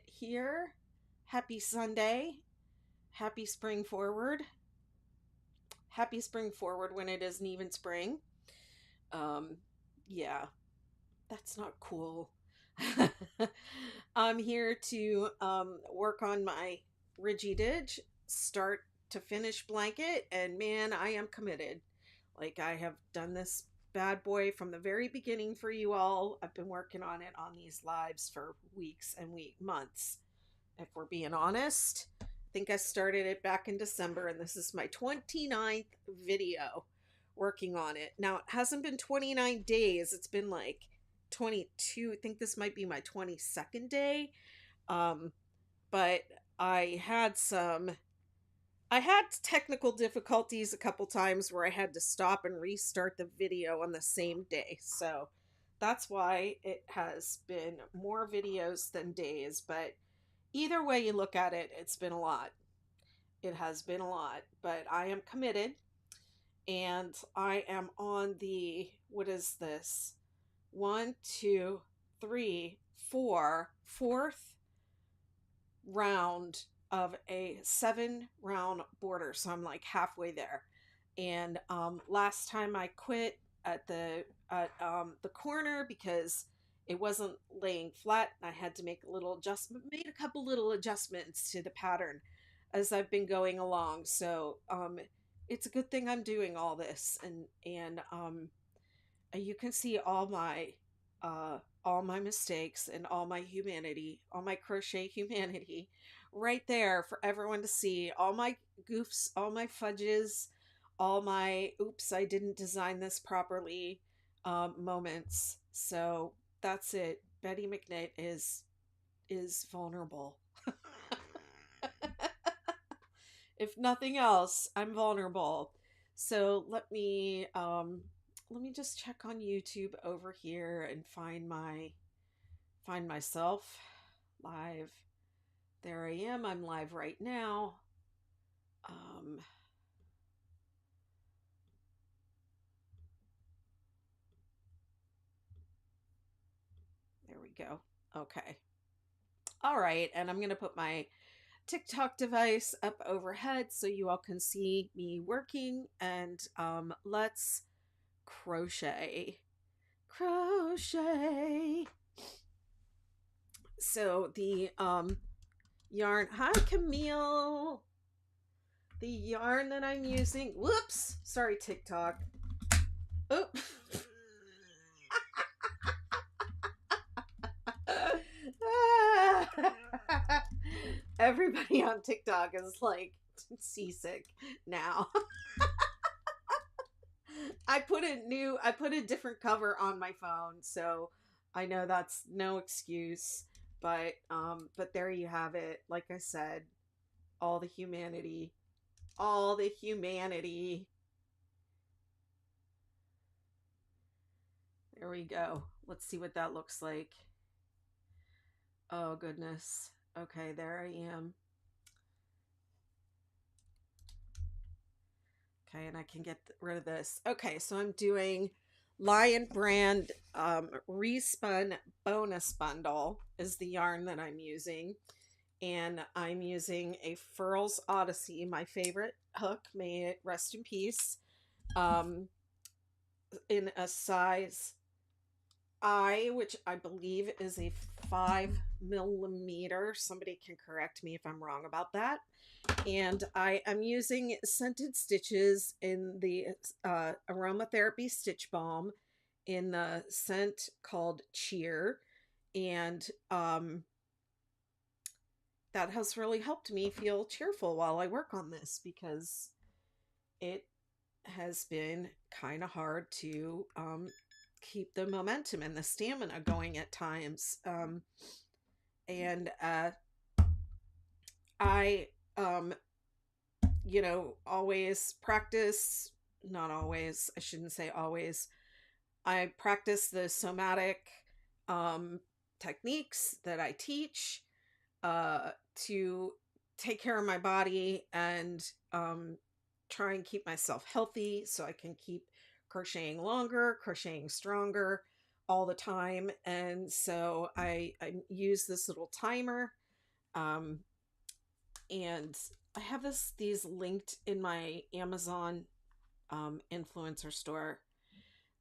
Here. Happy Sunday. Happy spring forward. Happy spring forward when it isn't even spring. Um, yeah, that's not cool. I'm here to work on my Ridgy Didge, start to finish blanket, and man, I am committed. Like, I have done this bad boy from the very beginning for you all. I've been working on it on these lives for weeks and months. If we're being honest. I think I started it back in December, and this is my 29th video working on it. Now, it hasn't been 29 days, it's been like 22. I think this might be my 22nd day. Um, but I had some. I had technical difficulties a couple times where I had to stop and restart the video on the same day. So that's why it has been more videos than days. But either way you look at it, it's been a lot. It has been a lot, but I am committed and I am on the, what is this? One, two, three, fourth round of a 7 round border. So I'm like halfway there. And last time I quit at the corner because it wasn't laying flat. I had to make a little adjustment, made a couple little adjustments to the pattern as I've been going along. So it's a good thing I'm doing all this, and you can see all my mistakes and all my humanity, all my crochet humanity right there for everyone to see. All my goofs, all my fudges, all my oops, I didn't design this properly moments. So that's it. Betty McKnight is vulnerable. If nothing else, I'm vulnerable. So let me just check on YouTube over here and find myself live. There I am. I'm live right now. Um, there we go. Okay. All right. And I'm going to put my TikTok device up overhead so you all can see me working. And let's crochet. Crochet. So the yarn. Hi, Camille. The yarn that I'm using. Whoops. Sorry, TikTok. Oh. Everybody on TikTok is like seasick now. I put a different cover on my phone, so I know that's no excuse, but there you have it. Like I said, all the humanity, all the humanity. There we go. Let's see what that looks like. Oh goodness. Okay, there I am. Okay, and I can get rid of this. Okay, so I'm doing Lion Brand Respun Bonus Bundle is the yarn that I'm using. And I'm using a Furls Odyssey, my favorite hook. May it rest in peace. Um, in a size I, which I believe is a 5 millimeter. Somebody can correct me if I'm wrong about that. And I am using scented stitches in the aromatherapy stitch balm in the scent called Cheer. And that has really helped me feel cheerful while I work on this because it has been kind of hard to keep the momentum and the stamina going at times. And I, um, always practice, not always, I shouldn't say always, I practice the somatic um, techniques that I teach to take care of my body and try and keep myself healthy so I can keep crocheting longer, crocheting stronger all the time. And so I use this little timer Um, and I have these linked in my Amazon influencer store.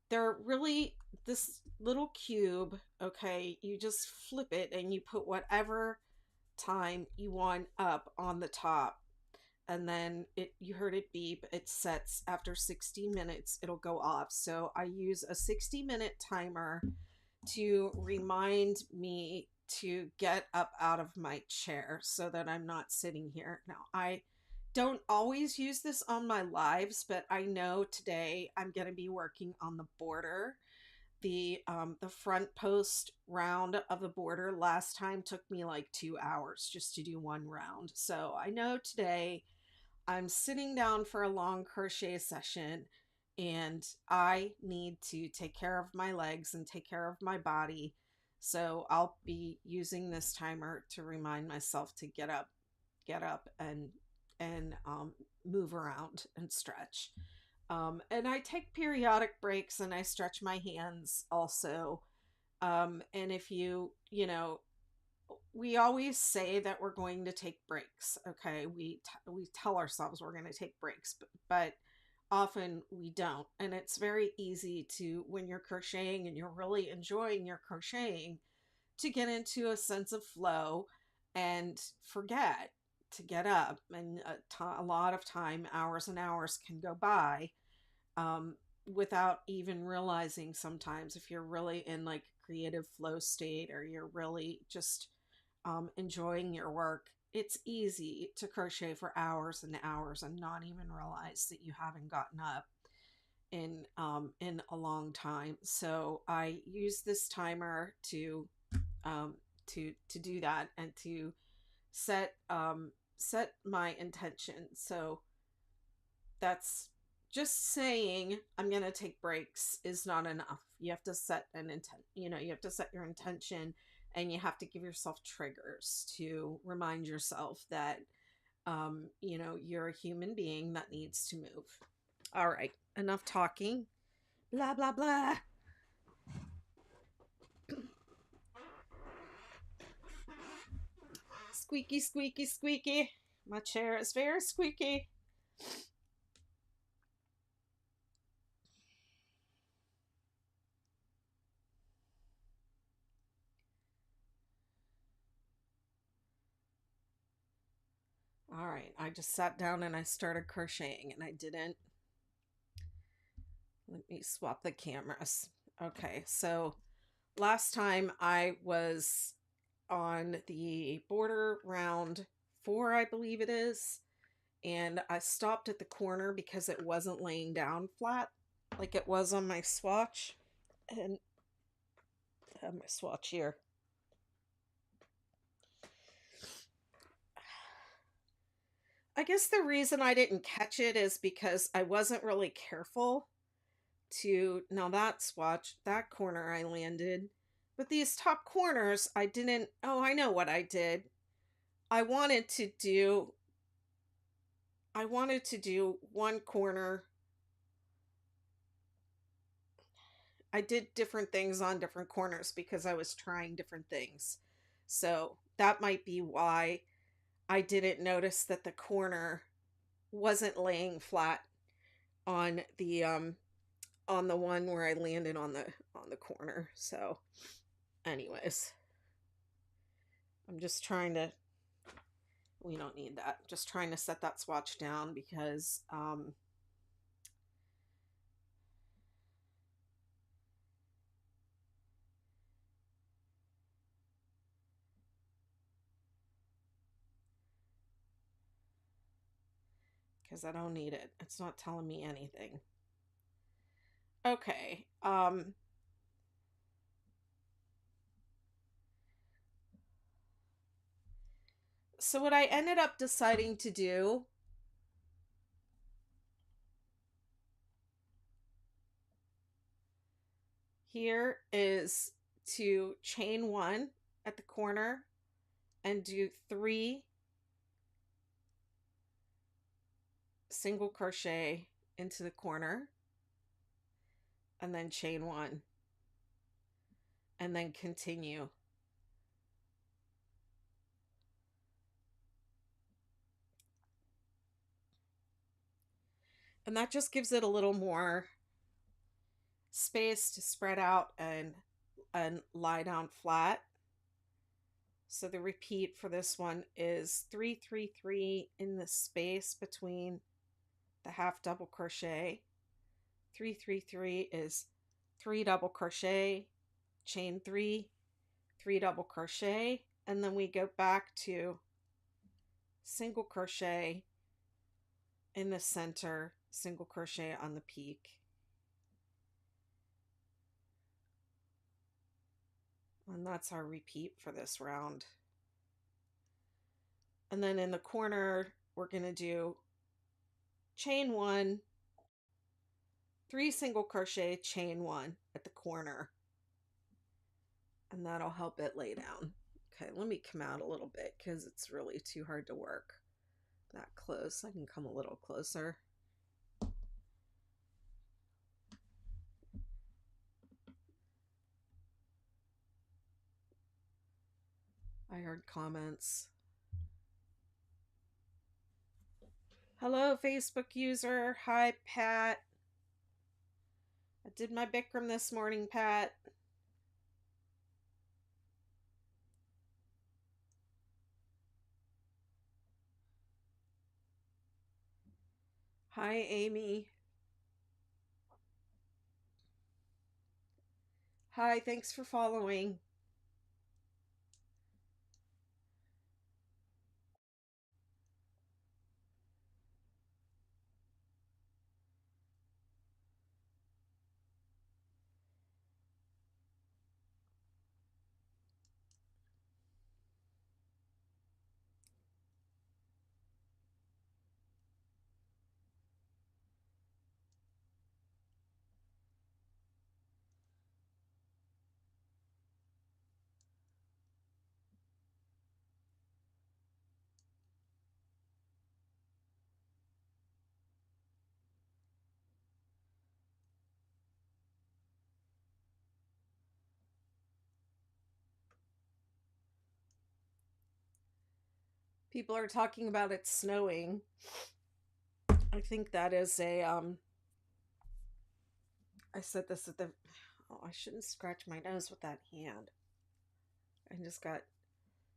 They're really this little cube. Okay, you just flip it and you put whatever time you want up on the top, and then you heard it beep. It sets after 60 minutes, it'll go off. So I use a 60-minute timer to remind me to get up out of my chair so that I'm not sitting here. Now, I don't always use this on my lives, but I know today I'm going to be working on the border. The front post round of the border last time took me like 2 hours just to do one round. So I know today I'm sitting down for a long crochet session and I need to take care of my legs and take care of my body. So I'll be using this timer to remind myself to get up and move around and stretch. And I take periodic breaks and I stretch my hands also. And if you know, we always say that we're going to take breaks. Okay, we tell ourselves we're going to take breaks, but often we don't. And it's very easy to, when you're crocheting and you're really enjoying your crocheting, to get into a sense of flow and forget to get up. And a lot of time, hours and hours can go by um, without even realizing. Sometimes if you're really in like creative flow state or you're really just enjoying your work, it's easy to crochet for hours and hours and not even realize that you haven't gotten up in a long time. So I use this timer um, to do that and to set my intention. So that's just saying I'm going to take breaks is not enough. You have to set an intent, you have to set your intention, and you have to give yourself triggers to remind yourself that you're a human being that needs to move. All right, enough talking. Blah blah blah. Squeaky squeaky squeaky. My chair is very squeaky. All right, I just sat down and I started crocheting and I didn't. Let me swap the cameras. Okay, so last time I was on the border round 4, I believe it is, and I stopped at the corner because it wasn't laying down flat like it was on my swatch. And I have my swatch here. I guess the reason I didn't catch it is because I wasn't really careful to. Now that swatch, that corner I landed, but these top corners I didn't. Oh, I know what I did. I wanted to do I wanted to do one corner. I did different things on different corners because I was trying different things. So that might be why I didn't notice that the corner wasn't laying flat on the one where I landed on the corner. So anyways, I'm just trying to we don't need that. Just trying to set that swatch down because I don't need it. It's not telling me anything. Okay. So what I ended up deciding to do here is to chain one at the corner and do 3 single crochet into the corner and then chain one and then continue. And that just gives it a little more space to spread out and lie down flat. So the repeat for this one is 333 in the space between the half double crochet. 333 is 3 double crochet, chain 3, 3 double crochet, and then we go back to single crochet in the center, single crochet on the peak. And that's our repeat for this round. And then in the corner, we're going to do chain 1, 3 single crochet, chain 1 at the corner. And that'll help it lay down. Okay, let me come out a little bit because it's really too hard to work that close. I can come a little closer. I heard comments. Hello, Facebook user. Hi, Pat. I did my Bikram this morning, Pat. Hi, Amy. Hi, thanks for following. People are talking about it snowing. I think that is a I said this at the oh, I shouldn't scratch my nose with that hand. I just got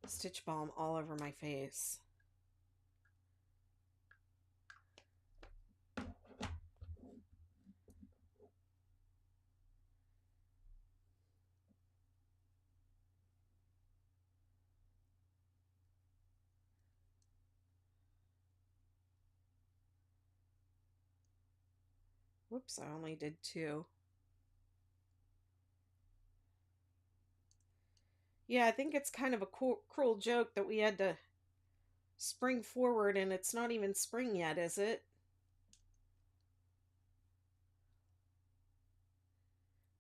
stitch balm all over my face. Whoops, I only did 2. Yeah, I think it's kind of a cruel joke that we had to spring forward and it's not even spring yet, is it?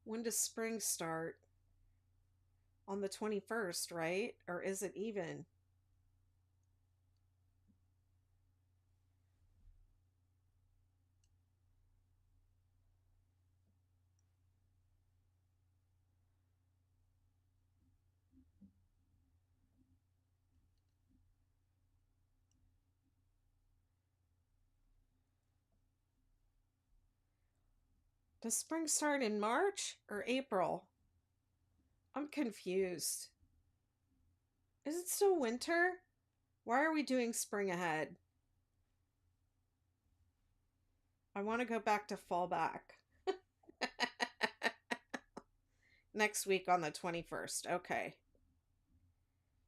When does spring start? On the 21st, right? Or is it even? Does spring start in March or April? I'm confused. Is it still winter? Why are we doing spring ahead? I want to go back to fall back. Next week on the 21st. Okay.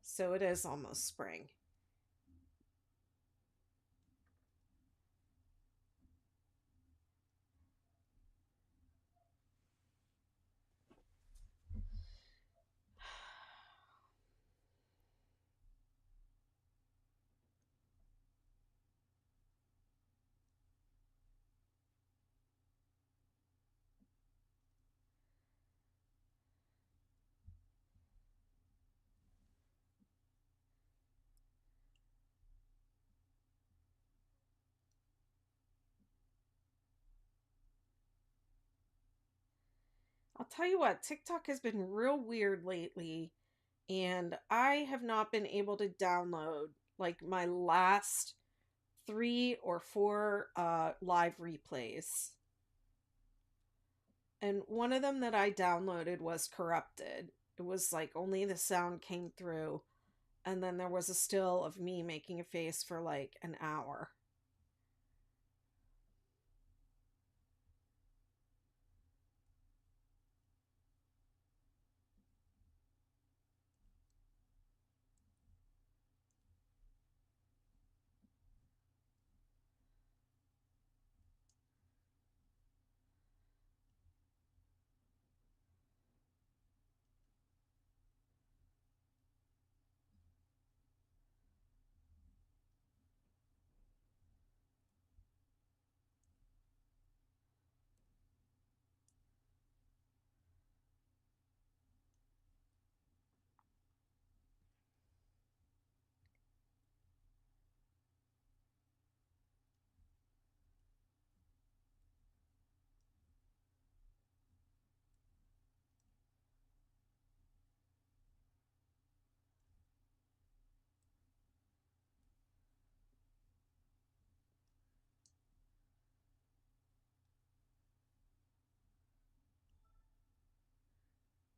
So it is almost spring. I'll tell you what, TikTok has been real weird lately, and I have not been able to download like my last 3 or 4 live replays. And one of them that I downloaded was corrupted. It was like only the sound came through, and then there was a still of me making a face for like an hour.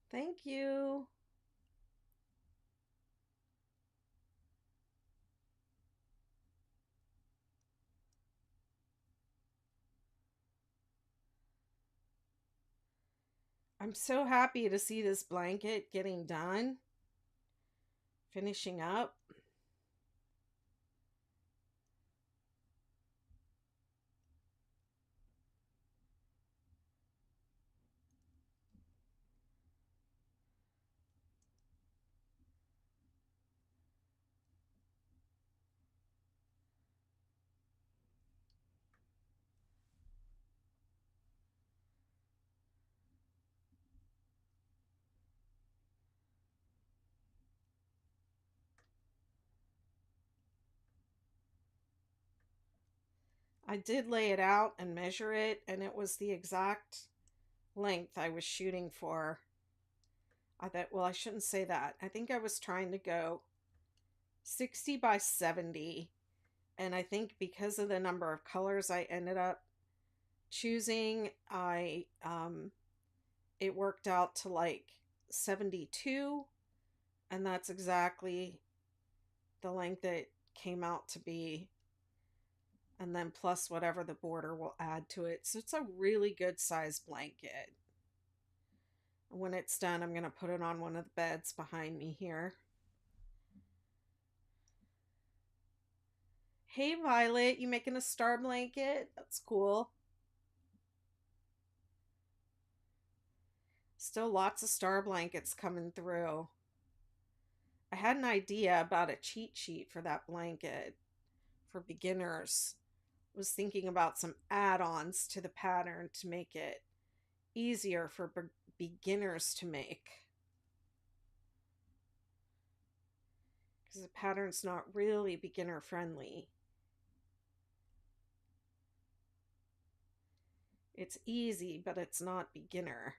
Thank you. I'm so happy to see this blanket getting done, finishing up. I did lay it out and measure it, and it was the exact length I was shooting for. I thought, well, I shouldn't say that. I think I was trying to go 60 by 70. And I think because of the number of colors I ended up choosing, it worked out to like 72, and that's exactly the length it came out to be, and then plus whatever the border will add to it. So it's a really good size blanket. When it's done, I'm going to put it on one of the beds behind me here. Hey Violet, you making a star blanket? That's cool. Still lots of star blankets coming through. I had an idea about a cheat sheet for that blanket for beginners. I was thinking about some add-ons to the pattern to make it easier for beginners to make. Because the pattern's not really beginner friendly. It's easy, but it's not beginner.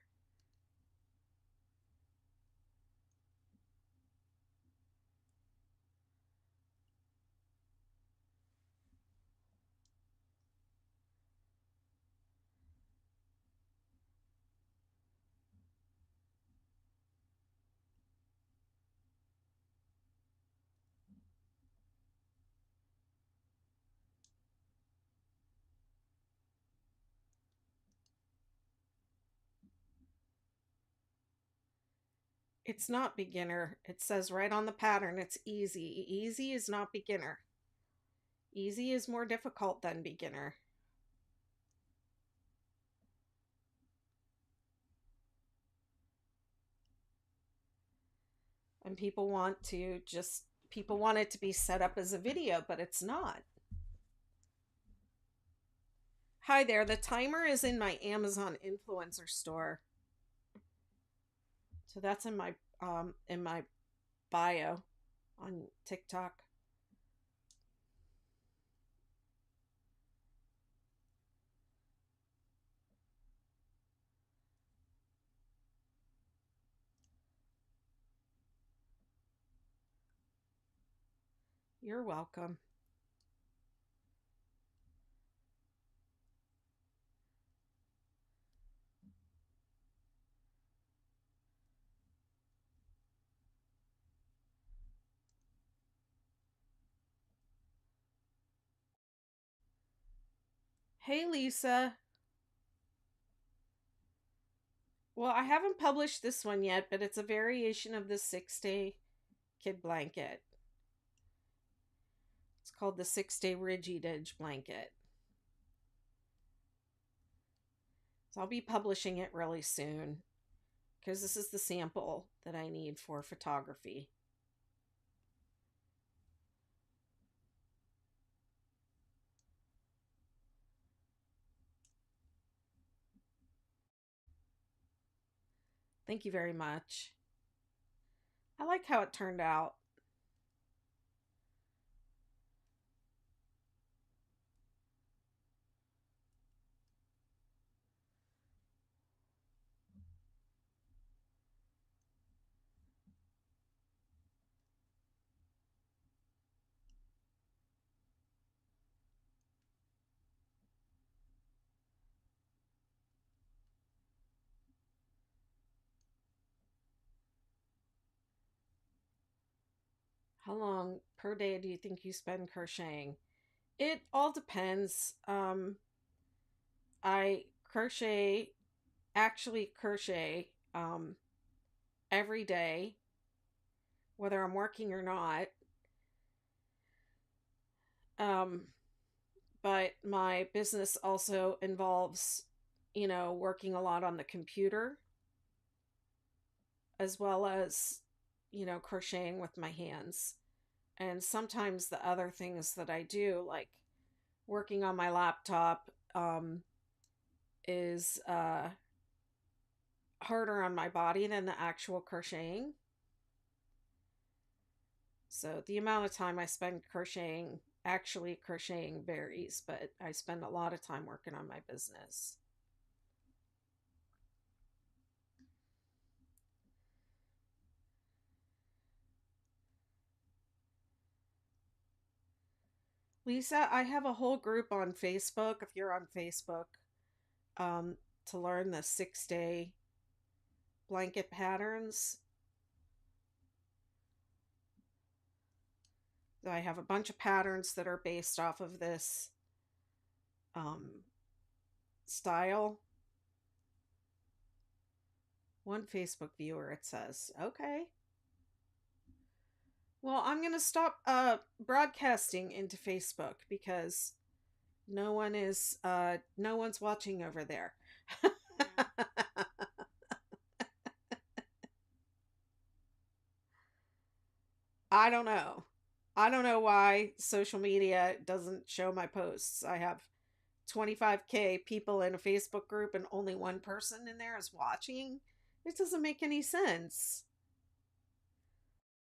It's not beginner. It says right on the pattern it's easy. Easy is not beginner. Easy is more difficult than beginner. And people want it to be set up as a video, but it's not. Hi there, the timer is in my Amazon influencer store. So that's in my bio on TikTok. You're welcome. Hey, Lisa. Well, I haven't published this one yet, but it's a variation of the 6 day kid blanket. It's called the 6 day Ridgy Didge blanket. So I'll be publishing it really soon because this is the sample that I need for photography. Thank you very much. I like how it turned out. How long per day do you think you spend crocheting? It all depends. I crochet every day, whether I'm working or not. Um, but my business also involves, working a lot on the computer as well as, crocheting with my hands. And sometimes the other things that I do, like working on my laptop, is harder on my body than the actual crocheting. So the amount of time I spend actually crocheting varies, but I spend a lot of time working on my business. Lisa, I have a whole group on Facebook, if you're on Facebook, um, to learn the 6 day blanket patterns. I have a bunch of patterns that are based off of this um, style. One Facebook viewer, it says. Okay. Well, I'm going to stop broadcasting into Facebook because no one's watching over there. I don't know. I don't know why social media doesn't show my posts. I have 25K people in a Facebook group and only one person in there is watching. It doesn't make any sense.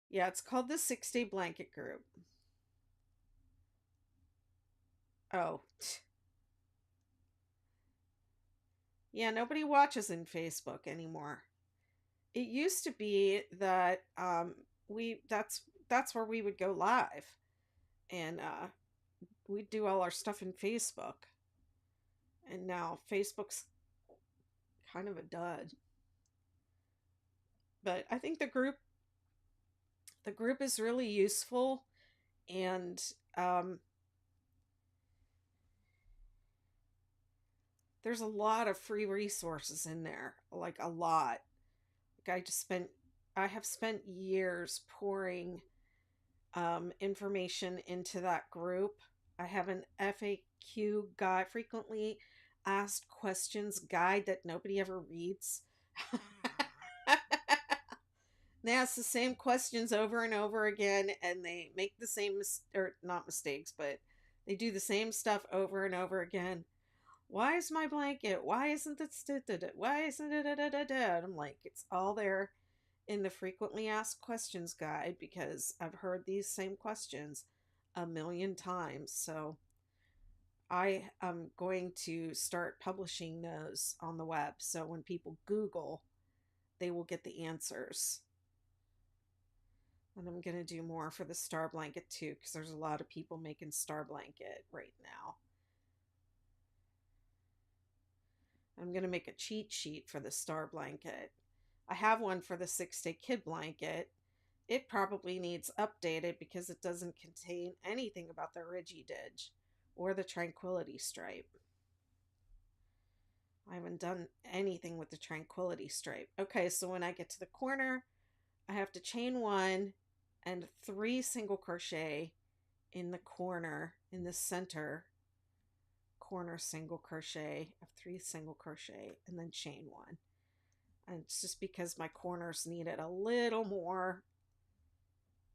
Yeah, it's called the 6 day blanket group. Oh, yeah, nobody watches in Facebook anymore. It used to be that we that's where we would go live and we'd do all our stuff in Facebook. And now Facebook's kind of a dud. But I think the group is really useful, and um, there's a lot of free resources in there, like a lot. Like I have spent years pouring information into that group. I have an FAQ guide, frequently asked questions guide that nobody ever reads. They ask the same questions over and over again, and they make the same or not mistakes, but they do the same stuff over and over again. Why is my blanket? Why isn't it? Why isn't it? And I'm like, it's all there in the frequently asked questions guide because I've heard these same questions a million times. So I am going to start publishing those on the web. So when people Google, they will get the answers. And I'm going to do more for the star blanket too, because there's a lot of people making star blanket right now. I'm going to make a cheat sheet for the star blanket. I have one for the 6 day kid blanket. It probably needs updated because it doesn't contain anything about the Ridgy Didge or the Tranquility Stripe. I haven't done anything with the tranquility stripe. Okay, so when I get to the corner, I have to chain one and three single crochet in the corner, in the center corner single crochet of three single crochet and then chain one. And it's just because my corners needed a little more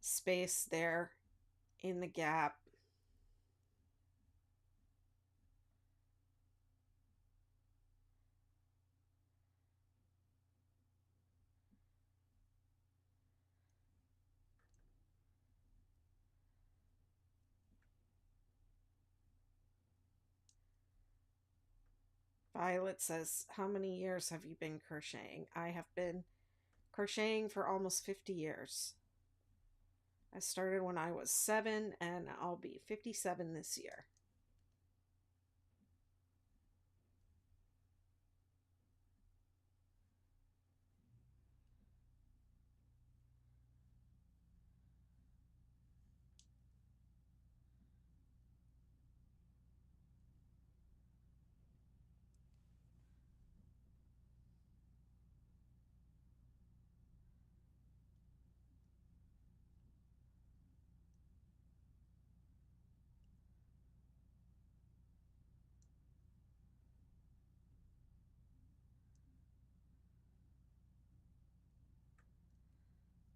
space there in the gap. Violet says, how many years have you been crocheting? I have been crocheting for almost 50 years. I started when I was 7 and I'll be 57 this year.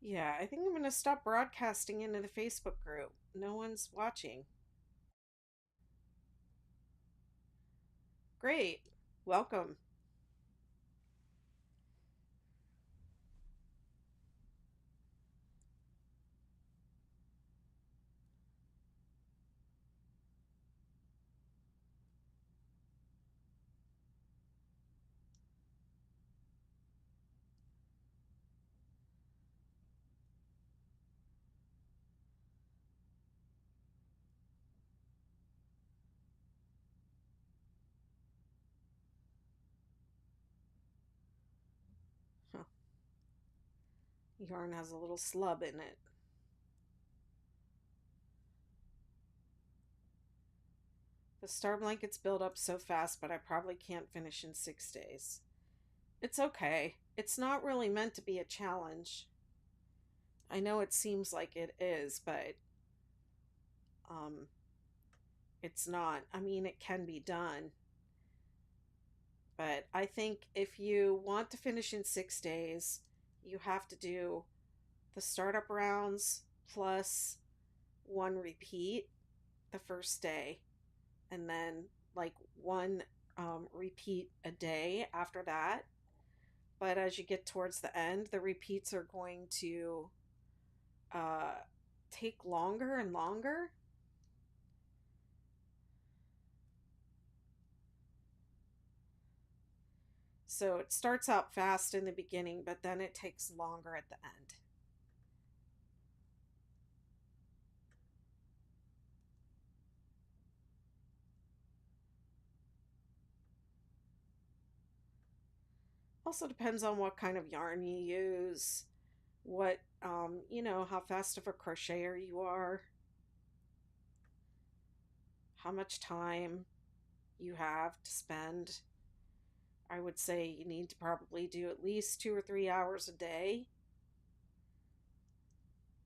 Yeah, I think I'm going to stop broadcasting into the Facebook group. No one's watching. Great. Welcome. Huh. Yarn has a little slub in it. The star blankets build up so fast, but I probably can't finish in 6 days. It's okay. It's not really meant to be a challenge. I know it seems like it is, but um, it's not. I mean, it can be done. But I think if you want to finish in 6 days, you have to do the startup rounds plus one repeat the first day, and then like one repeat a day after that. But as you get towards the end, the repeats are going to uh, take longer and longer. So it starts out fast in the beginning, but then it takes longer at the end. Also depends on what kind of yarn you use, what, how fast of a crocheter you are, how much time you have to spend. I would say you need to probably do at least 2 or 3 hours a day.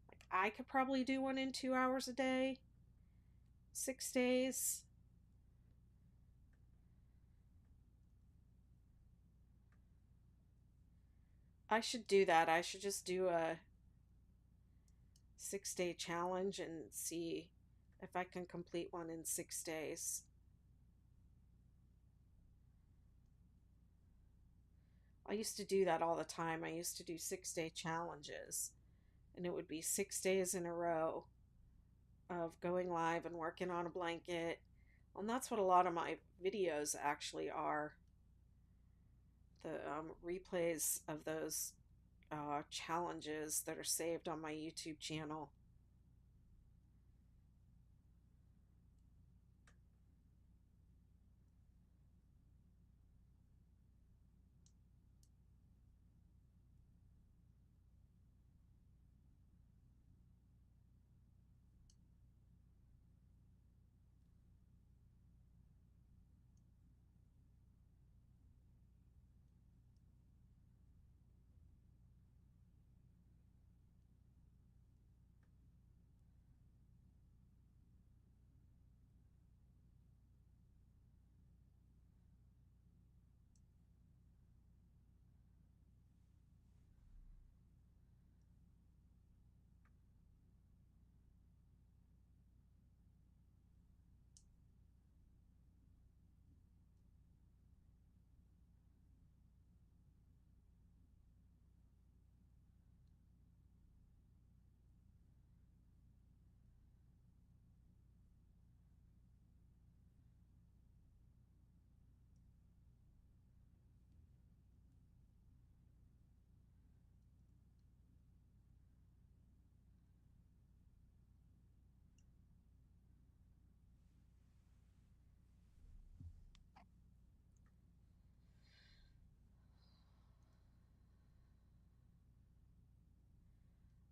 Like I could probably do one in 2 hours a day, 6 days. I should do that. I should just do a 6 day challenge and see if I can complete one in 6 days. I used to do that all the time. I used to do 6 day challenges, and it would be 6 days in a row of going live and working on a blanket. And that's what a lot of my videos actually are, the replays of those challenges that are saved on my YouTube channel.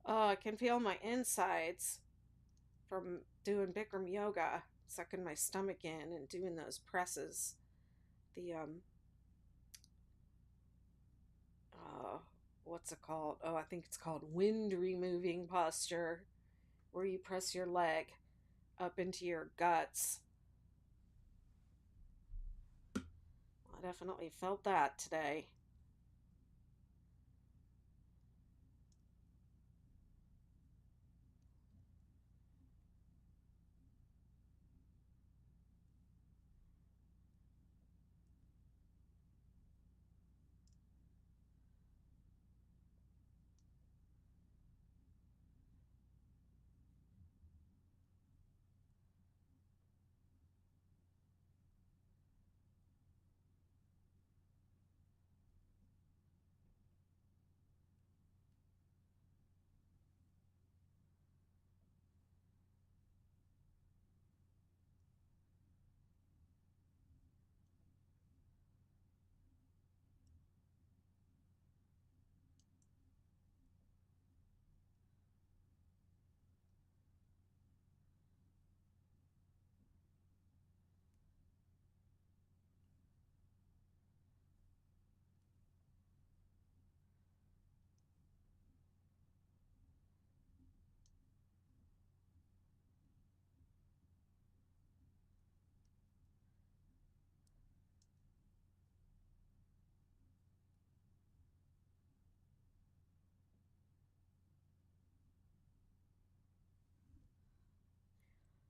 Oh, I can feel my insides from doing Bikram yoga, sucking my stomach in and doing those presses. The uh, what's it called? Oh, I think it's called wind removing posture, where you press your leg up into your guts. I definitely felt that today.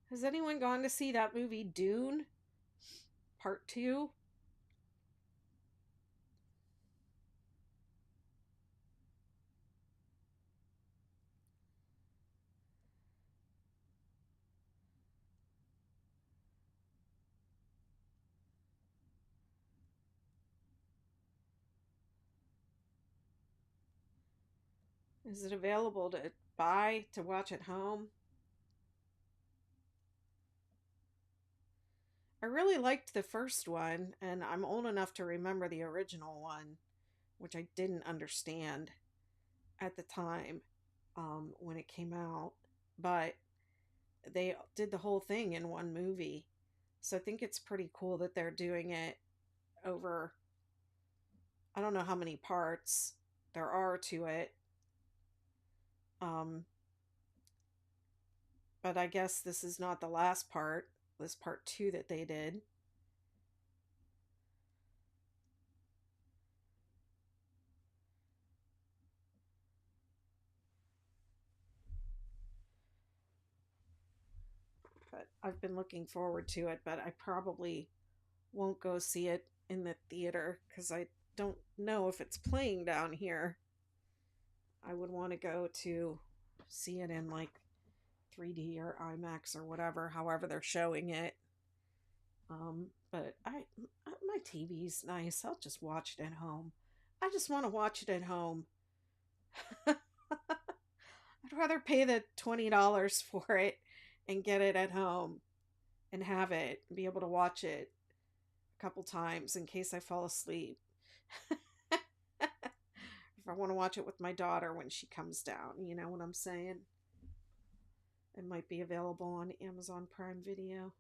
Has anyone gone to see that movie Dune Part 2? Is it available to buy to watch at home? I really liked the first one, and I'm old enough to remember the original one, which I didn't understand at the time when it came out. But they did the whole thing in one movie. So I think it's pretty cool that they're doing it over, I don't know how many parts there are to it. Um, but I guess this is not the last part, this part two that they did. But I've been looking forward to it, but I probably won't go see it in the theater because I don't know if it's playing down here. I would want to go to see it in like 3D or IMAX or whatever, however they're showing it. But my TV's nice. I'll just watch it at home. I just want to watch it at home. I'd rather pay the $20 for it and get it at home and have it and be able to watch it a couple times in case I fall asleep. If I want to watch it with my daughter when she comes down, you know what I'm saying? It might be available on Amazon Prime Video.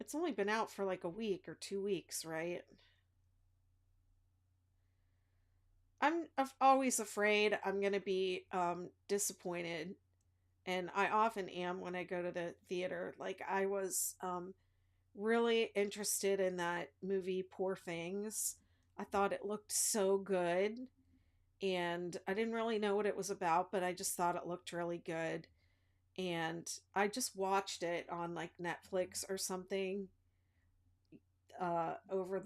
It's only been out for like a week or 2 weeks, right? I'm always afraid I'm going to be disappointed. And I often am when I go to the theater. Like, I was really interested in that movie, Poor Things. I thought it looked so good. And I didn't really know what it was about, but I just thought it looked really good. And I just watched it on like Netflix or something over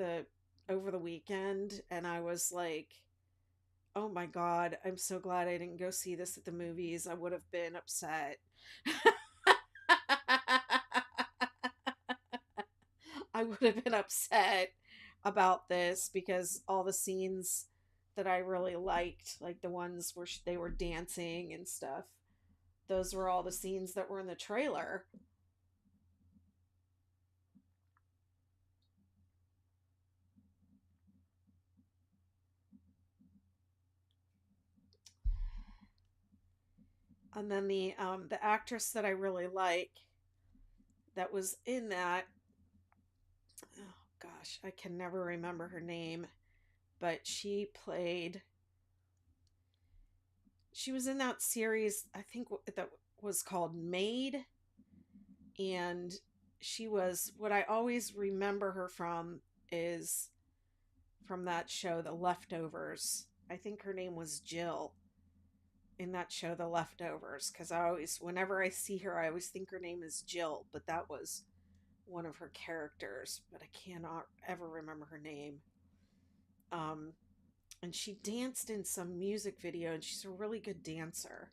the weekend, and I was like, "Oh my god, I'm so glad I didn't go see this at the movies. I would have been upset." I would have been upset about this because all the scenes that I really liked, like the ones where they were dancing and stuff, those were all the scenes that were in the trailer. And then the actress that I really like that was in that, oh gosh, I can never remember her name, but she was in that series, I think that was called Maid, and she was, what I always remember her from is from that show The Leftovers. I think her name was Jill in that show The Leftovers, because I always, whenever I see her, I always think her name is Jill, but that was one of her characters, but I cannot ever remember her name. Um, and she danced in some music video, and she's a really good dancer.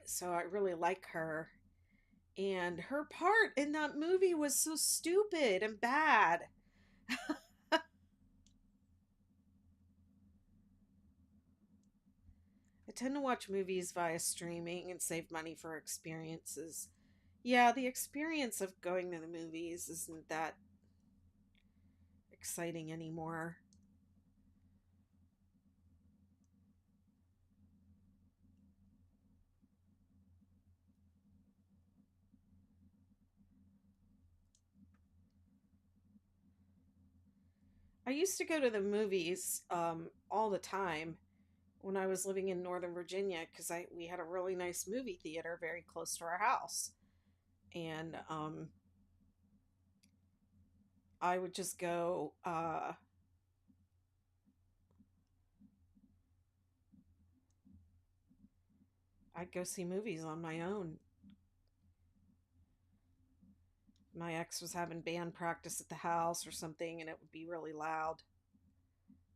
So I really like her. And her part in that movie was so stupid and bad. I tend to watch movies via streaming and save money for experiences. Yeah, the experience of going to the movies isn't that exciting anymore. I used to go to the movies all the time when I was living in Northern Virginia because I we had a really nice movie theater very close to our house, and I would just go. I'd go see movies on my own. My ex was having band practice at the house or something, and it would be really loud,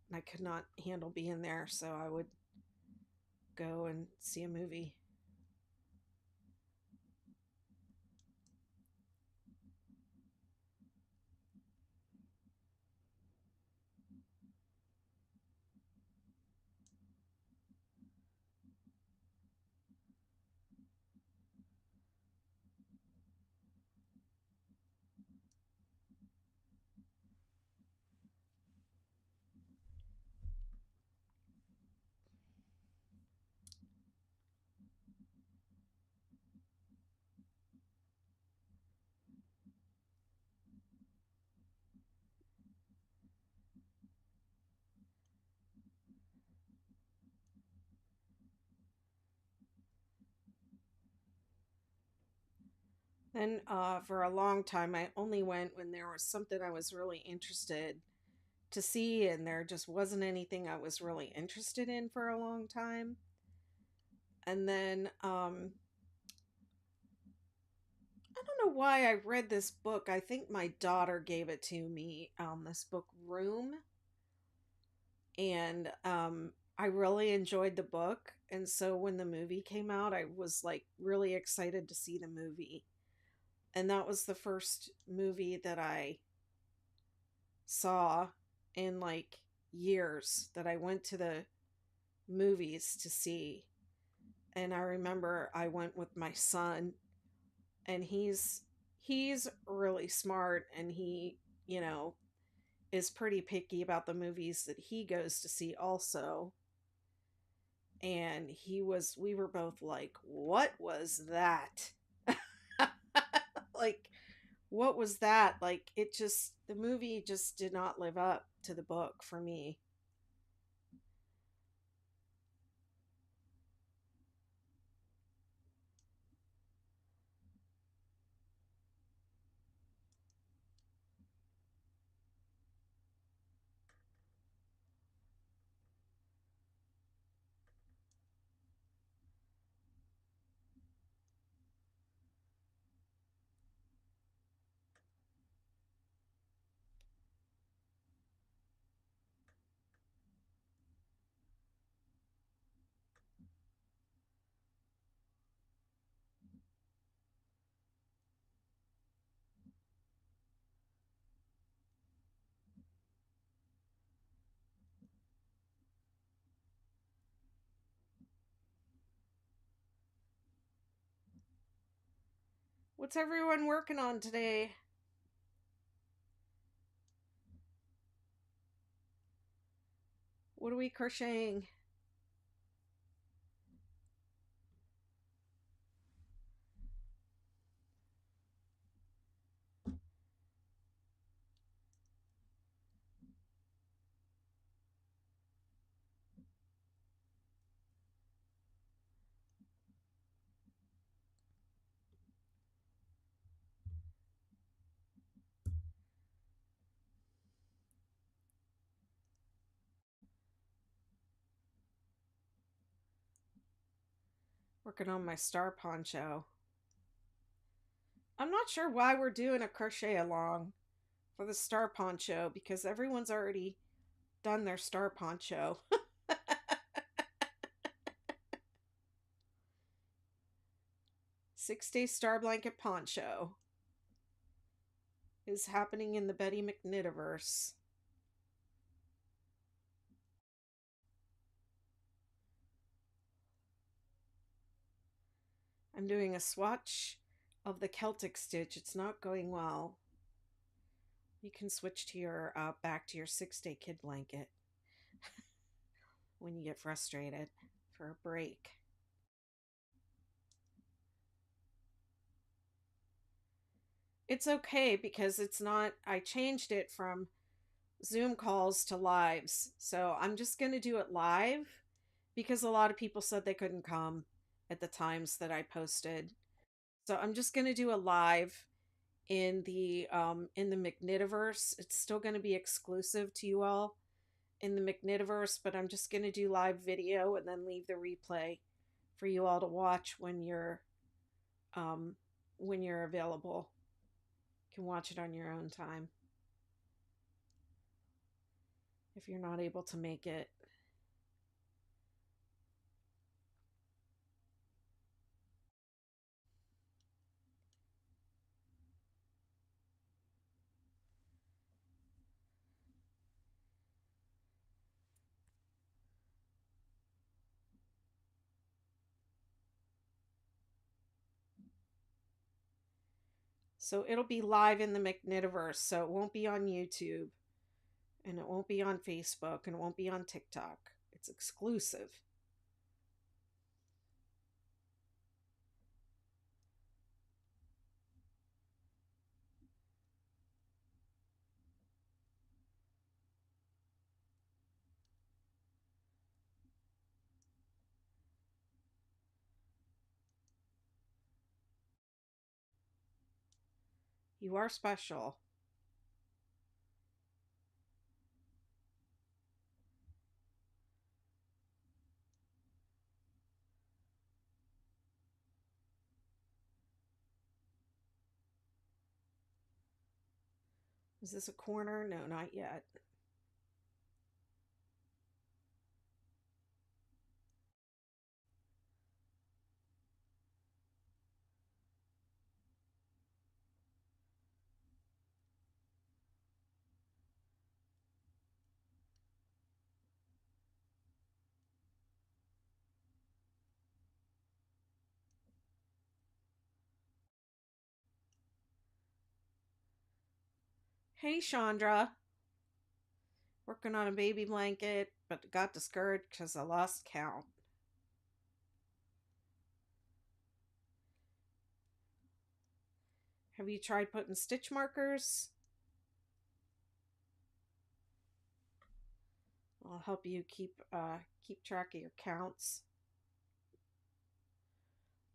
and I could not handle being there, so I would go and see a movie. Then for a long time, I only went when there was something I was really interested to see, and there just wasn't anything I was really interested in for a long time. And then I don't know why I read this book. I think my daughter gave it to me. This book, Room, and I really enjoyed the book. And so when the movie came out, I was like really excited to see the movie. And that was the first movie that I saw in like years that I went to the movies to see. And I remember I went with my son, and he's really smart, and he, you know, is pretty picky about the movies that he goes to see also. And we were both like, what was that? Like, what was that? Like, the movie just did not live up to the book for me. What's everyone working on today? What are we crocheting? Working on my star poncho. I'm not sure why we're doing a crochet along for the star poncho because everyone's already done their star poncho. 6 day star blanket poncho is happening in the Betty McKnittiverse. I'm doing a swatch of the Celtic stitch. It's not going well. You can switch to your back to your 6 day kid blanket when you get frustrated for a break. It's okay because it's not, I changed it from Zoom calls to lives. So I'm just going to do it live because a lot of people said they couldn't come at the times that I posted. So I'm just going to do a live in the McKnittiverse. It's still going to be exclusive to you all in the McKnittiverse, but I'm just going to do live video and then leave the replay for you all to watch um when you're available. You can watch it on your own time if you're not able to make it. So it'll be live in the McKnittiverse, so it won't be on YouTube, and it won't be on Facebook, and it won't be on TikTok. It's exclusive. You are special. Is this a corner? No, not yet. Hey, Chandra. Working on a baby blanket, but got discouraged because I lost count. Have you tried putting stitch markers? I'll help you keep track of your counts.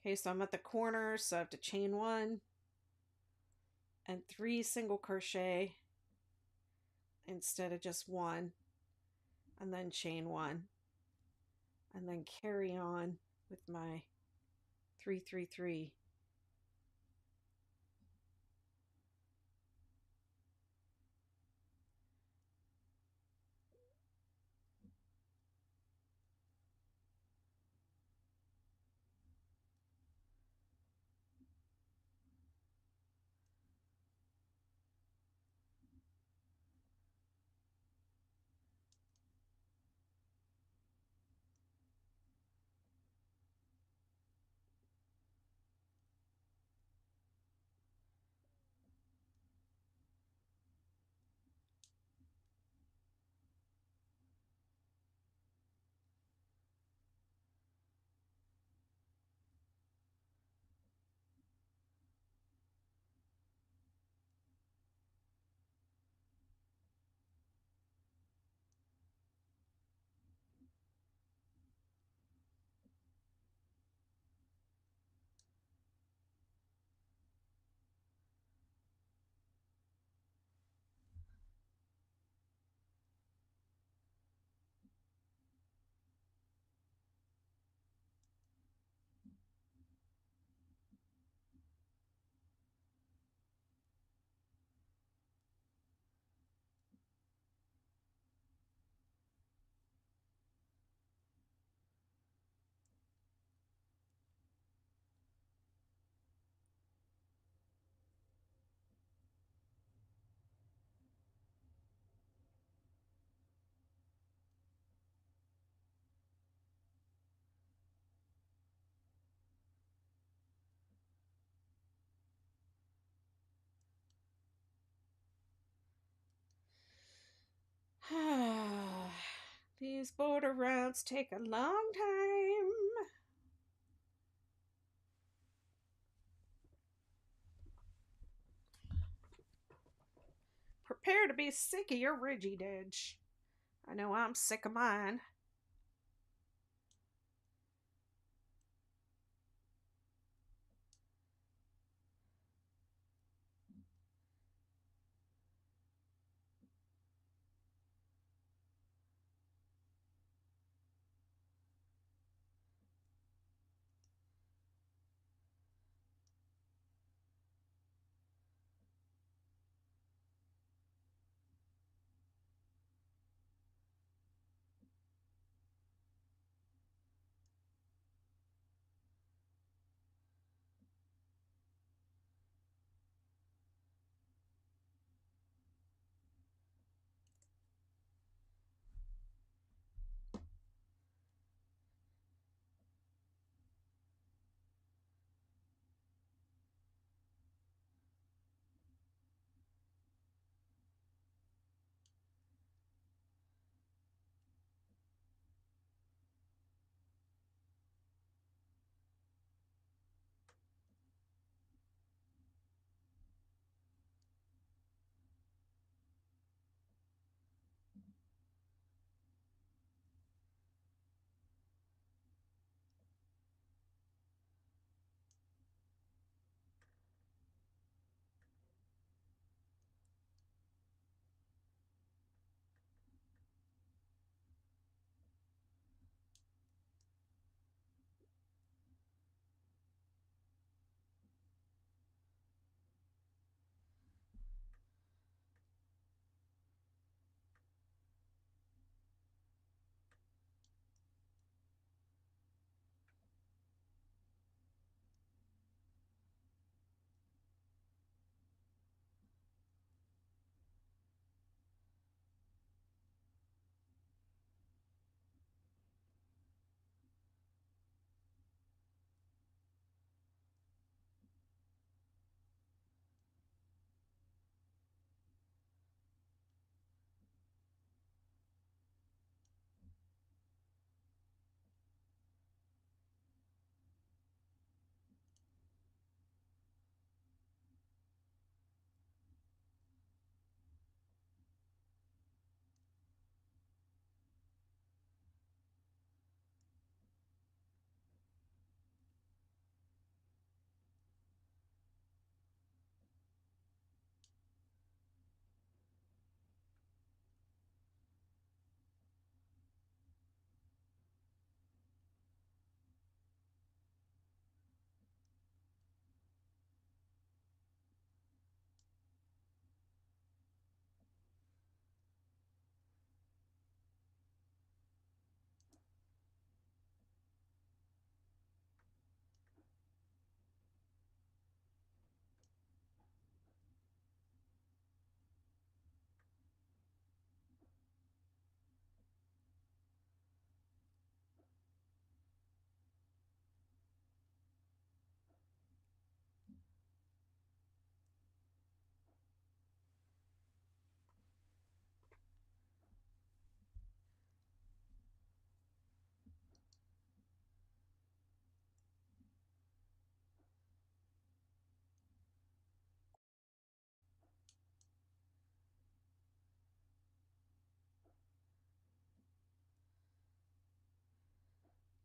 Okay, so I'm at the corner, so I have to chain 1 and 3 single crochet instead of just 1, and then chain 1, and then carry on with my 333. These border routes take a long time. Prepare to be sick of your Ridgy Didge. I know I'm sick of mine.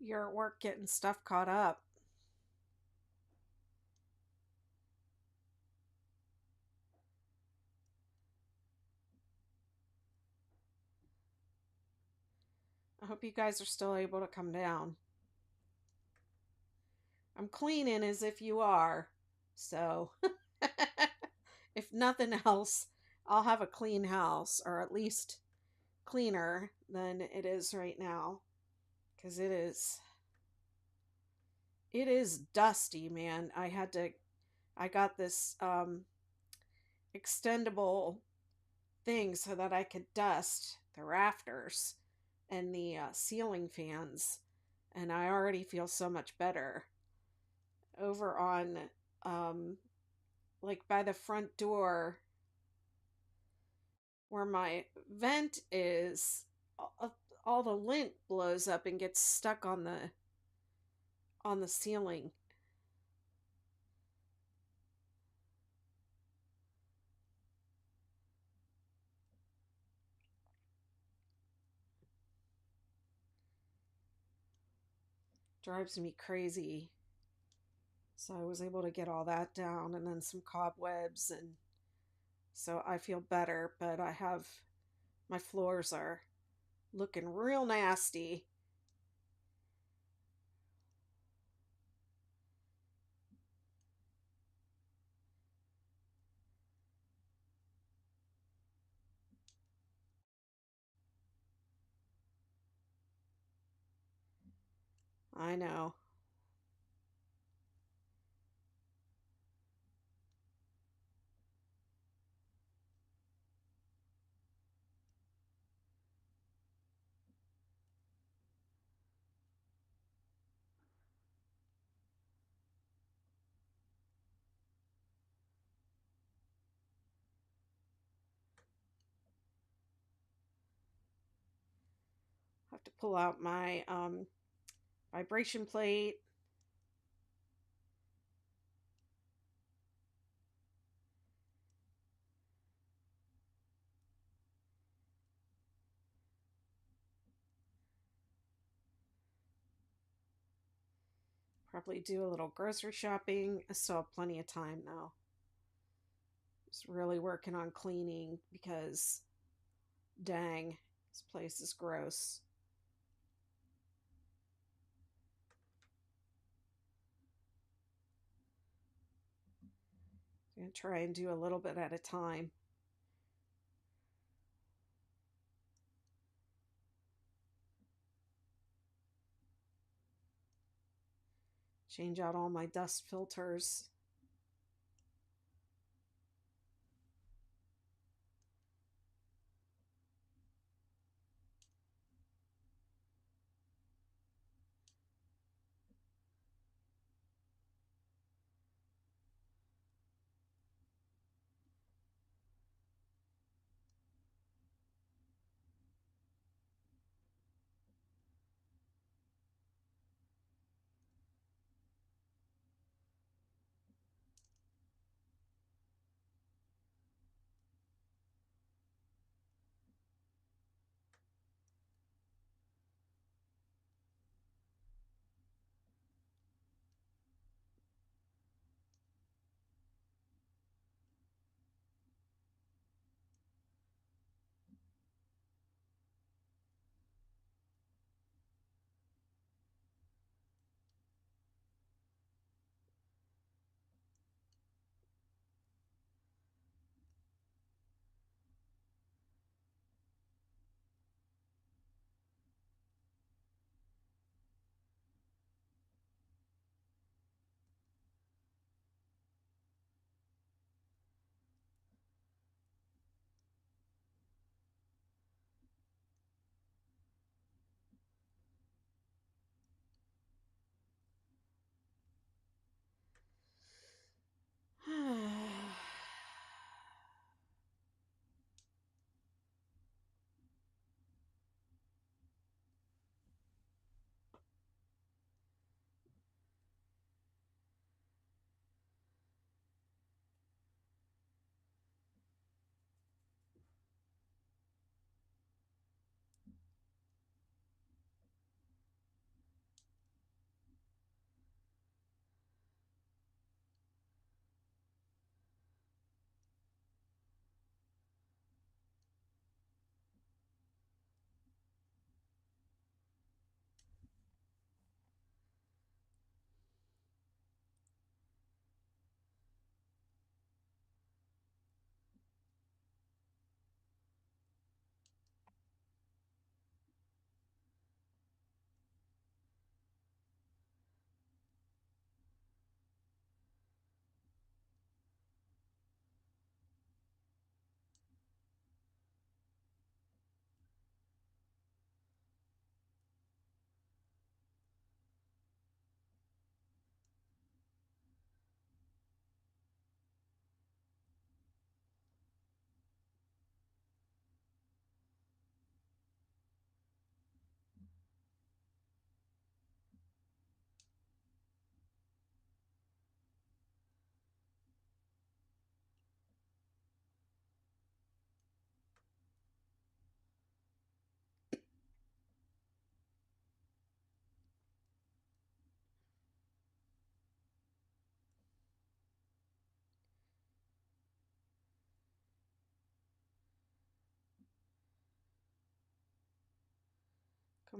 You're at work getting stuff caught up. I hope you guys are still able to come down. I'm cleaning as if you are. So, if nothing else, I'll have a clean house, or at least cleaner than it is right now. Because it is dusty, man. I got this extendable thing so that I could dust the rafters and the ceiling fans, and I already feel so much better. Over on, um, like by the front door where my vent is, all the lint blows up and gets stuck on the ceiling. Drives me crazy. So I was able to get all that down and then some cobwebs, and so I feel better, but I have my floors are looking real nasty. I know. I have to pull out my vibration plate. Probably do a little grocery shopping. I still have plenty of time though. Just really working on cleaning because dang, this place is gross. I'm gonna try and do a little bit at a time. Change out all my dust filters.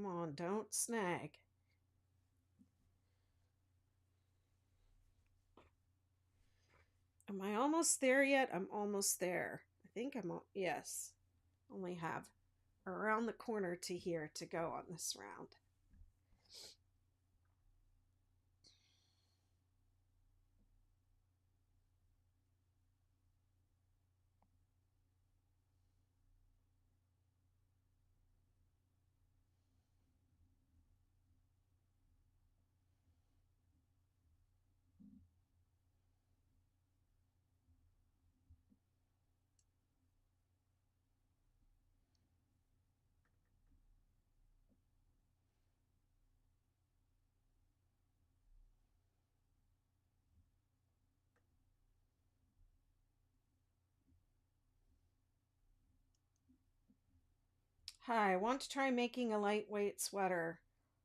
Come on, don't snag. Am I almost there yet? I'm almost there. I think yes. Only have around the corner to here to go on this round. Hi, I want to try making a lightweight sweater.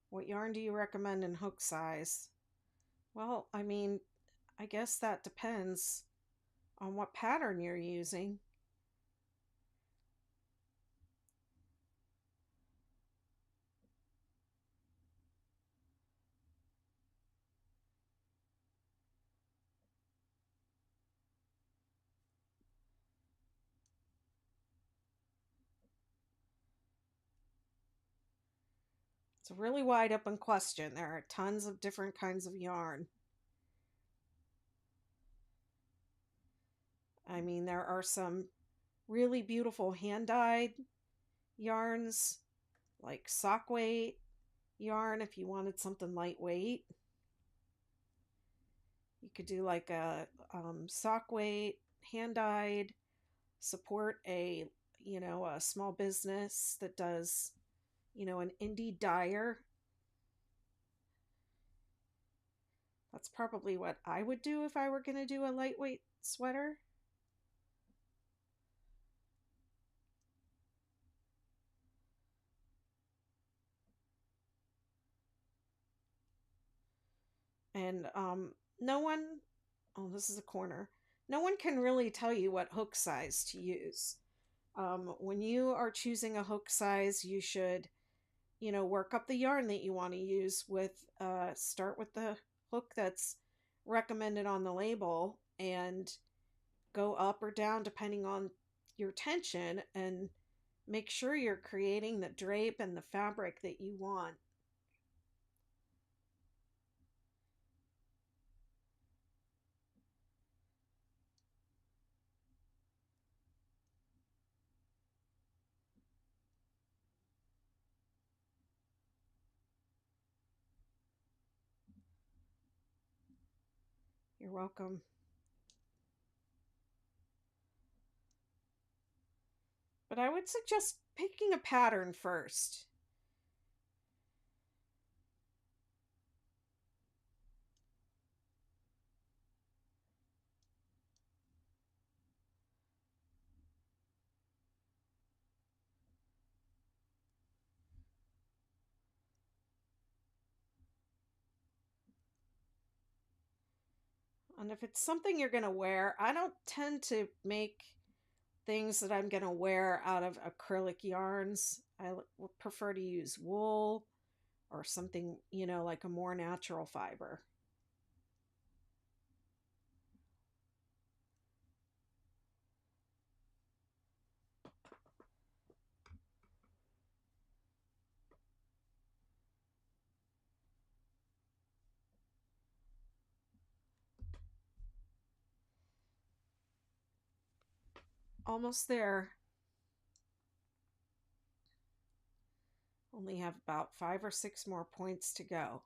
What yarn do you recommend in hook size? Well, I mean, I guess that depends on what pattern you're using. It's a really wide open question. There are tons of different kinds of yarn. I mean, there are some really beautiful hand dyed yarns, like sock weight yarn if you wanted something lightweight. You could do like a sock weight, hand dyed, support a small business that does, an indie dyer. That's probably what I would do if I were going to do a lightweight sweater. And no one, oh, this is a corner. No one can really tell you what hook size to use. When you are choosing a hook size, you should, work up the yarn that you want to use start with the hook that's recommended on the label and go up or down depending on your tension, and make sure you're creating the drape and the fabric that you want. You're welcome. But I would suggest picking a pattern first. And if it's something you're going to wear, I don't tend to make things that I'm going to wear out of acrylic yarns. I would prefer to use wool or something, like a more natural fiber. Almost there. Only have about 5 or 6 more points to go.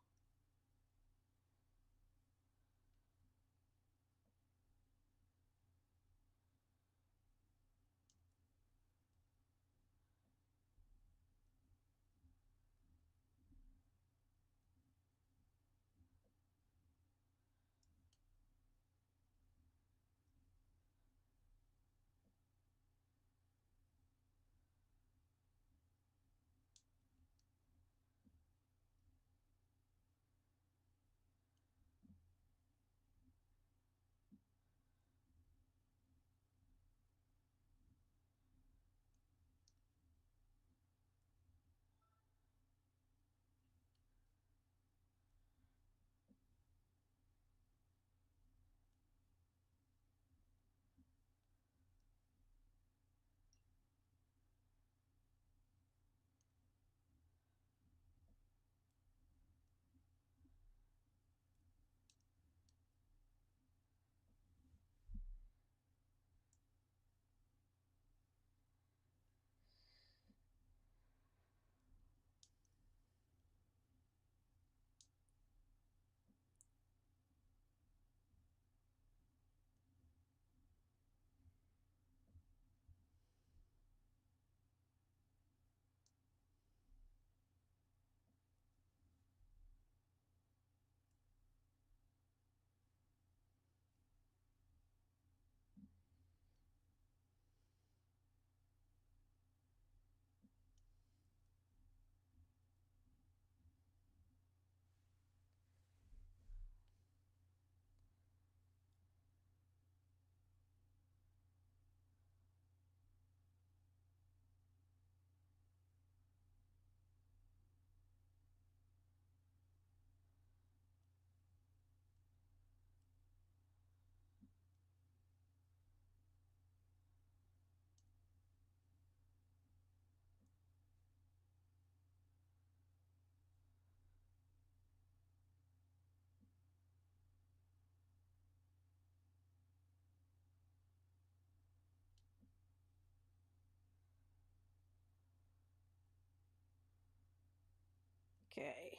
Okay.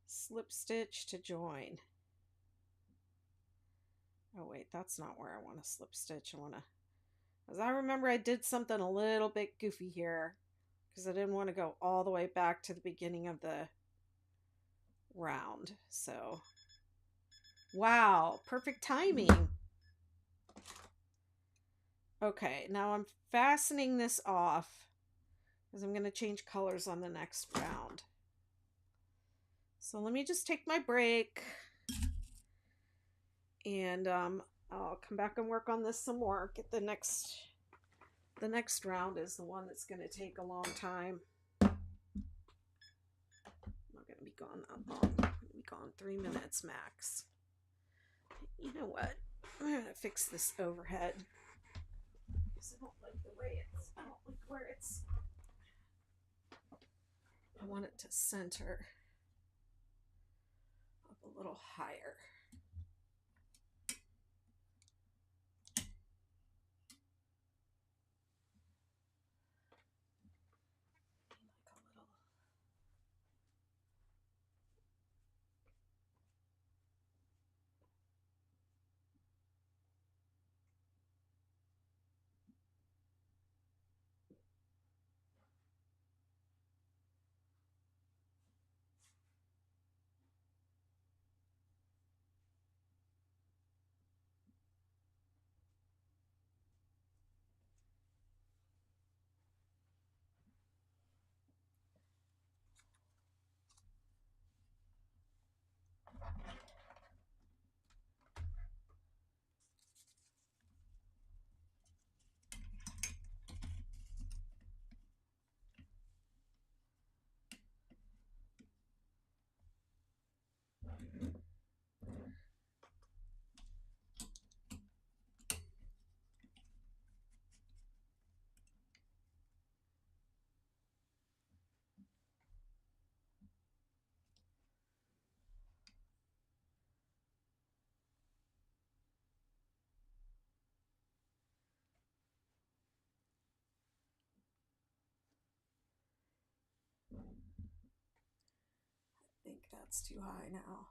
Slip stitch to join. Oh wait, that's not where I want to slip stitch. I want to, as I remember, I did something a little bit goofy here because I didn't want to go all the way back to the beginning of the round. So, wow, perfect timing. Okay, now I'm fastening this off because I'm going to change colors on the next round. So let me just take my break and I'll come back and work on this some more. Get the next round is the one that's going to take a long time. I'm not going to be gone that long. I'm going to be gone 3 minutes max. You know what? I'm going to fix this overhead because I don't like the way it's, I don't like where it's, I want it to center up a little higher. I think that's too high now.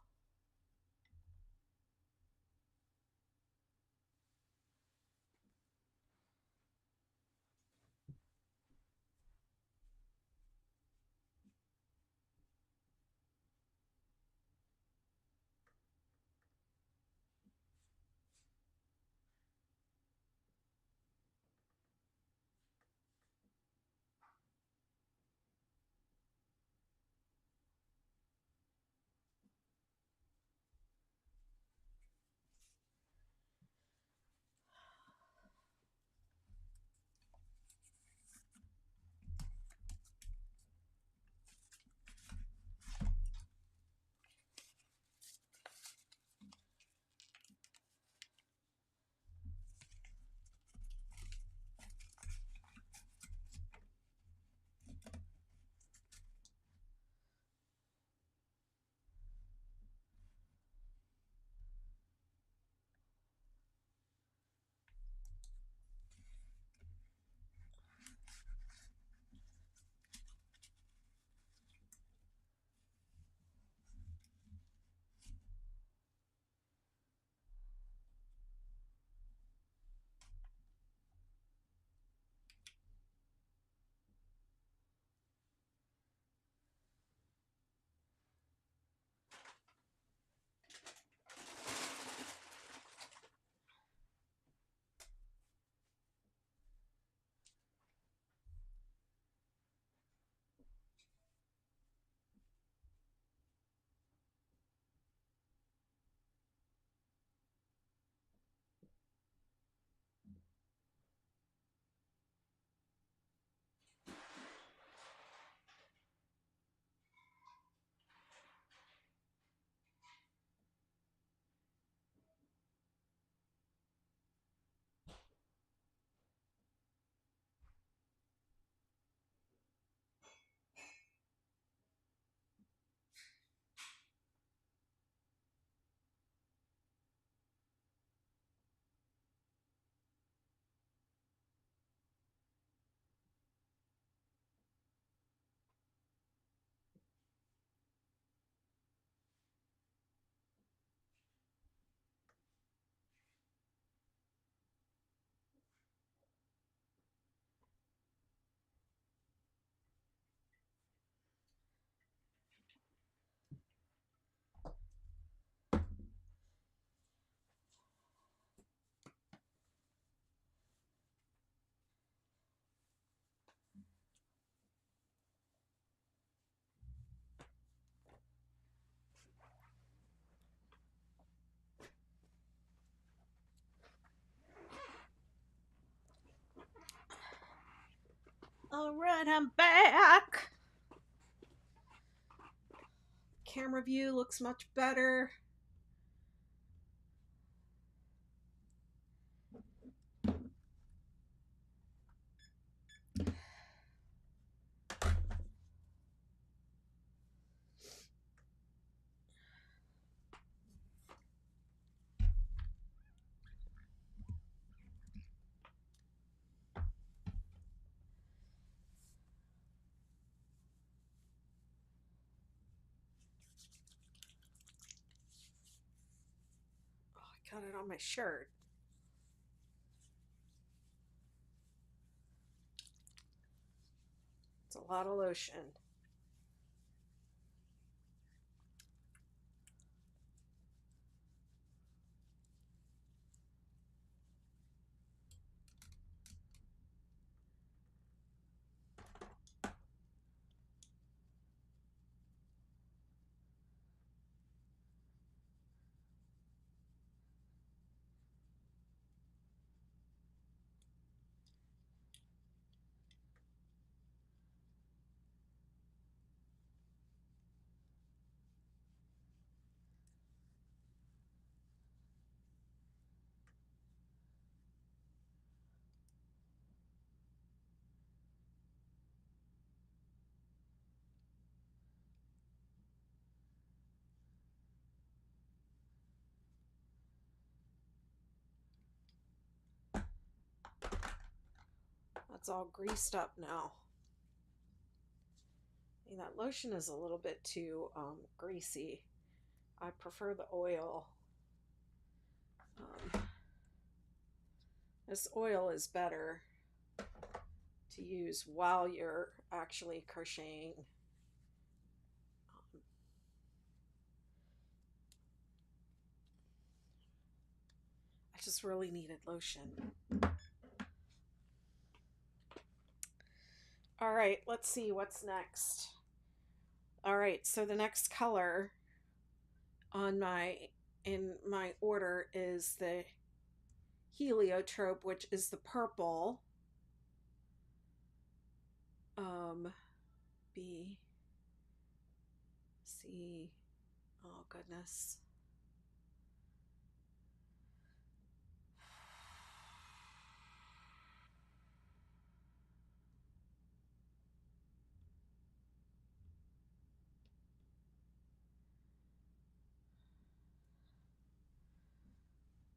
right, I'm back. Camera view looks much better. Oh, I got it on my shirt. It's a lot of lotion. That's all greased up now. And that lotion is a little bit too greasy. I prefer the oil. This oil is better to use while you're actually crocheting. I just really needed lotion. All right, let's see what's next. All right, so the next color on in my order is the heliotrope, which is the purple. B, C, oh goodness.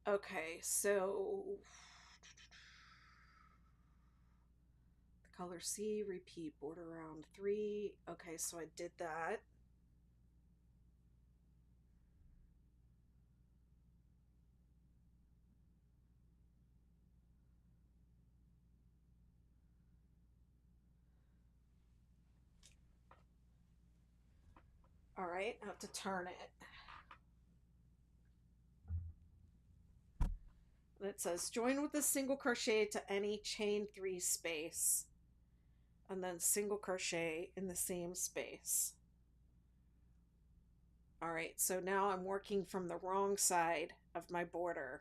Okay, so the color C, repeat border round 3. Okay, so I did that. All right, I have to turn it. And it says join with a single crochet to any chain 3 space, and then single crochet in the same space. All right, so now I'm working from the wrong side of my border.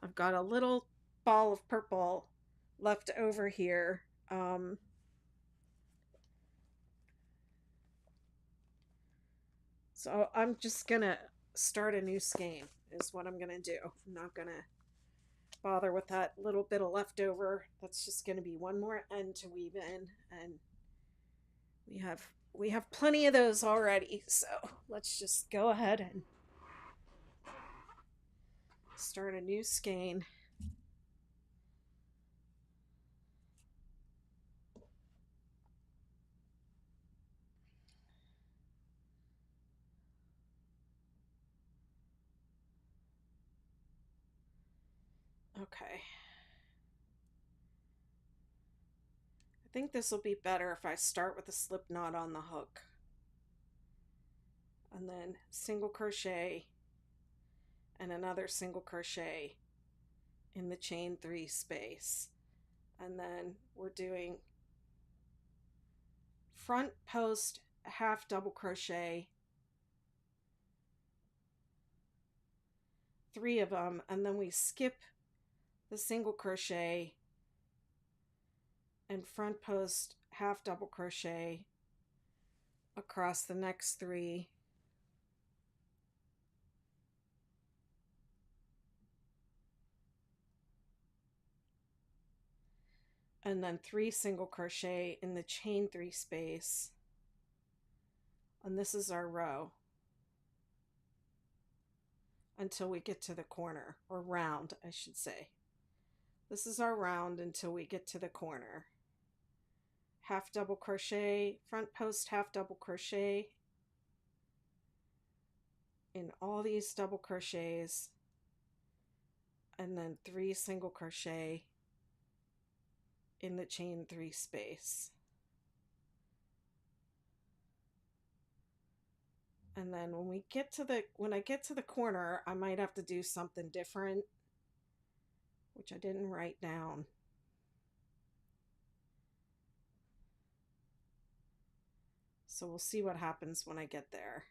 I've got a little ball of purple left over here. So I'm just gonna start a new skein is what I'm gonna do. I'm not gonna bother with that little bit of leftover. That's just gonna be one more end to weave in, and we have plenty of those already. So let's just go ahead and start a new skein. Okay. I think this will be better if I start with a slip knot on the hook. And then single crochet and another single crochet in the chain 3 space. And then we're doing front post half double crochet, 3 of them, and then we skip the single crochet and front post half double crochet across the next 3, and then 3 single crochet in the chain 3 space, and this is our row until we get to the corner, or round I should say. This is our round until we get to the corner. Half double crochet, front post half double crochet in all these double crochets, and then 3 single crochet in the chain 3 space. And then when I get to the corner, I might have to do something different, which I didn't write down. So we'll see what happens when I get there.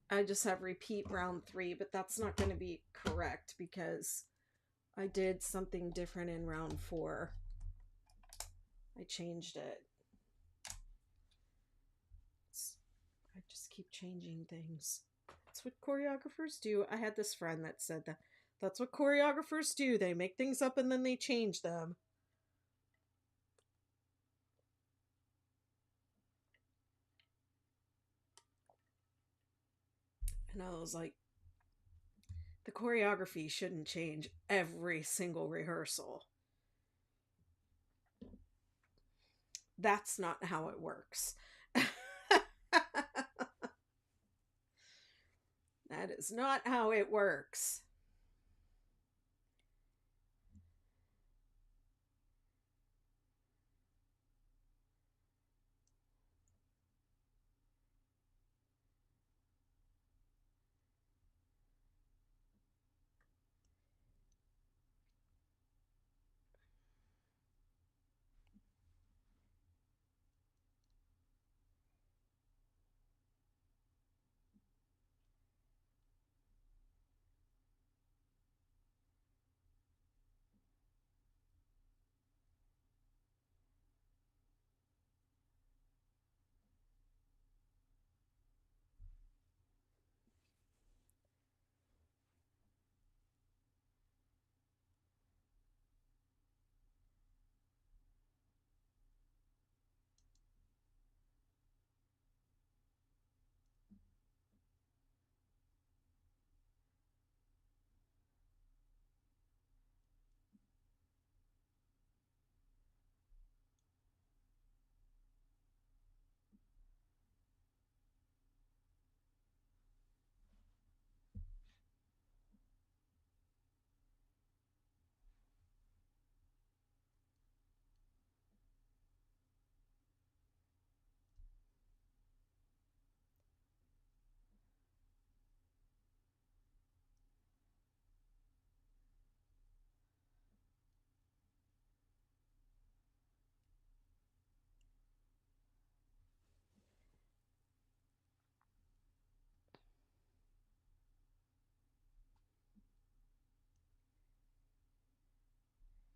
I just have repeat round 3, but that's not going to be correct because I did something different in round 4. I changed it. I just keep changing things. That's what choreographers do. I had this friend that said that that's what choreographers do. They make things up and then they change them. And I was like, the choreography shouldn't change every single rehearsal. That's not how it works. That is not how it works.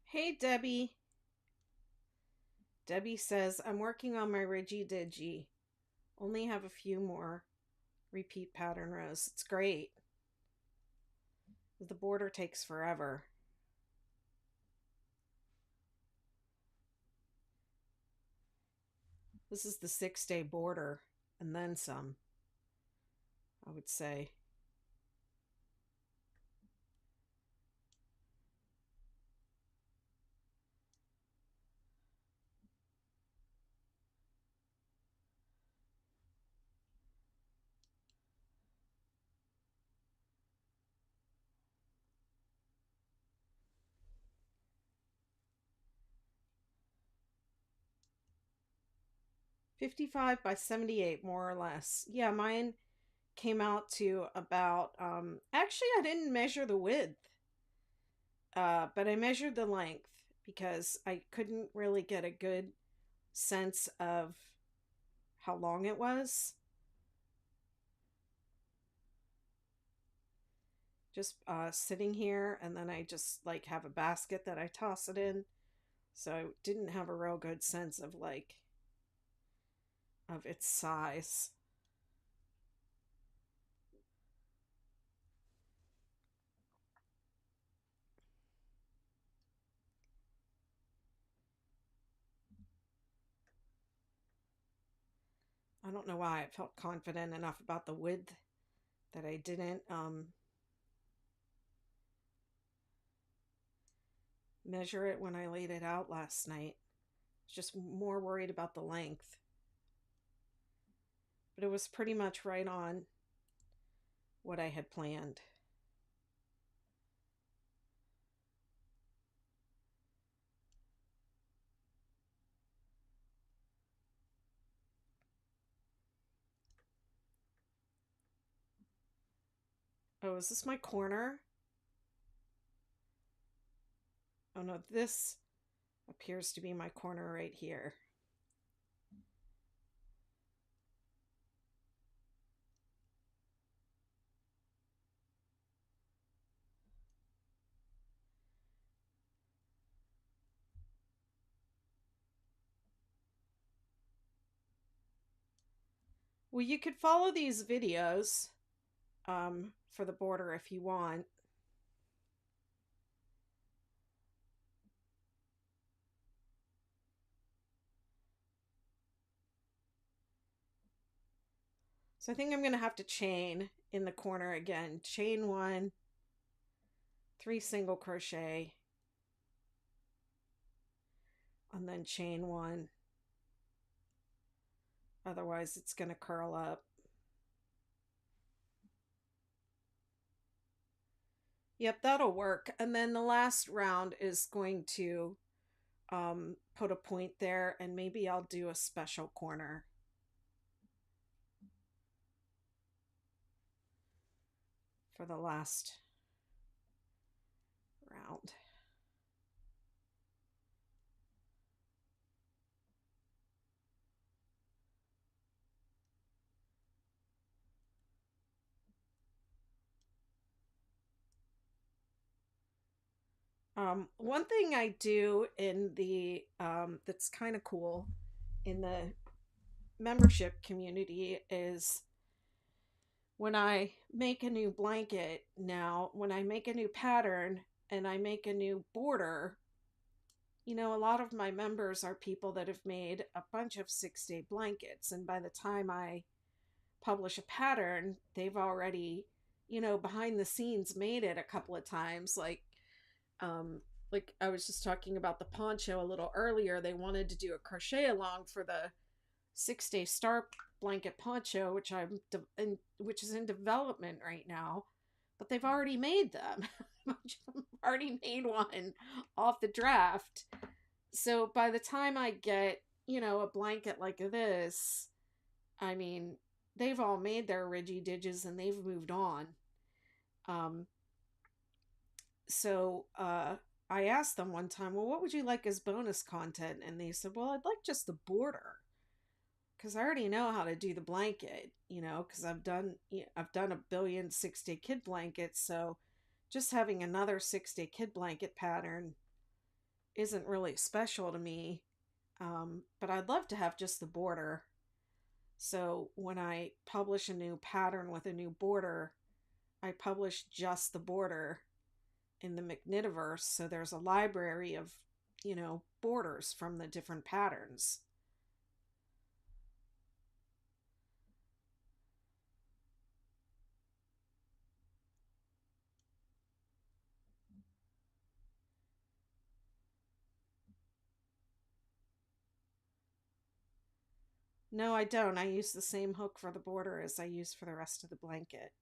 Hey, Debbie. Debbie says, I'm working on my Ridgy Didgy. Only have a few more repeat pattern rows. It's great. The border takes forever. This is the 6-day border and then some, I would say. $55 by $78, more or less. Yeah, mine came out to about, actually, I didn't measure the width, but I measured the length because I couldn't really get a good sense of how long it was. Just sitting here, and then I just like have a basket that I toss it in. So I didn't have a real good sense of like of its size. I don't know why I felt confident enough about the width that I didn't measure it when I laid it out last night. I was just more worried about the length. But it was pretty much right on what I had planned. Oh, is this my corner? Oh no, this appears to be my corner right here. Well, you could follow these videos for the border if you want. So I think I'm going to have to chain in the corner again. Chain one, 3 single crochet, and then chain one. Otherwise it's going to curl up. Yep, that'll work. And then the last round is going to put a point there, and maybe I'll do a special corner for the last round. One thing I do in the that's kind of cool in the membership community is when I make a new blanket now, when I make a new pattern and I make a new border, you know, a lot of my members are people that have made a bunch of 6-day blankets, and by the time I publish a pattern, they've already, you know, behind the scenes made it a couple of times. Like I was just talking about the poncho a little earlier. They wanted to do a crochet along for the 6-day star blanket poncho, which is in development right now, but they've already made them. Already made one off the draft. So by the time I get, you know, a blanket like this, I mean, they've all made their Ridgy Didges and they've moved on. Um, so I asked them one time, well, what would you like as bonus content? And they said, well, I'd like just the border, because I already know how to do the blanket, you know, because I've done a billion 6-day kid blankets. So just having another 6-day kid blanket pattern isn't really special to me. But I'd love to have just the border. So when I publish a new pattern with a new border, I publish just the border in the McKnitiverse. So there's a library of, you know, borders from the different patterns. No, I don't. I use the same hook for the border as I use for the rest of the blanket.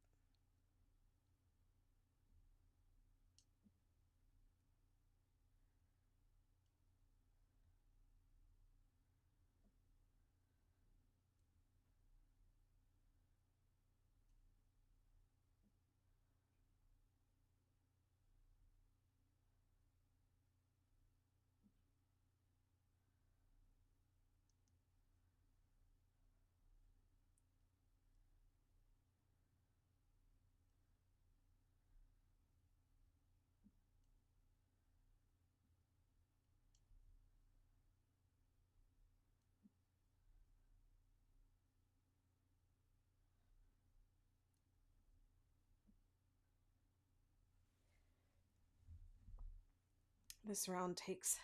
This round takes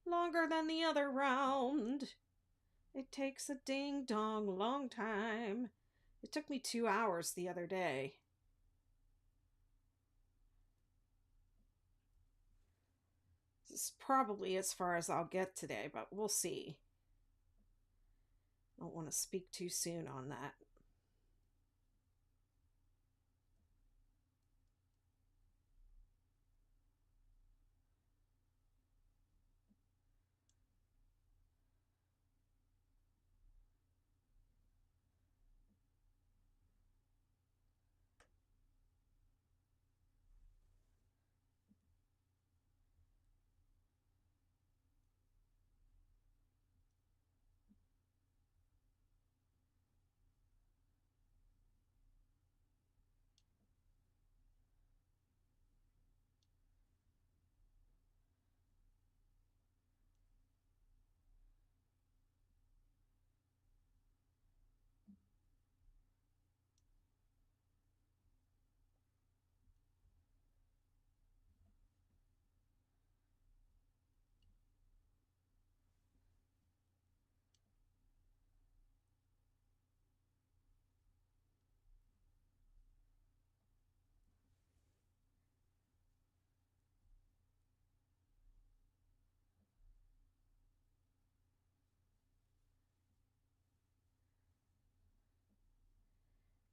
longer than the other round. It takes a ding dong long time. It took me 2 hours the other day. This is probably as far as I'll get today, but we'll see. I don't want to speak too soon on that.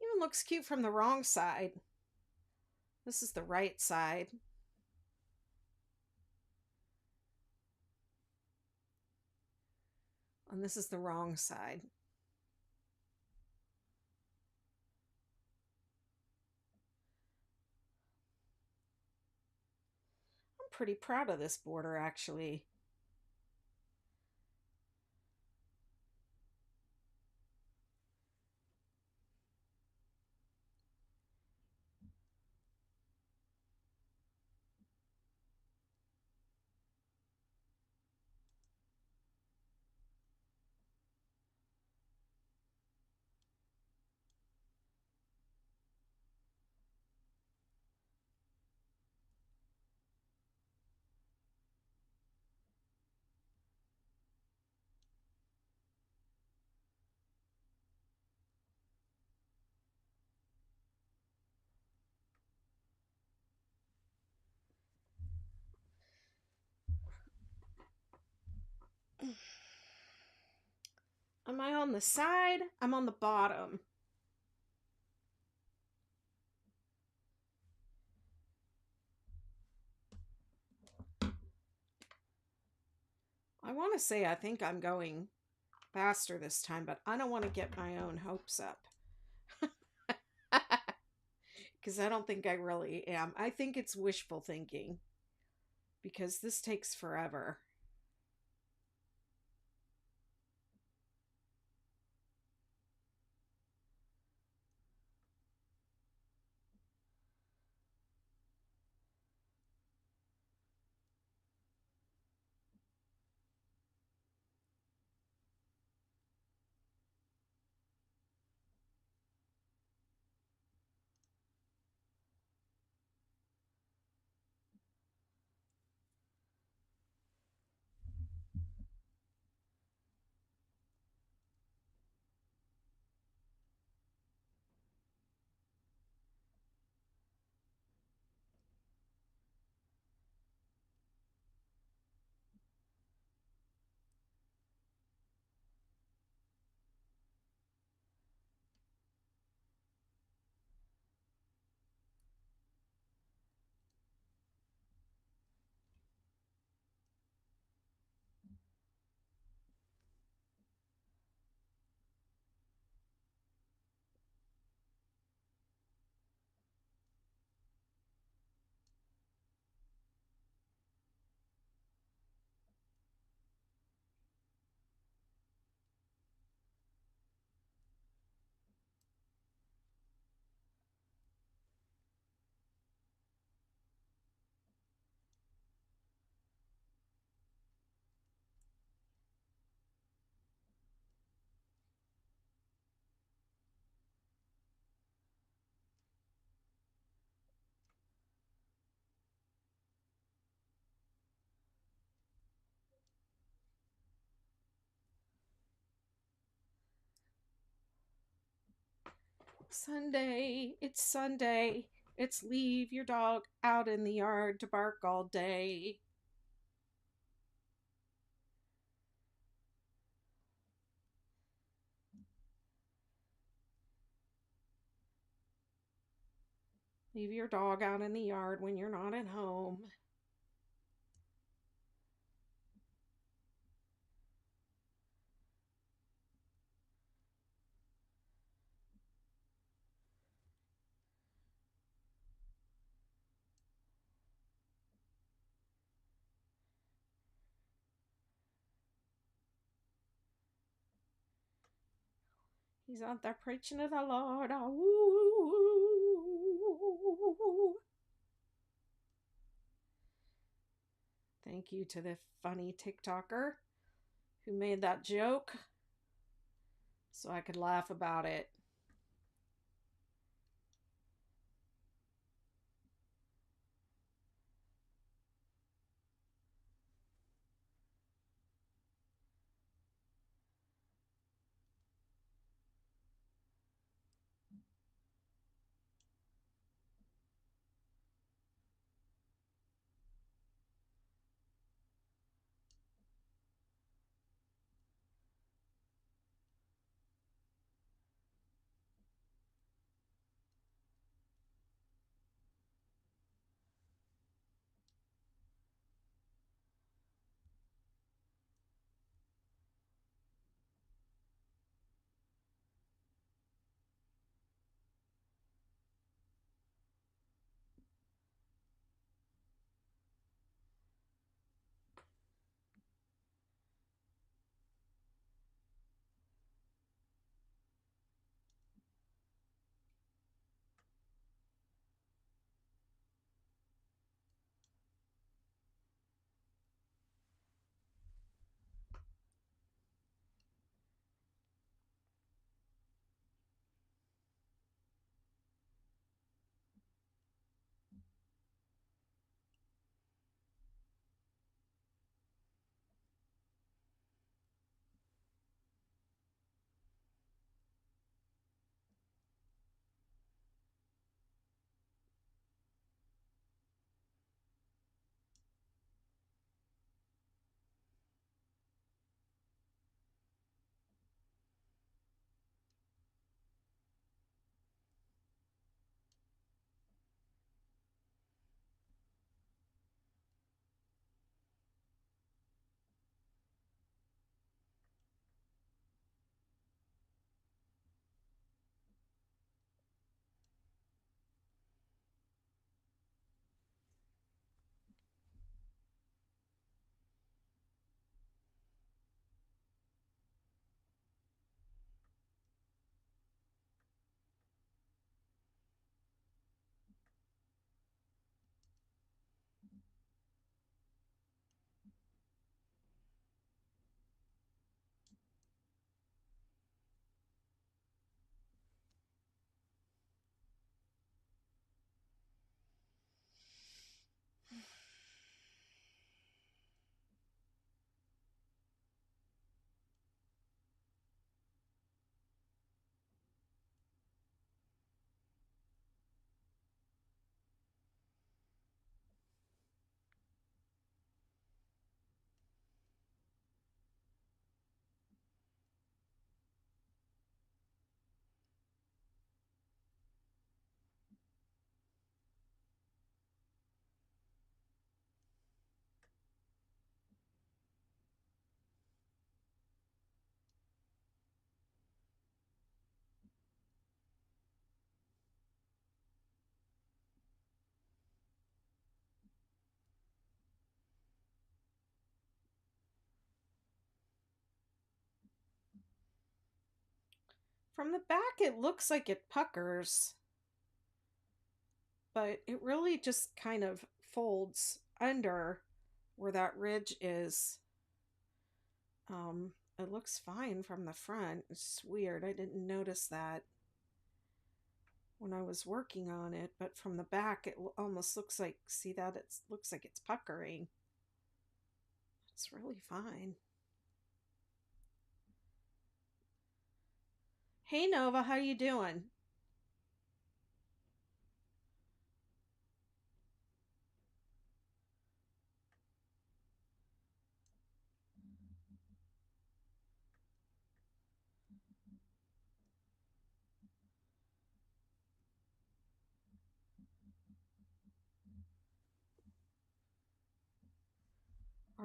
Even looks cute from the wrong side. This is the right side. And this is the wrong side. I'm pretty proud of this border, actually. Am I on the side? I'm on the bottom. I want to say I think I'm going faster this time, but I don't want to get my own hopes up. Because I don't think I really am. I think it's wishful thinking. Because this takes forever. Sunday, it's Sunday. It's leave your dog out in the yard to bark all day. Leave your dog out in the yard when you're not at home. He's out there preaching to the Lord. Oh, thank you to the funny TikToker who made that joke so I could laugh about it. From the back, it looks like it puckers, but it really just kind of folds under where that ridge is. It looks fine from the front. It's weird. I didn't notice that when I was working on it, but from the back, it almost looks like, see that? It looks like it's puckering. It's really fine. Hey Nova, how you doing?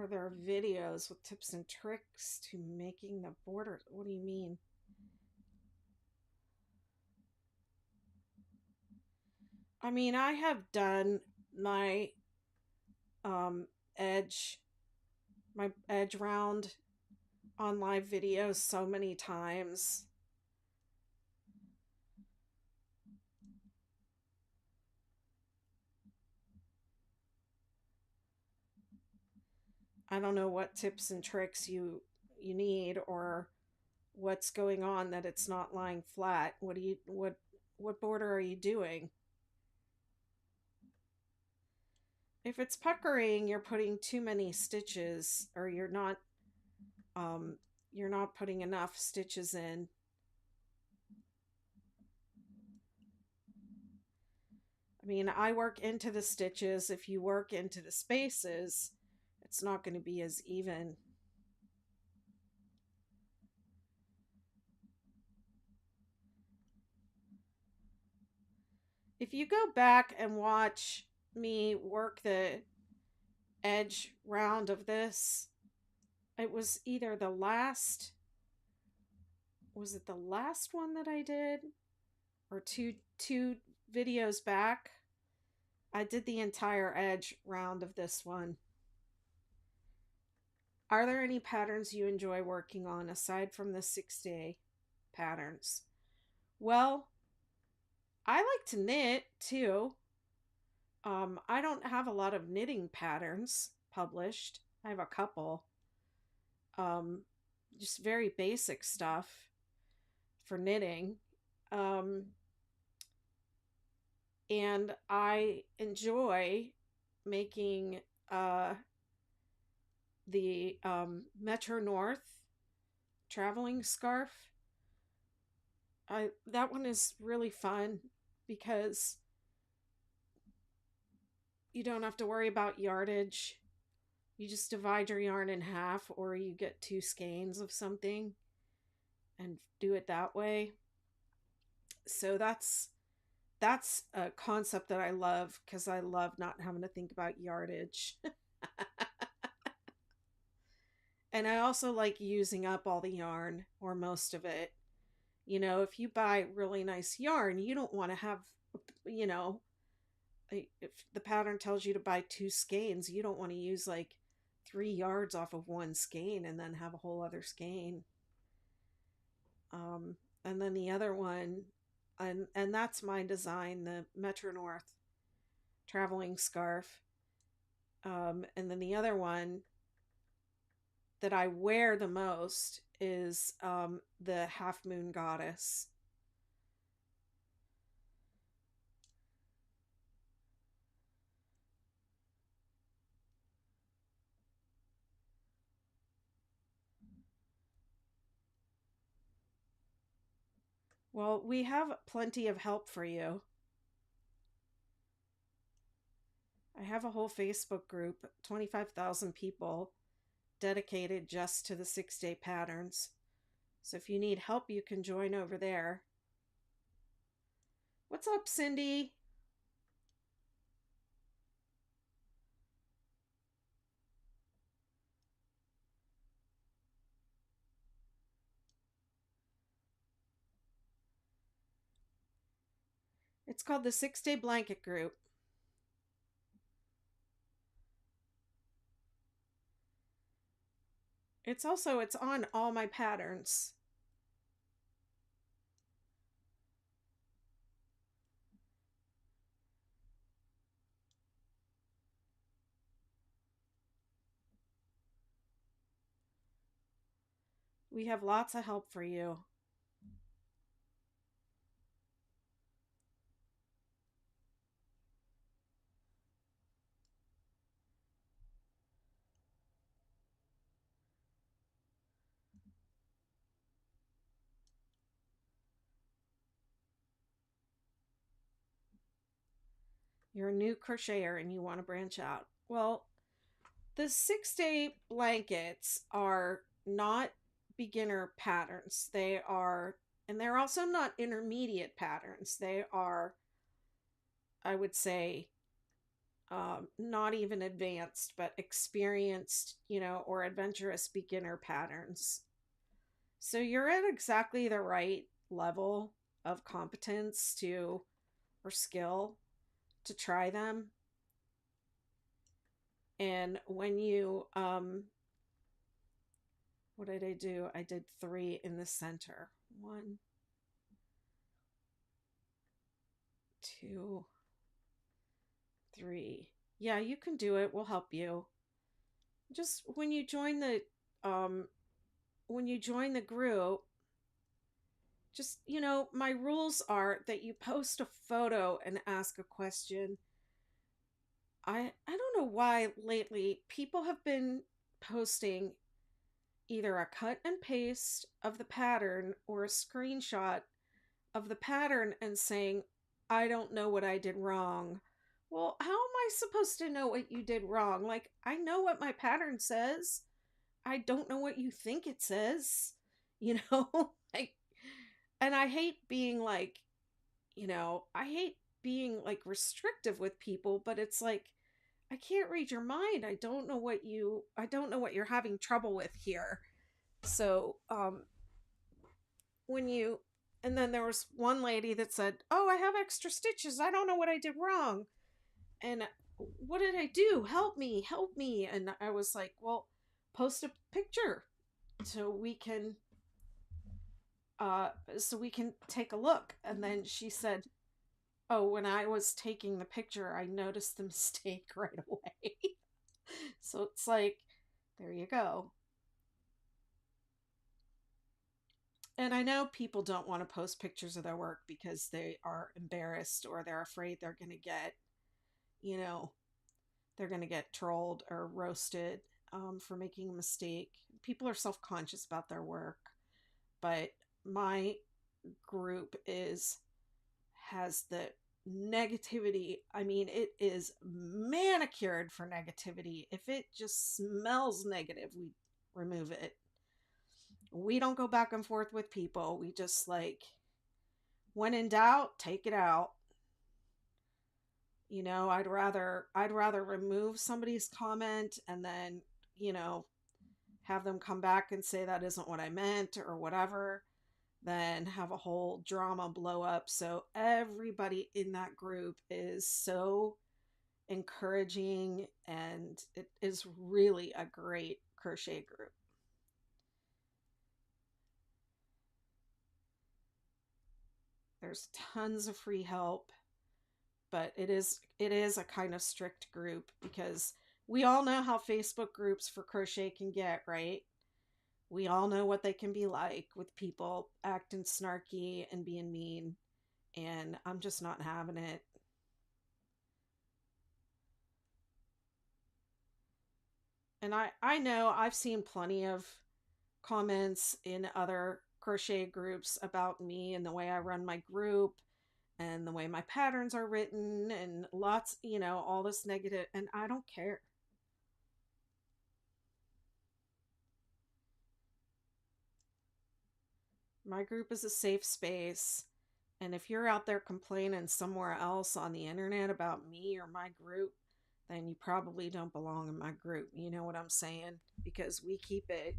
Are there videos with tips and tricks to making the border? What do you mean? I mean, I have done my um edge my edge round on live videos so many times. I don't know what tips and tricks you need, or what's going on that it's not lying flat. What border are you doing? If it's puckering, you're putting too many stitches, or um you're not putting enough stitches in. I mean, I work into the stitches. If you work into the spaces, it's not going to be as even. If you go back and watch me work the edge round of this, it was either the last, was it the last one that I did, or two videos back? I did the entire edge round of this one. Are there any patterns you enjoy working on aside from the 6-day patterns? Well, I like to knit too. I don't have a lot of knitting patterns published. I have a couple. Um, just very basic stuff for knitting. Um, and I enjoy making the Metro North traveling scarf. That one is really fun because you don't have to worry about yardage. You just divide your yarn in half, or you get two skeins of something and do it that way. So that's a concept that I love, because I love not having to think about yardage. And I also like using up all the yarn, or most of it. You know, if you buy really nice yarn, you don't want to have, you know, if the pattern tells you to buy two skeins, you don't want to use like 3 yards off of one skein and then have a whole other skein. And then the other one, and that's my design, the Metro North traveling scarf. And then the other one that I wear the most is the Half Moon Goddess. Well, we have plenty of help for you. I have a whole Facebook group, 25,000 people, dedicated just to the 6-day patterns. So if you need help, you can join over there. What's up, Cindy? It's called the 6-day blanket group. It's on all my patterns. We have lots of help for you. You're a new crocheter and you want to branch out. Well, the 6-day blankets are not beginner patterns. And they're also not intermediate patterns. They are, I would say, not even advanced, but experienced, or adventurous beginner patterns. So you're at exactly the right level of competence to or skill to try them. And when you what did I do? I did 3 in the center. 1, 2, 3. Yeah, you can do it. We'll help you. Just um when you join the group, just my rules are that you post a photo and ask a question. I don't know why lately people have been posting either a cut and paste of the pattern or a screenshot of the pattern and saying, I don't know what I did wrong. Well, how am I supposed to know what you did wrong? Like, I know what my pattern says. I don't know what you think it says. You know? like, and I hate being like, I hate being like restrictive with people, but it's like, I can't read your mind. I don't know what you're having trouble with here. So, when you, and then there was one lady that said, oh, I have extra stitches. I don't know what I did wrong. And what did I do? Help me, help me. And I was like, well, post a picture so we can, take a look. And then she said, oh, when I was taking the picture, I noticed the mistake right away. So it's like, there you go. And I know people don't want to post pictures of their work because they are embarrassed or they're afraid you know, they're going to get trolled or roasted for making a mistake. People are self conscious about their work, but my group has the negativity. I mean, it is manicured for negativity. If it just smells negative, we remove it. We don't go back and forth with people. We just like, when in doubt, take it out. I'd rather remove somebody's comment and then, have them come back and say that isn't what I meant or whatever, than have a whole drama blow up. So everybody in that group is so encouraging, and it is really a great crochet group. There's tons of free help, but it is a kind of strict group because we all know how Facebook groups for crochet can get, right? We all know what they can be like with people acting snarky and being mean, and I'm just not having it. And I know I've seen plenty of comments in other crochet groups about me and the way I run my group and the way my patterns are written and lots, all this negative, and I don't care. My group is a safe space. And if you're out there complaining somewhere else on the internet about me or my group, then you probably don't belong in my group. You know what I'm saying? Because we keep it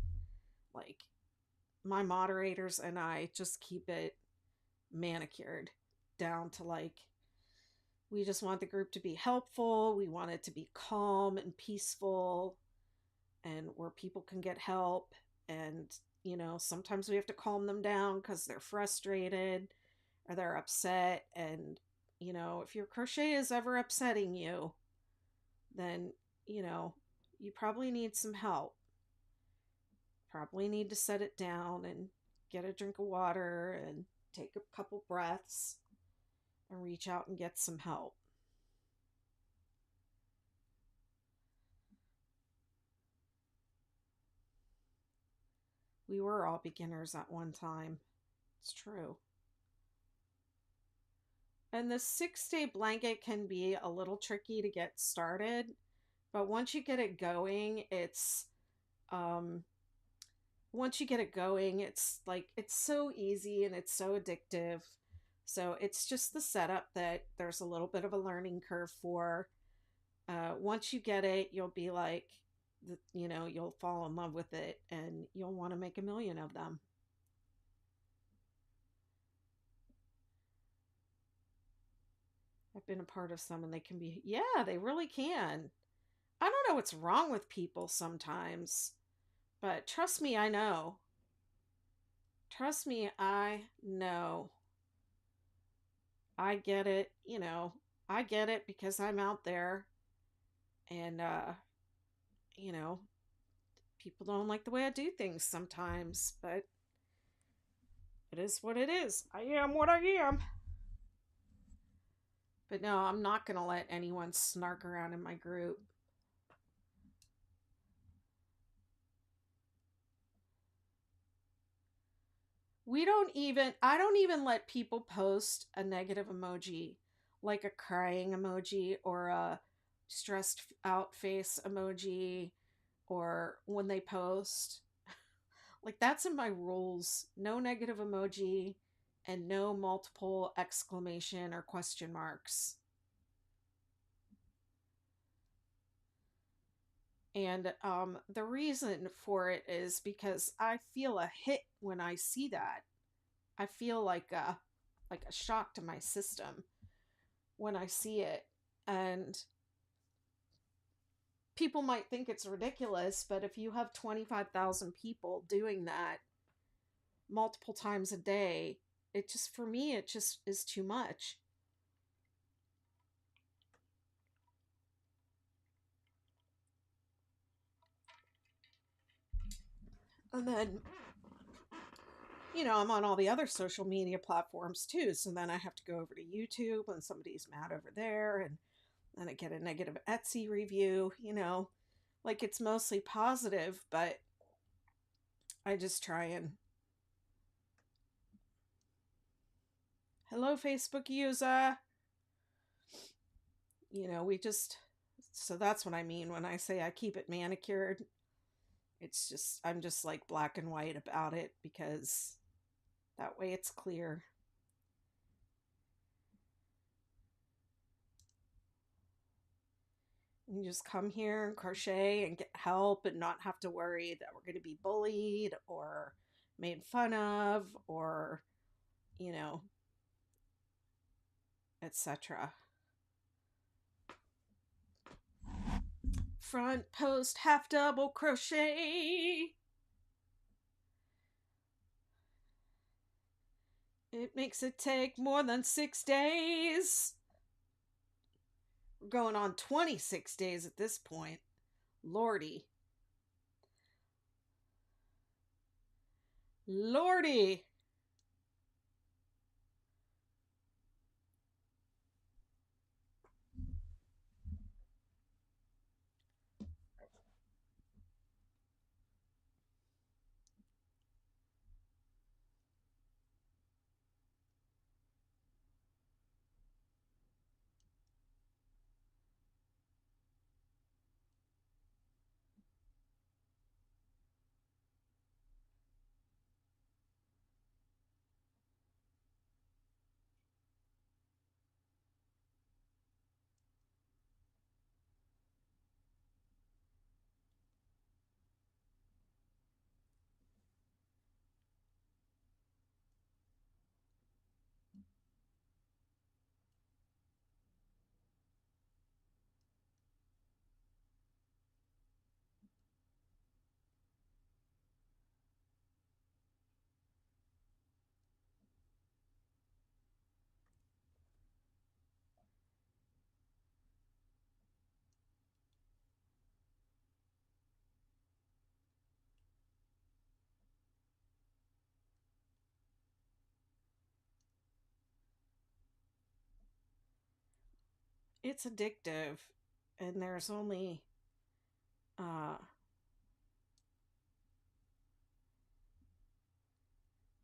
like, my moderators and I just keep it manicured down to like, we just want the group to be helpful. We want it to be calm and peaceful and where people can get help. And, sometimes we have to calm them down because they're frustrated or they're upset. And, if your crochet is ever upsetting you, then, you probably need some help. Probably need to set it down and get a drink of water and take a couple breaths and reach out and get some help. We were all beginners at one time. It's true. And the 6-day blanket can be a little tricky to get started, but once you get it going, um it's like, it's so easy and it's so addictive. So it's just the setup that there's a little bit of a learning curve for. Once you get it, you'll be like, you'll fall in love with it and you'll want to make a million of them. I've been a part of some and they can be, yeah, they really can. I don't know what's wrong with people sometimes, but trust me, I know. Trust me, I know. I get it, I get it because I'm out there and, you know, people don't like the way I do things sometimes, but it is what it is. I am what I am. But no, I'm not going to let anyone snark around in my group. I don't even let people post a negative emoji, like a crying emoji or a stressed out face emoji, or when they post. Like, that's in my rules. No negative emoji and no multiple exclamation or question marks. And the reason for it is because I feel a hit when I see that. I feel like a shock to my system when I see it. And people might think it's ridiculous, but if you have 25,000 people doing that multiple times a day, it just, for me, it just is too much. And then, I'm on all the other social media platforms too. So then I have to go over to YouTube when somebody's mad over there, and then I get a negative Etsy review, like it's mostly positive, but I just try and, hello, Facebook user. We just, so that's what I mean when I say I keep it manicured. It's just, I'm just like black and white about it because that way it's clear. You just come here and crochet and get help and not have to worry that we're going to be bullied or made fun of or, you know, etc. Front post half double crochet. It makes it take more than 6 days. We're going on 26 days at this point. Lordy. Lordy. It's addictive. And there's only uh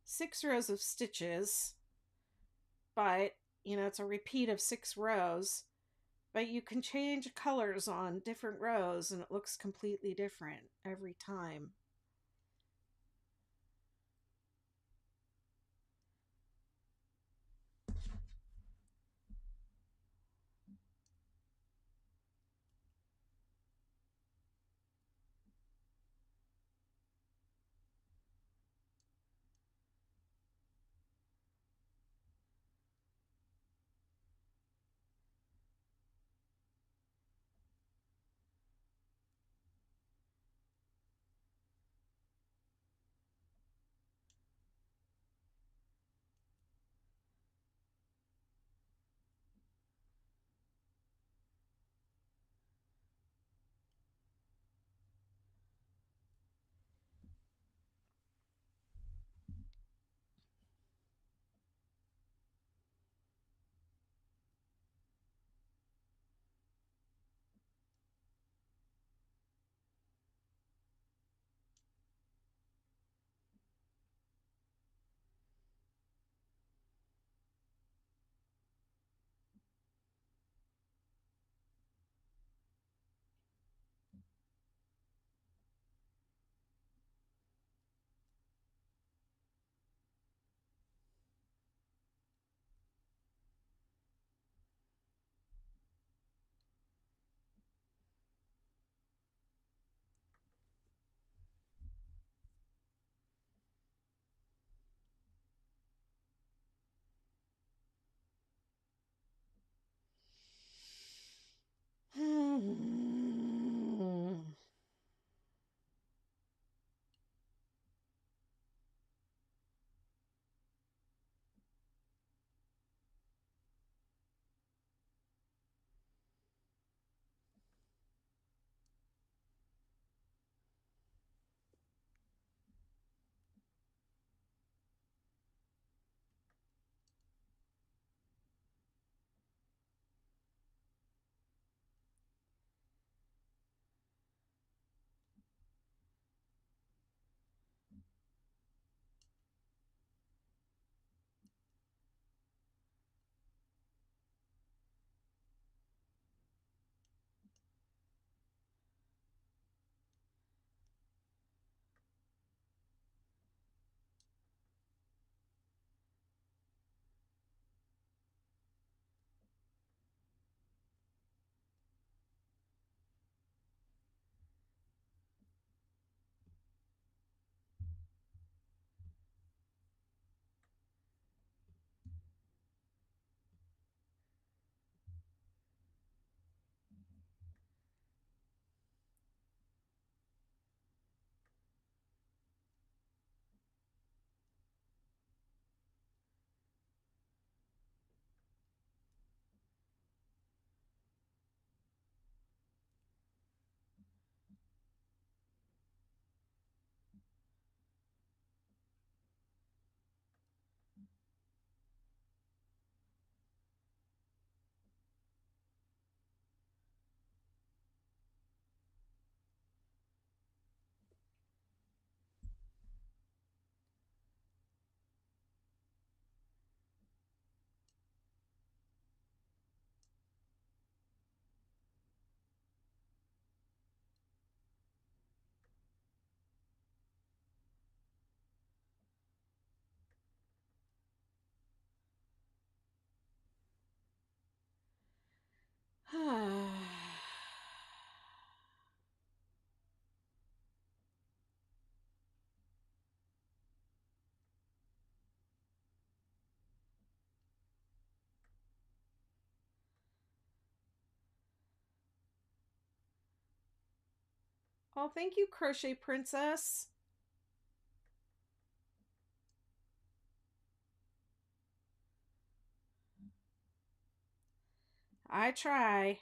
6 rows of stitches, but it's a repeat of 6 rows, but you can change colors on different rows and it looks completely different every time. Oh, thank you, Crochet Princess. I try.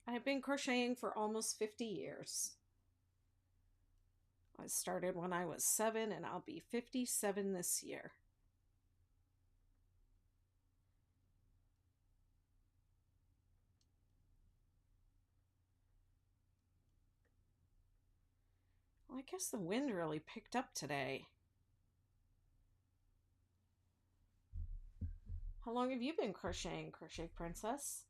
I've been crocheting for almost 50 years. I started when I was 7 and I'll be 57 this year. Well, I guess the wind really picked up today. How long have you been crocheting, Crochet Princess?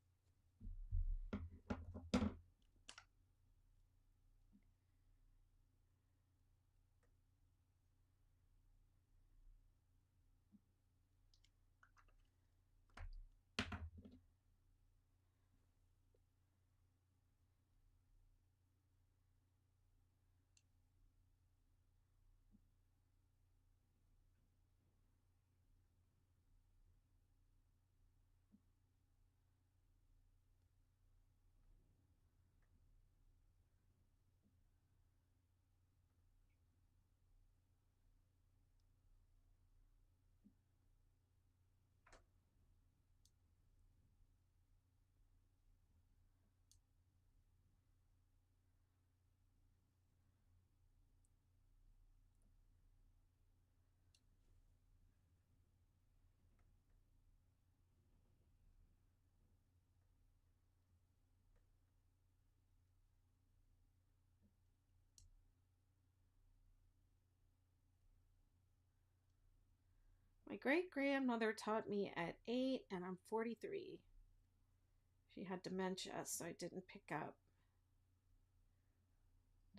My great grandmother taught me at 8 and I'm 43. She had dementia, so I didn't pick up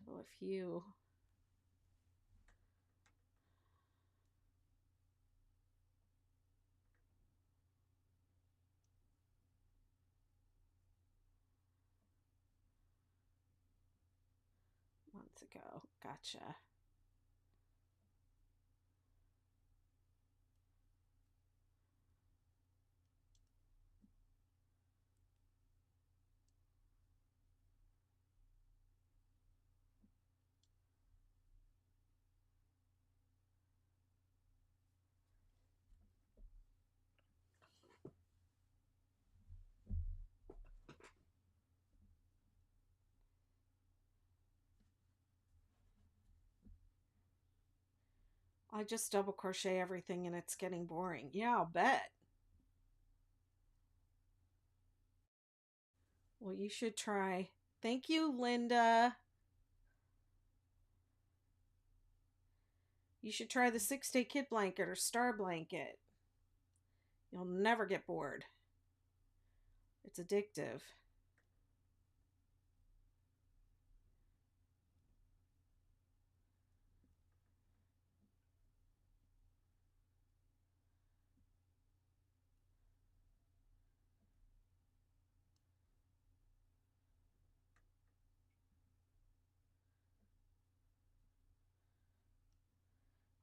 until a few months ago. Gotcha. I just double crochet everything and it's getting boring. Yeah, I'll bet. Well, you should try. Thank you, Linda. You should try the 6-day kid blanket or star blanket. You'll never get bored. It's addictive.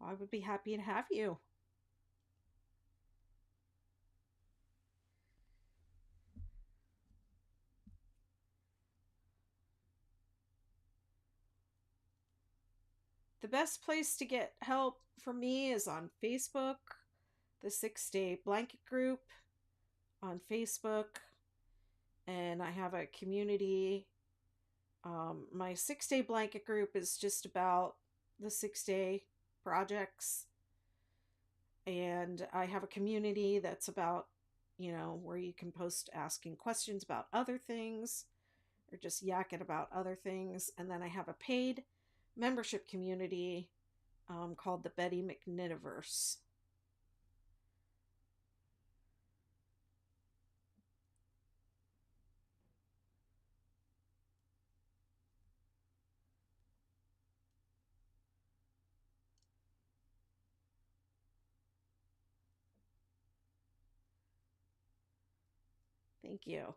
I would be happy to have you. The best place to get help for me is on Facebook, the 6-day blanket group on Facebook, and I have a community. My 6-day blanket group is just about the 6-day projects, and I have a community that's about, where you can post asking questions about other things or just yakking about other things. And then I have a paid membership community called the Betty McKnittiverse. Thank you.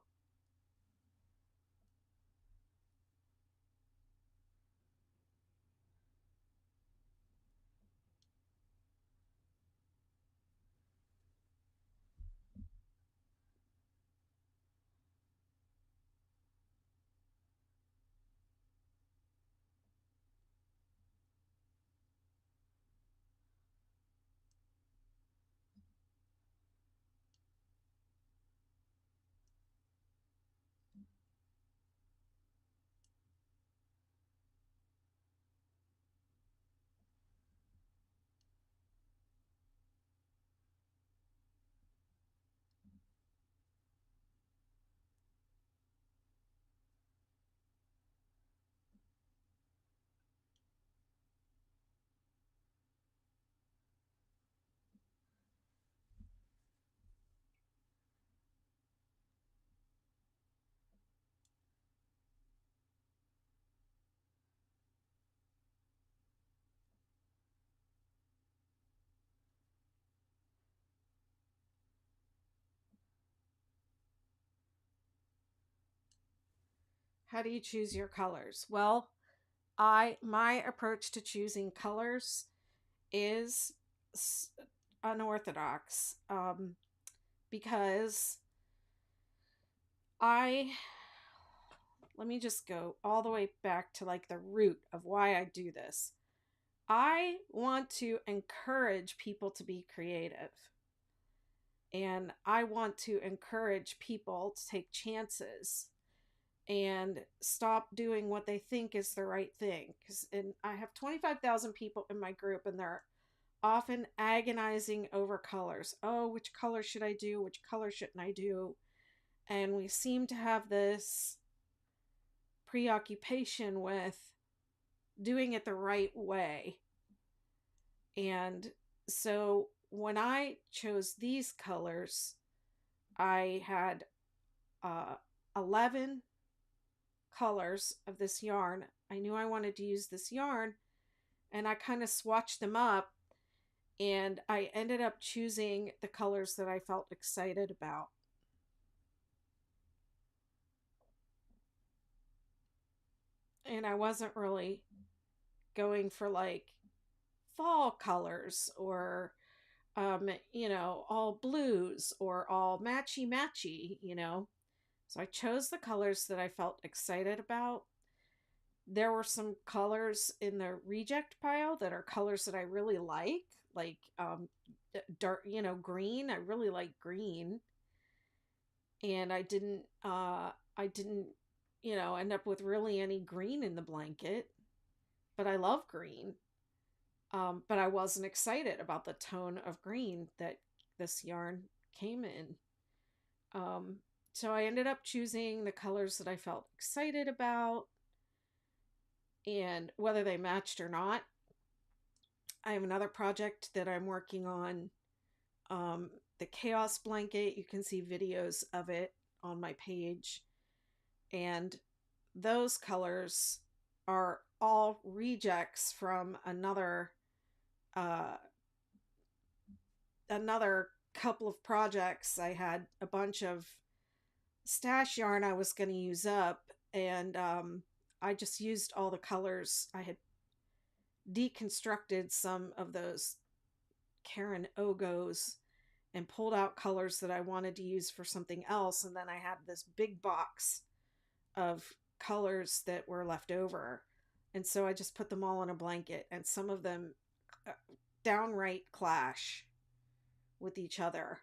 How do you choose your colors? Well, my approach to choosing colors is unorthodox, because I let me just go all the way back to like the root of why I do this. I want to encourage people to be creative. And I want to encourage people to take chances and stop doing what they think is the right thing. Because I have 25,000 people in my group, and they're often agonizing over colors. Oh, which color should I do? Which color shouldn't I do? And we seem to have this preoccupation with doing it the right way. And so when I chose these colors, I had 11 colors of this yarn. I knew I wanted to use this yarn, and I kind of swatched them up, and I ended up choosing the colors that I felt excited about. And I wasn't really going for like fall colors or all blues or all matchy matchy. So I chose the colors that I felt excited about. There were some colors in the reject pile that are colors that I really like dark, green. I really like green, and I didn't end up with really any green in the blanket, but I love green. But I wasn't excited about the tone of green that this yarn came in. So I ended up choosing the colors that I felt excited about, and whether they matched or not. I have another project that I'm working on, the Chaos Blanket. You can see videos of it on my page. And those colors are all rejects from uh, another couple of projects. I had a bunch of stash yarn I was going to use up, and I just used all the colors. I had deconstructed some of those Karen Ogos and pulled out colors that I wanted to use for something else, and then I had this big box of colors that were left over, and so I just put them all in a blanket, and some of them downright clash with each other.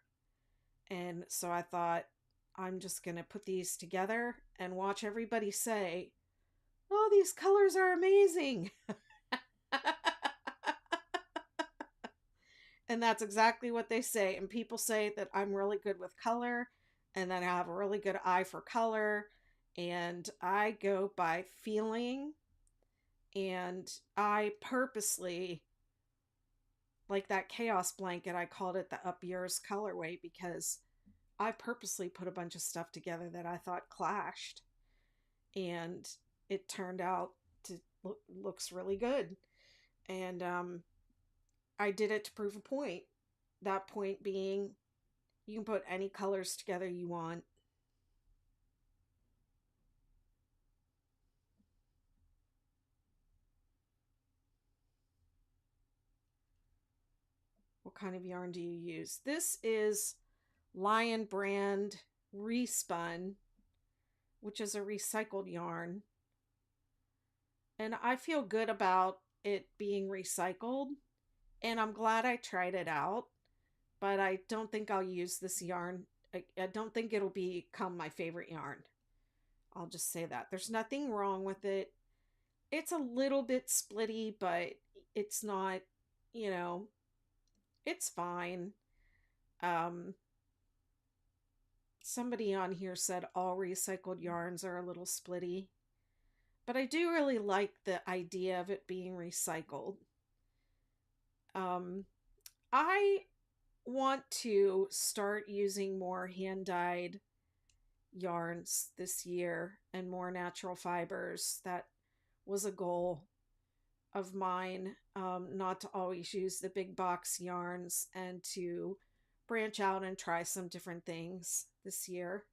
And so I thought, I'm just going to put these together and watch everybody say, oh, these colors are amazing. And that's exactly what they say. And people say that I'm really good with color and that I have a really good eye for color. And I go by feeling. And I purposely, like that Chaos Blanket, I called it the Up Yours colorway because I purposely put a bunch of stuff together that I thought clashed. And it turned out to looks really good. And I did it to prove a point. That point being, you can put any colors together you want. What kind of yarn do you use? This is Lion Brand Respun, which is a recycled yarn. And I feel good about it being recycled. And I'm glad I tried it out. But I don't think I'll use this yarn. I don't think it'll become my favorite yarn. I'll just say that. There's nothing wrong with it. It's a little bit splitty, but it's not, you know, it's fine. Um, Somebody on here said all recycled yarns are a little splitty, but I do really like the idea of it being recycled. Um, I want to start using more hand-dyed yarns this year and more natural fibers. That was a goal of mine, not to always use the big box yarns and to branch out and try some different things this year.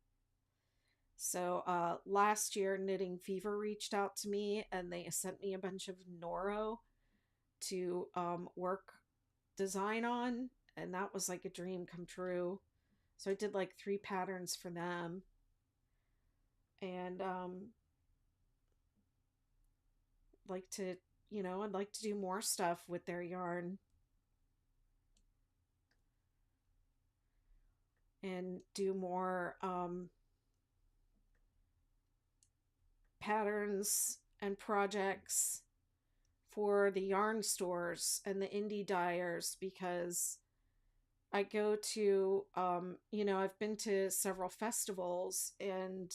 So last year, Knitting Fever reached out to me and they sent me a bunch of Noro to work design on, and that was like a dream come true. So I did like 3 patterns for them, and like to, I'd like to do more stuff with their yarn and do more patterns and projects for the yarn stores and the indie dyers, because I go to I've been to several festivals and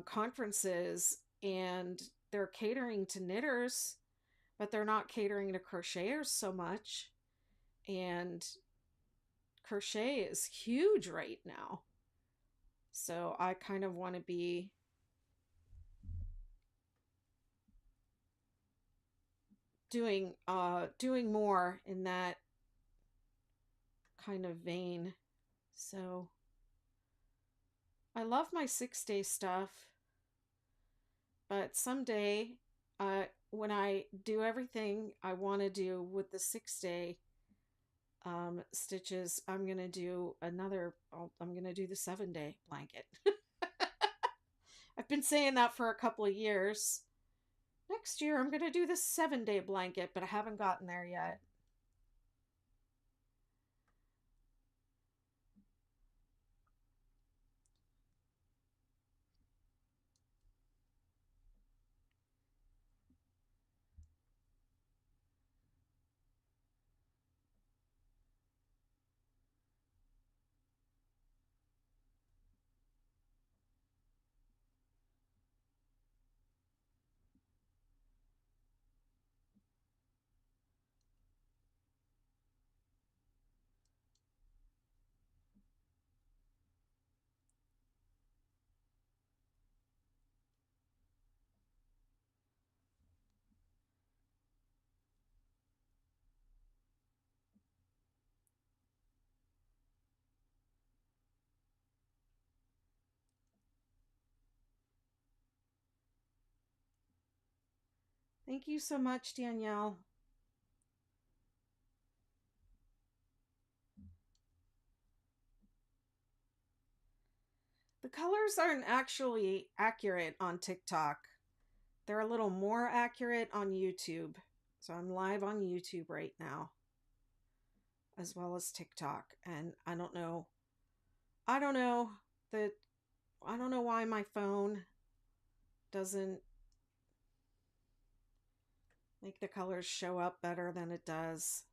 conferences, and they're catering to knitters, but they're not catering to crocheters so much. And crochet is huge right now. So I kind of want to be doing more in that kind of vein. So I love my 6-day stuff, but someday, when I do everything I want to do with the 6-day stitches, I'm gonna do the 7-day blanket. I've been saying that for a couple of years. Next year I'm gonna do the 7-day blanket, but I haven't gotten there yet. Thank you so much, Danielle. The colors aren't actually accurate on TikTok. They're a little more accurate on YouTube. So I'm live on YouTube right now, as well as TikTok. And I don't know that I don't know why my phone doesn't make the colors show up better than it does.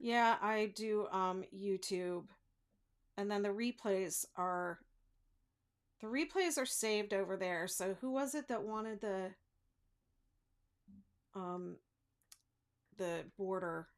Yeah, I do YouTube, and then the replays are saved over there. So who was it that wanted um the border?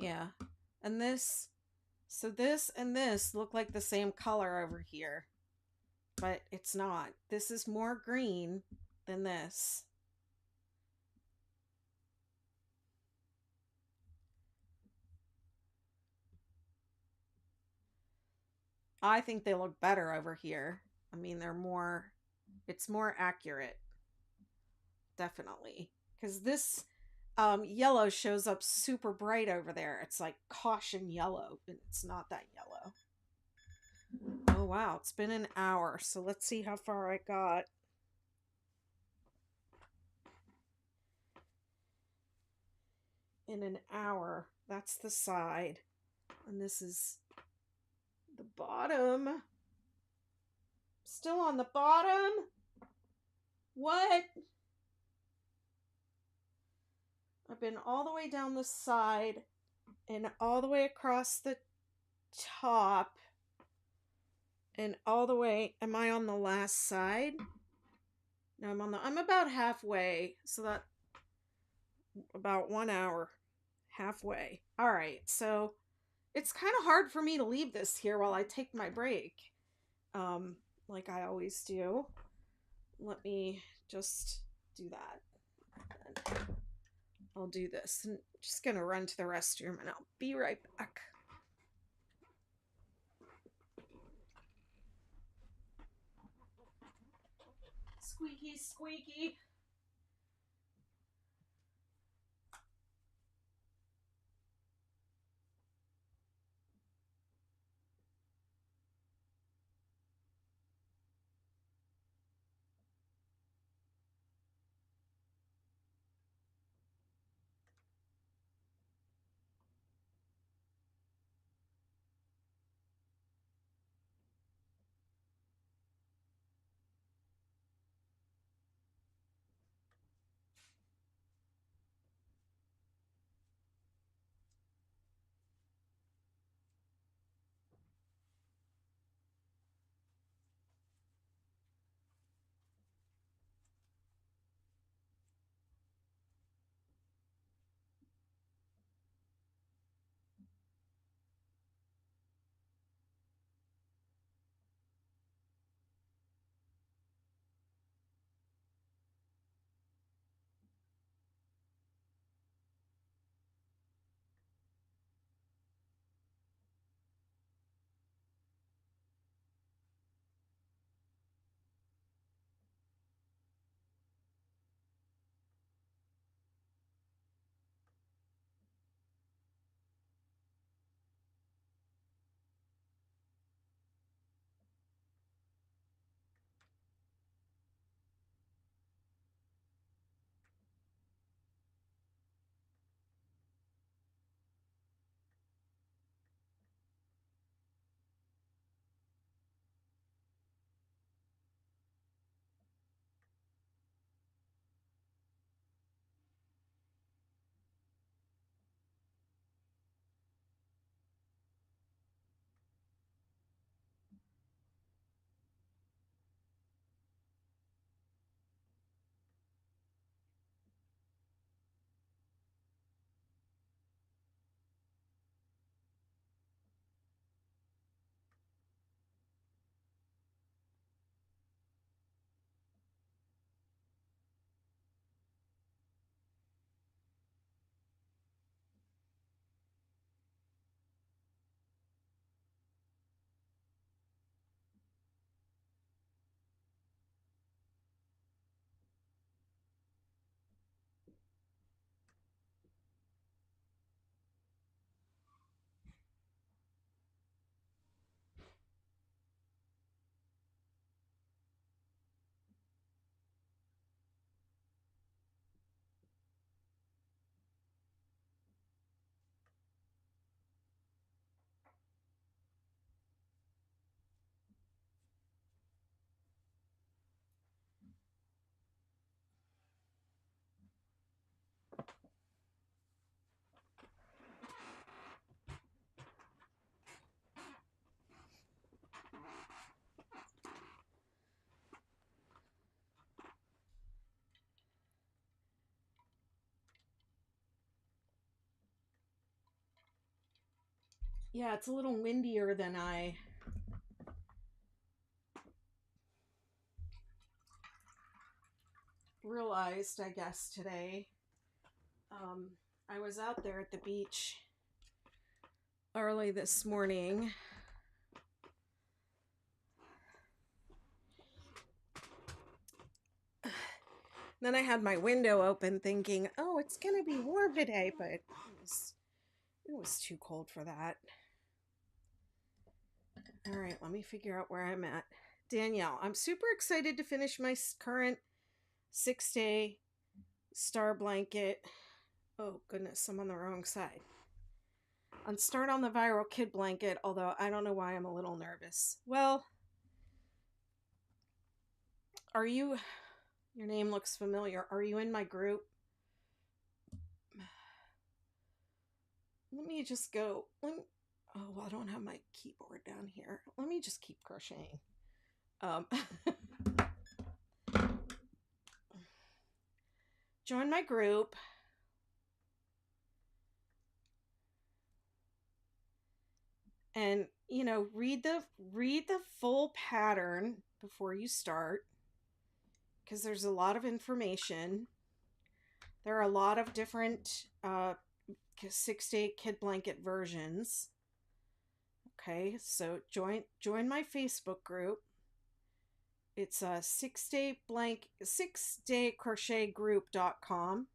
Yeah. And this, so this and this look like the same color over here, but it's not. This is more green than this. I think they look better over here. I mean, they're more, it's more accurate, definitely. Because this yellow shows up super bright over there. It's like caution yellow, and it's not that yellow. Oh, wow. It's been an hour, so let's see how far I got. In an hour. That's the side. And this is the bottom. Still on the bottom? What? I've been all the way down the side and all the way across the top and all the way. Am I on the last side? No, I'm about halfway. So that about 1 hour. Halfway. All right. So it's kind of hard for me to leave this here while I take my break. Like I always do. Let me just do that. I'll do this. I'm just gonna run to the restroom and I'll be right back. Squeaky, squeaky. Yeah, it's a little windier than I realized, I guess, today. Um, I was out there at the beach early this morning. Then I had my window open thinking, oh, it's going to be warm today, but it was too cold for that. All right, let me figure out where I'm at. Danielle, I'm super excited to finish my current 6-day star blanket. Oh, goodness, I'm on the wrong side. And start on the viral kid blanket, although I don't know why I'm a little nervous. Well, are you, your name looks familiar. Are you in my group? Let me just go. Oh, I don't have my keyboard down here. Let me just keep crocheting. Join my group. And read the full pattern before you start, because there's a lot of information. There are a lot of different 6-day kid blanket versions. Okay, so join my Facebook group. It's a 6daykrochetegroup.com.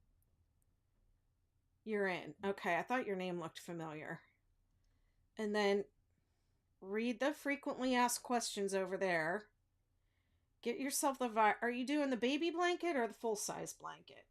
You're in. Okay, I thought your name looked familiar. And then read the frequently asked questions over there. Get yourself are you doing the baby blanket or the full size blanket?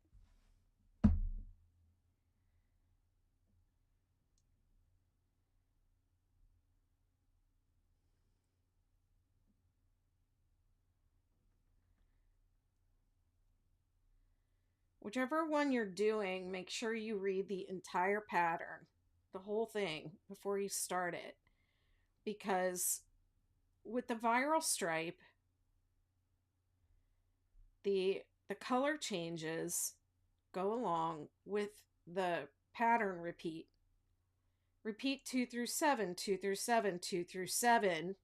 Whichever one you're doing, make sure you read the entire pattern, the whole thing, before you start it. Because with the viral stripe, the color changes go along with the pattern repeat. Repeat 2 through 7, 2 through 7, 2 through 7,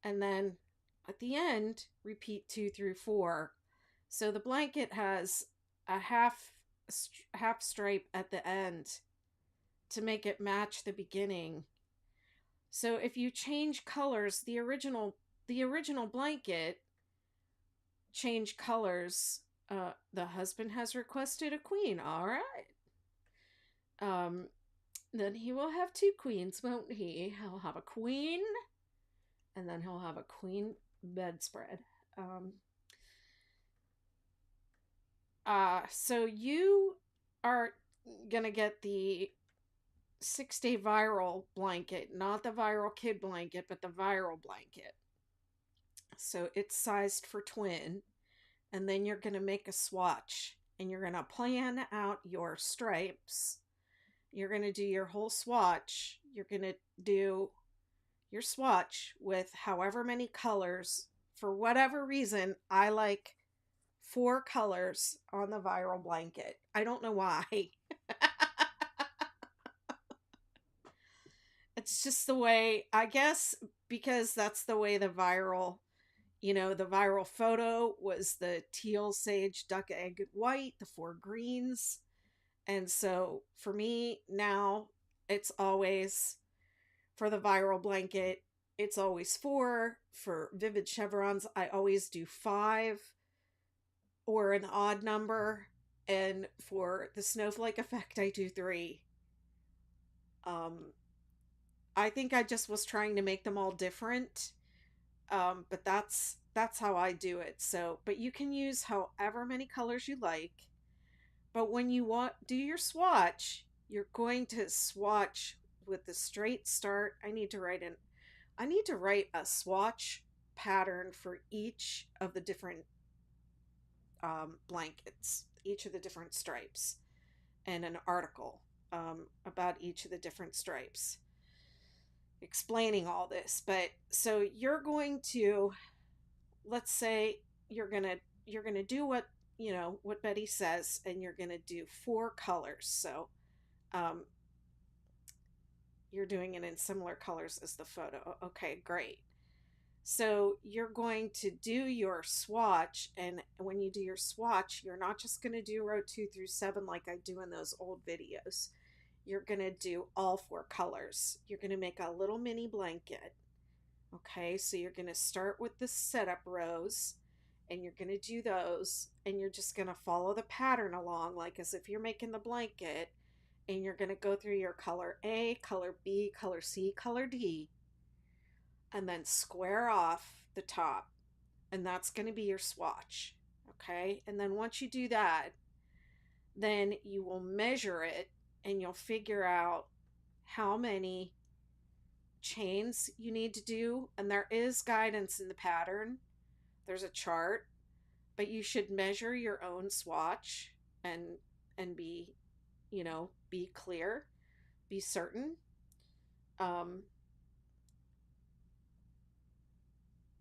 and then at the end, repeat 2 through 4. So the blanket has a half stripe at the end to make it match the beginning. So if you change colors, the original blanket change colors. The husband has requested a queen. All right. Then he will have 2 queens, won't he? He'll have a queen, and then he'll have a queen bedspread. So you are gonna get the 6-day viral blanket, not the viral kid blanket, but the viral blanket. So it's sized for twin, and then you're gonna make a swatch, and you're gonna plan out your stripes. You're gonna do your whole swatch. You're gonna do your swatch with however many colors. For whatever reason, I like 4 colors on the viral blanket. I don't know why. It's just the way, I guess, because that's the way the viral photo was the teal, sage, duck, egg, white, the 4 greens. And so for me now, it's always, for the viral blanket, it's always 4. For vivid chevrons, I always do 5 or an odd number. And for the snowflake effect, I do 3. I think I just was trying to make them all different. But that's how I do it. So, but you can use however many colors you like. But when you do your swatch, you're going to swatch with the straight start. I need to write a swatch pattern for each of the different blankets, each of the different stripes, and an article about each of the different stripes, explaining all this. But so you're going to, let's say you're gonna do what Betty says, and you're gonna do 4 colors. So You're doing it in similar colors as the photo. Okay, great. So you're going to do your swatch, and when you do your swatch, you're not just going to do row 2 through 7 like I do in those old videos. You're going to do all 4 colors. You're going to make a little mini blanket. Okay, so you're going to start with the setup rows, and you're going to do those, and you're just going to follow the pattern along like as if you're making the blanket, and you're going to go through your color A, color B, color C, color D, and then square off the top, and that's going to be your swatch. Okay, and then once you do that, then you will measure it, and you'll figure out how many chains you need to do, and there is guidance in the pattern. There's a chart, but you should measure your own swatch and be, be clear, be certain, um,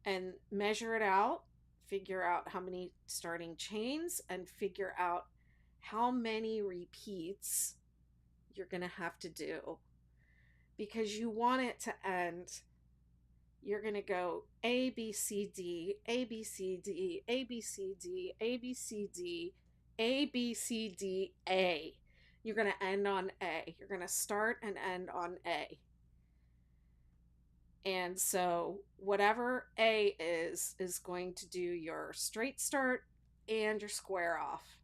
and measure it out, figure out how many starting chains, and figure out how many repeats you're going to have to do, because you want it to end. You're going to go A, B, C, D, A, B, C, D, A, B, C, D, A, B, C, D, A, B, C, D, A. You're going to end on A. You're going to start and end on A. And so whatever A is going to do your straight start and your square off.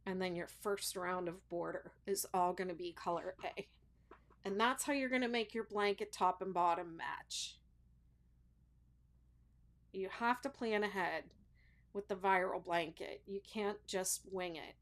And then your first round of border is all going to be color A. And that's how you're going to make your blanket top and bottom match. You have to plan ahead with the viral blanket. You can't just wing it.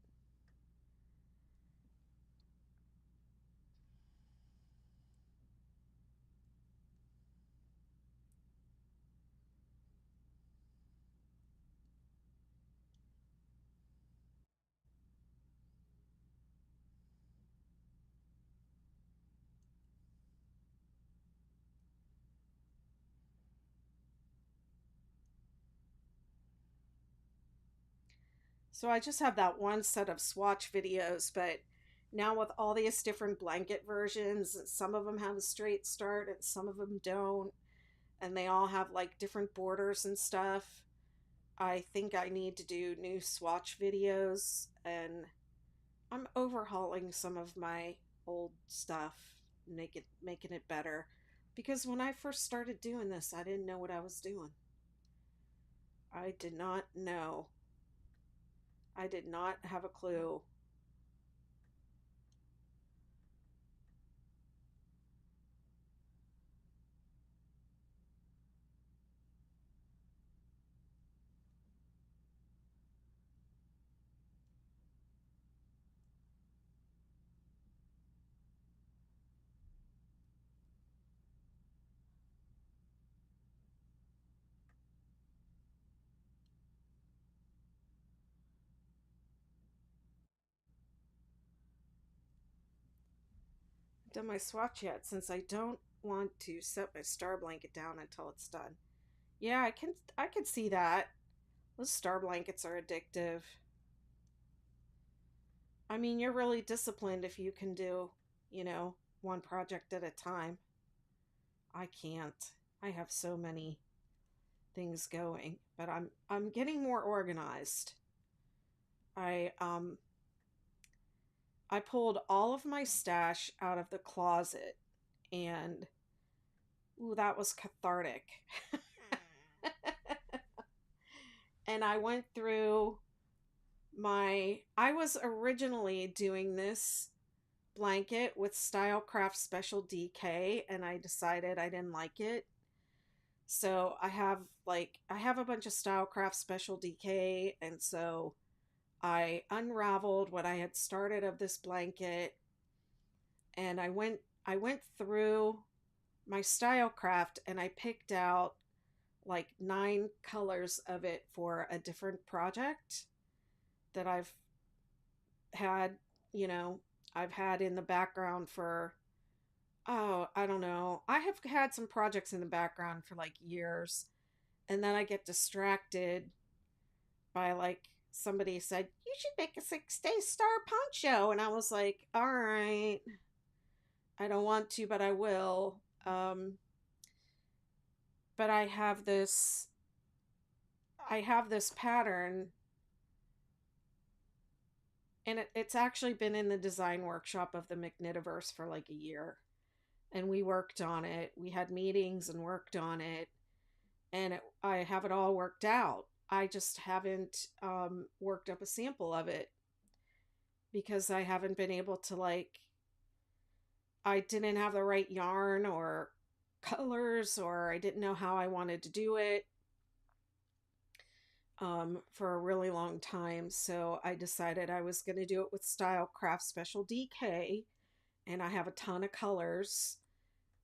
So I just have that one set of swatch videos, but now with all these different blanket versions, some of them have a straight start and some of them don't, and they all have like different borders and stuff. I think I need to do new swatch videos, and I'm overhauling some of my old stuff, making it better, because when I first started doing this, I didn't know what I was doing. I did not know. I did not have a clue. Done my swatch yet, since I don't want to set my star blanket down until it's done. Yeah, I can see that. Those star blankets are addictive. I mean, you're really disciplined if you can do, one project at a time. I can't. I have so many things going, but I'm getting more organized. I um I pulled all of my stash out of the closet, and ooh, that was cathartic. And I went through I was originally doing this blanket with Stylecraft Special DK, and I decided I didn't like it. So I have a bunch of Stylecraft Special DK, and so I unraveled what I had started of this blanket, and I went through my Stylecraft, and I picked out like 9 colors of it for a different project that had, you know, I've had in the background for, oh, I don't know. I have had some projects in the background for like years, And then I get distracted by like somebody said, "You should make a 6-day star poncho." And I was like, "All right, I don't want to, but I will." But I have this pattern, and it's actually been in the design workshop of the McKnitiverse for like a year. And we worked on it. We had meetings and worked on it, and I have it all worked out. I just haven't worked up a sample of it because I haven't been able to, like, I didn't have the right yarn or colors, or I didn't know how I wanted to do it for a really long time. So I decided I was going to do it with Stylecraft Special DK, and I have a ton of colors.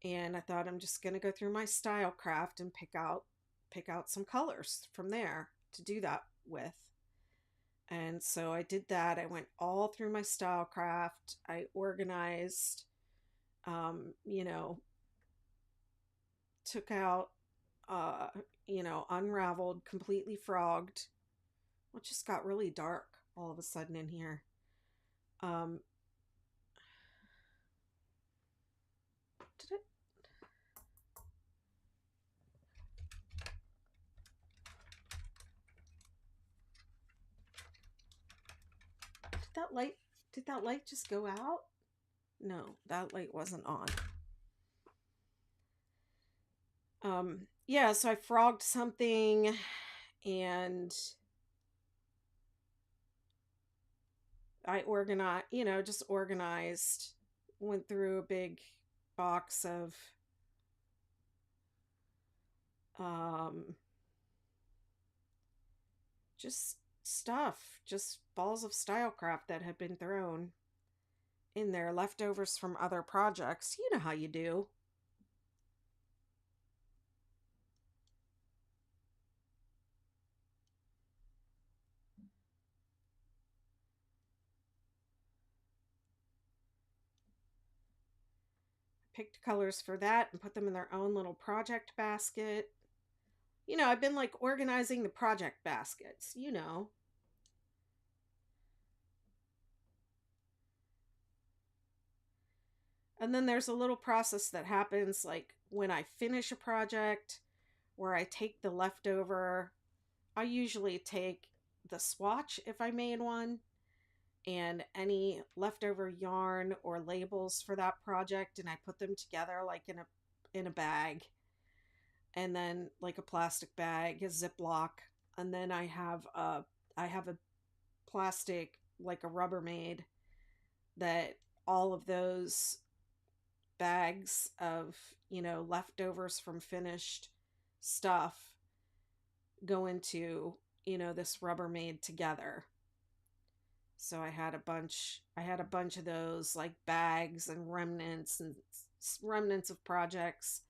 And I thought I'm just going to go through my Stylecraft and pick out some colors from there to do that with. And so I did that. I went all through my Stylecraft. I organized, you know, took out, uh, unraveled, completely frogged. Well, it just got really dark all of a sudden in here. Um, did it? Did that light? Did that light just go out? No, that light wasn't on. Yeah, so I frogged something, and I organized, just organized, went through a big box of um just stuff, just balls of Stylecraft that had been thrown in there, leftovers from other projects. You know how you do. Picked colors for that and put them in their own little project basket. I've been like organizing the project baskets. And then there's a little process that happens like when I finish a project where I take the leftover. I usually take the swatch if I made one, and any leftover yarn or labels for that project, and I put them together like in a bag, and then like a plastic bag, a Ziploc, and then I have a plastic, like a Rubbermaid, that all of those bags of leftovers from finished stuff go into this Rubbermaid together. So I had a bunch of those like bags and remnants of projects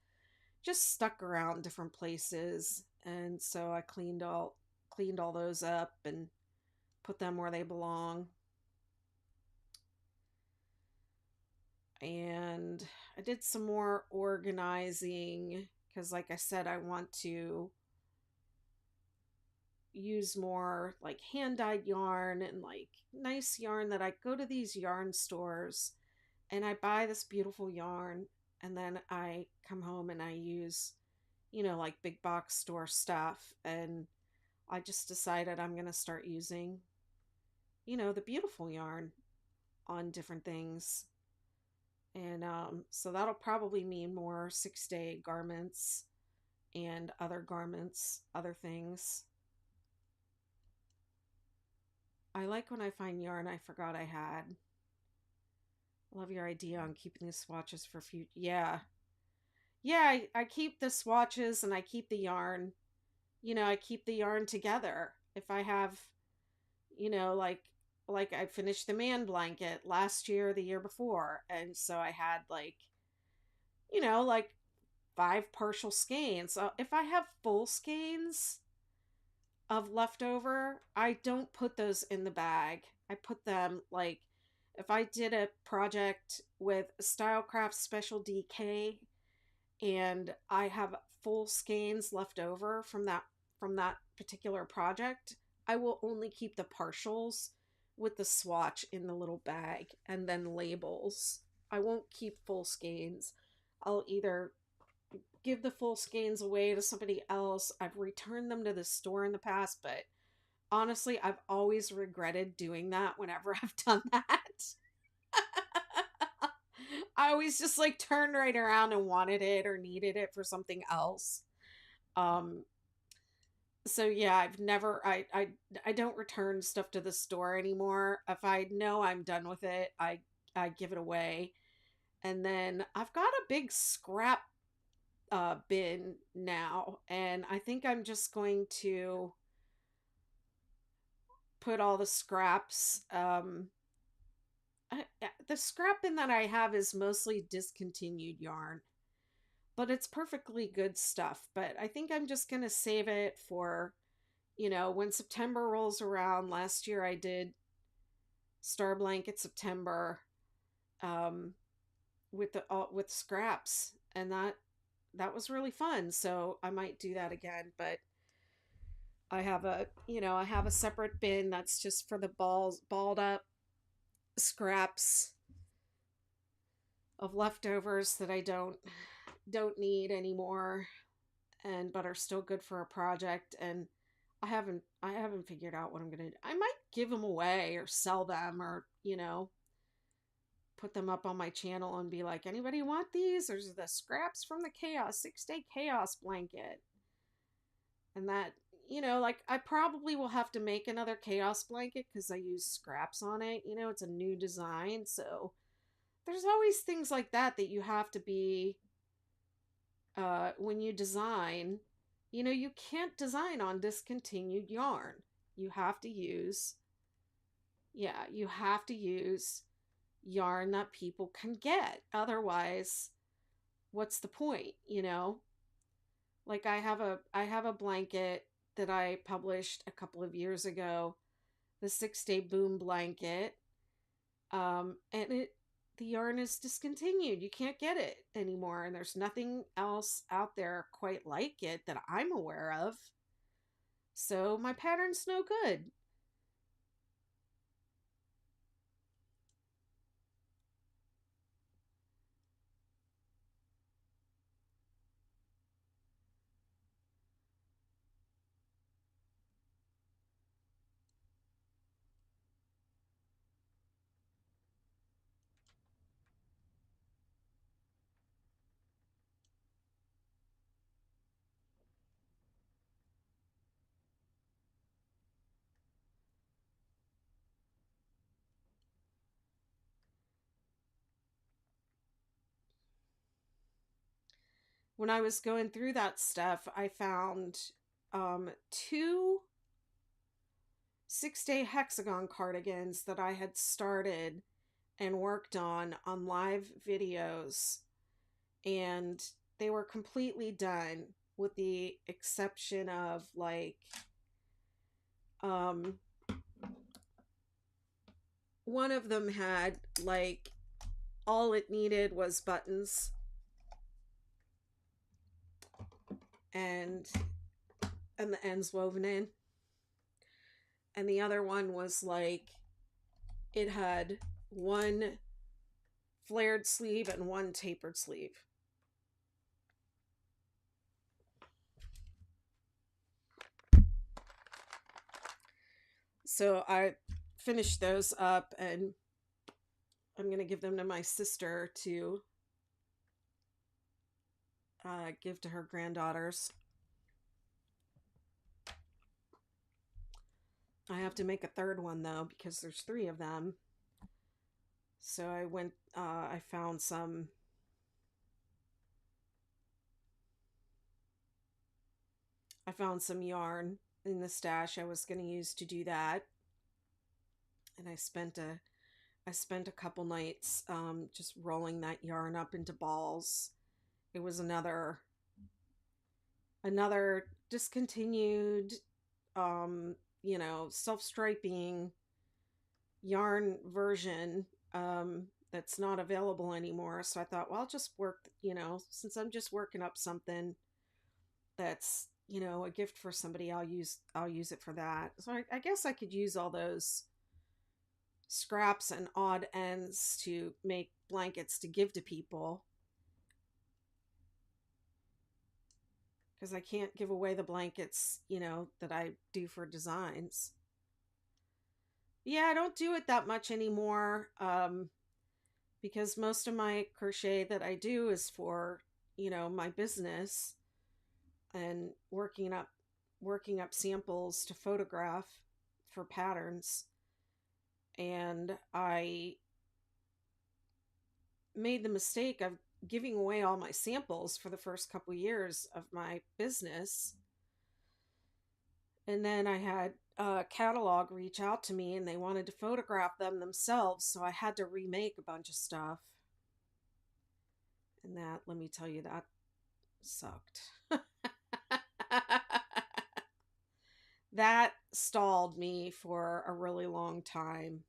just stuck around different places. And so I cleaned all those up and put them where they belong. And I did some more organizing because, like I said, I want to use more like hand dyed yarn and like nice yarn that I go to these yarn stores and I buy this beautiful yarn, and then I come home and I use, like big box store stuff. And I just decided I'm going to start using, the beautiful yarn on different things. And so that'll probably mean more 6-day garments and other things. I like when I find yarn I forgot I had. Love your idea on keeping the swatches for future. Yeah. Yeah, I keep the swatches and I keep the yarn. I keep the yarn together. If I have, like I finished the man blanket last year or the year before, and so I had like 5 partial skeins. So if I have full skeins of leftover, I don't put those in the bag. I put them like, if I did a project with Stylecraft Special DK and I have full skeins left over from that particular project, I will only keep the partials with the swatch in the little bag and then labels. I won't keep full skeins. I'll either give the full skeins away to somebody else. I've returned them to the store in the past, but honestly, I've always regretted doing that whenever I've done that. I always just like turned right around and wanted it or needed it for something else. Um, so yeah, I don't return stuff to the store anymore. If I know I'm done with it, I give it away. And then I've got a big scrap bin now, and I think I'm just going to put all the scraps. The scrap bin that I have is mostly discontinued yarn, but it's perfectly good stuff. But I think I'm just going to save it for, when September rolls around. Last year I did Star Blanket September, um, with scraps, and that was really fun. So I might do that again. But I have a separate bin that's just for the balled up scraps of leftovers that I don't need anymore, and but are still good for a project. And I haven't figured out what I'm gonna do. I might give them away or sell them, or put them up on my channel and be like, anybody want these? There's the scraps from the chaos 6-day chaos blanket. And that, like, I probably will have to make another chaos blanket because I use scraps on it. It's a new design, so there's always things like that you have to be, when you design. You can't design on discontinued yarn. You have to use, yeah, you have to use yarn that people can get. Otherwise, what's the point? Like I have a blanket that I published a couple of years ago, the 6-day boom blanket. And the yarn is discontinued. You can't get it anymore, and there's nothing else out there quite like it that I'm aware of. So my pattern's no good. When I was going through that stuff, I found two 6-day hexagon cardigans that I had started and worked on live videos, and they were completely done with the exception of like, um one of them had like all it needed was buttons, and the ends woven in, and the other one was like it had one flared sleeve and one tapered sleeve. So I finished those up, and I'm going to give them to my sister to give to her granddaughters. I have to make a third one though because there's 3 of them. So I found some yarn in the stash I was going to use to do that. And I spent a couple nights just rolling that yarn up into balls. It was another discontinued, self-striping yarn version. that's not available anymore. So I thought, well, I'll just work, since I'm just working up something that's, a gift for somebody, I'll use it for that. So I guess I could use all those scraps and odd ends to make blankets to give to people, because I can't give away the blankets, that I do for designs. Yeah, I don't do it that much anymore, because most of my crochet that I do is for, my business, and working up samples to photograph for patterns. And I made the mistake of giving away all my samples for the first couple years of my business. And then I had a catalog reach out to me and they wanted to photograph them themselves. So I had to remake a bunch of stuff. And that, let me tell you, that sucked. That stalled me for a really long time.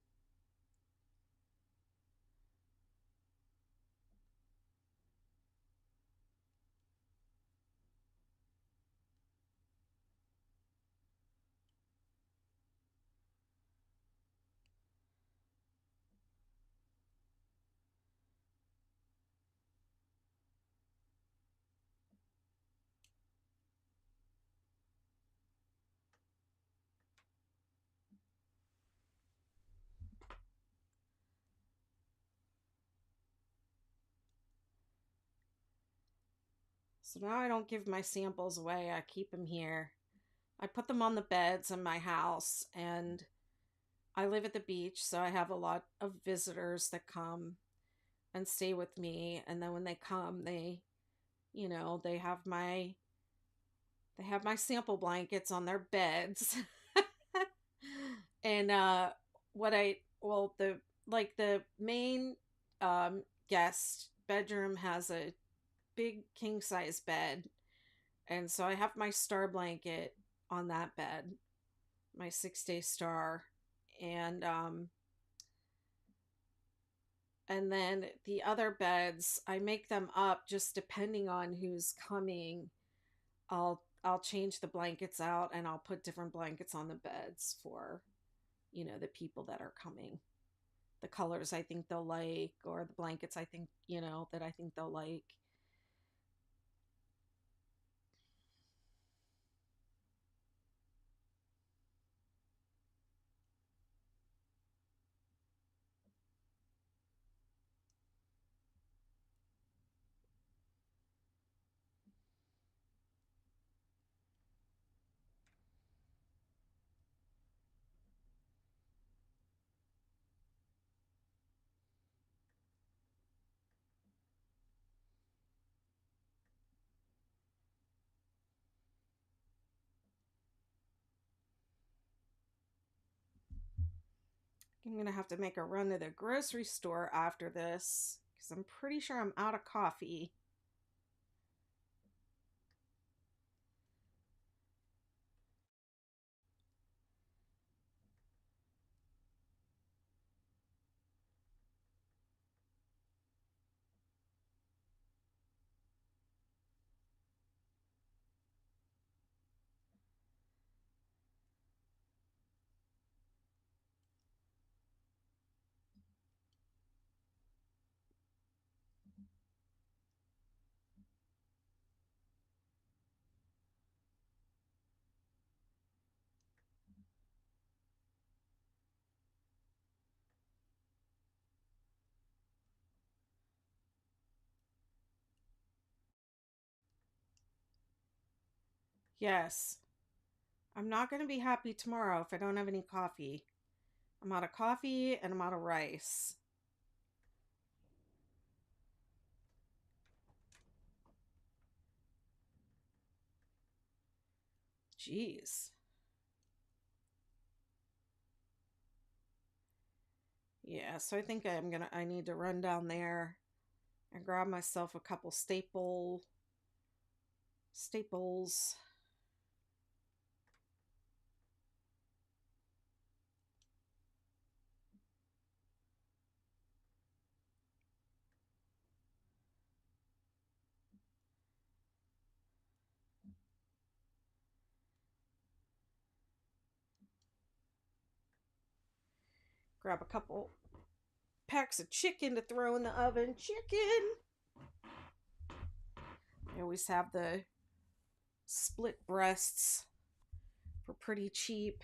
So now I don't give my samples away. I keep them here. I put them on the beds in my house, and I live at the beach, so I have a lot of visitors that come and stay with me. And then when they come, they have my sample blankets on their beds. And what I well the main guest bedroom has a big king size bed, and so I have my star blanket on that bed, my 6-day star. And um and then the other beds, I make them up just depending on who's coming. I'll change the blankets out, and I'll put different blankets on the beds for, the people that are coming. The colors I think they'll like, or the blankets I think, that I think they'll like. I'm gonna have to make a run to the grocery store after this because I'm pretty sure I'm out of coffee. Yes, I'm not gonna be happy tomorrow if I don't have any coffee. I'm out of coffee and I'm out of rice. Jeez. Yeah, so I think I need to run down there and grab myself a couple staples. Grab a couple packs of chicken to throw in the oven. Chicken! I always have the split breasts for pretty cheap.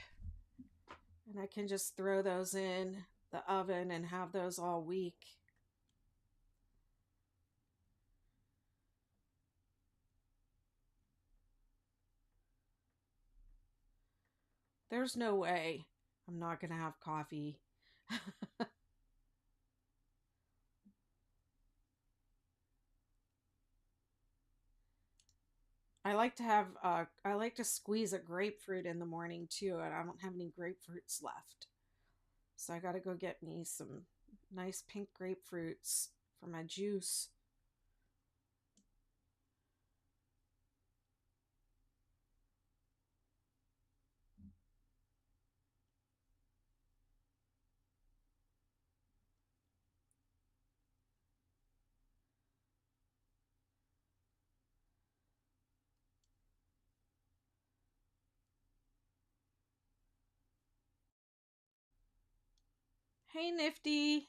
And I can just throw those in the oven and have those all week. There's no way I'm not going to have coffee. I like to squeeze a grapefruit in the morning too, and I don't have any grapefruits left. So I got to go get me some nice pink grapefruits for my juice. Hey, Nifty.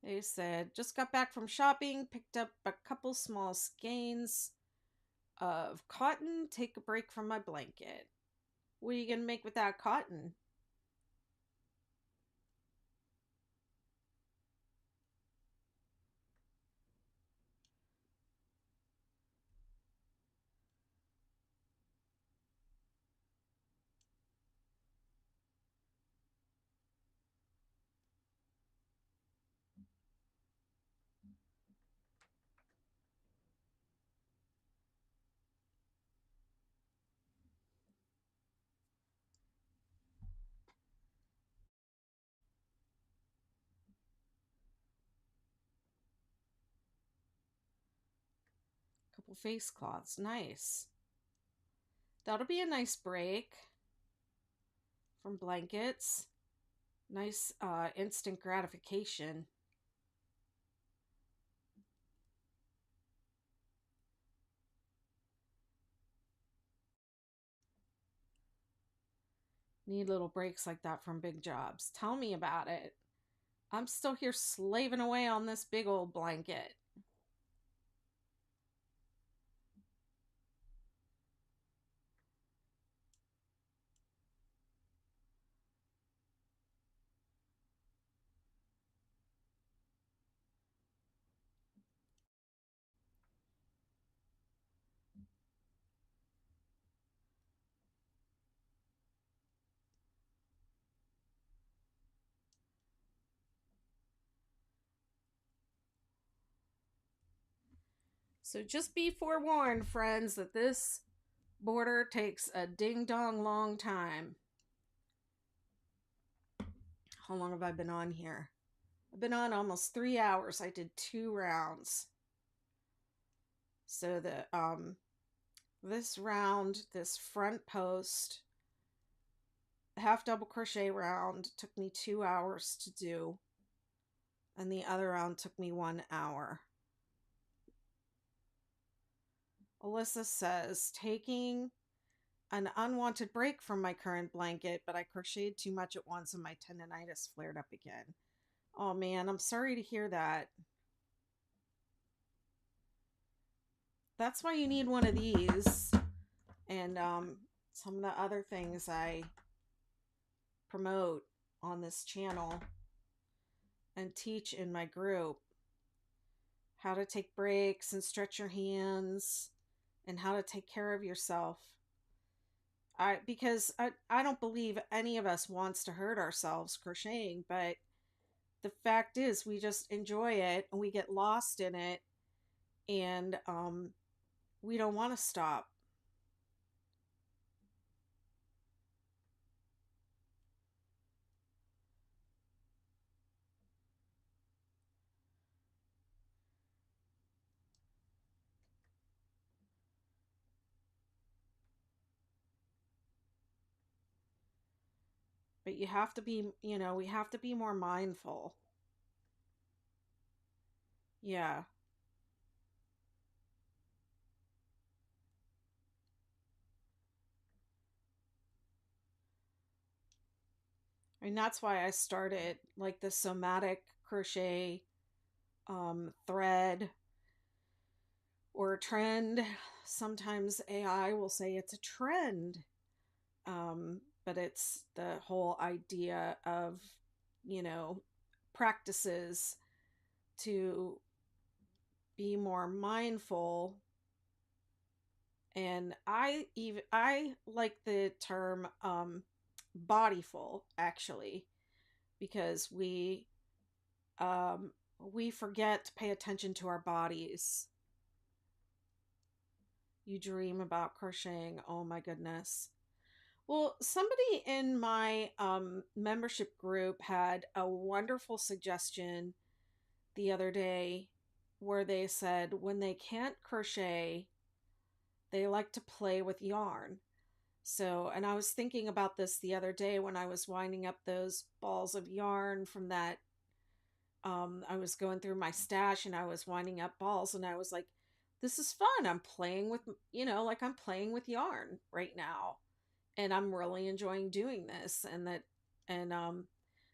They said, just got back from shopping, picked up a couple small skeins of cotton, take a break from my blanket. What are you going to make with that cotton? Couple face cloths. Nice. That'll be a nice break from blankets. Nice instant gratification. Need little breaks like that from big jobs. Tell me about it. I'm still here slaving away on this big old blanket. So just be forewarned, friends, that this border takes a ding-dong long time. How long have I been on here? I've been on almost 3 hours. I did 2 rounds. So this round, this front post, half double crochet round took me 2 hours to do. And the other round took me 1 hour. Alyssa says, taking an unwanted break from my current blanket, but I crocheted too much at once and my tendonitis flared up again. Oh man, I'm sorry to hear that. That's why you need one of these. And some of the other things I promote on this channel and teach in my group. How to take breaks and stretch your hands and how to take care of yourself. Because I don't believe any of us wants to hurt ourselves crocheting, but the fact is we just enjoy it and we get lost in it, and we don't want to stop. But you have to be, we have to be more mindful. Yeah. And that's why I started like the somatic crochet thread or trend. Sometimes AI will say it's a trend, but it's the whole idea of, you know, practices to be more mindful. And I like the term bodyful, actually, because we forget to pay attention to our bodies. You dream about crocheting, oh my goodness. Well, somebody in my membership group had a wonderful suggestion the other day where they said when they can't crochet, they like to play with yarn. So, and I was thinking about this the other day when I was winding up those balls of yarn from that. I was going through my stash and I was winding up balls, and I was like, this is fun. I'm playing with, like I'm playing with yarn right now. And I'm really enjoying doing this. And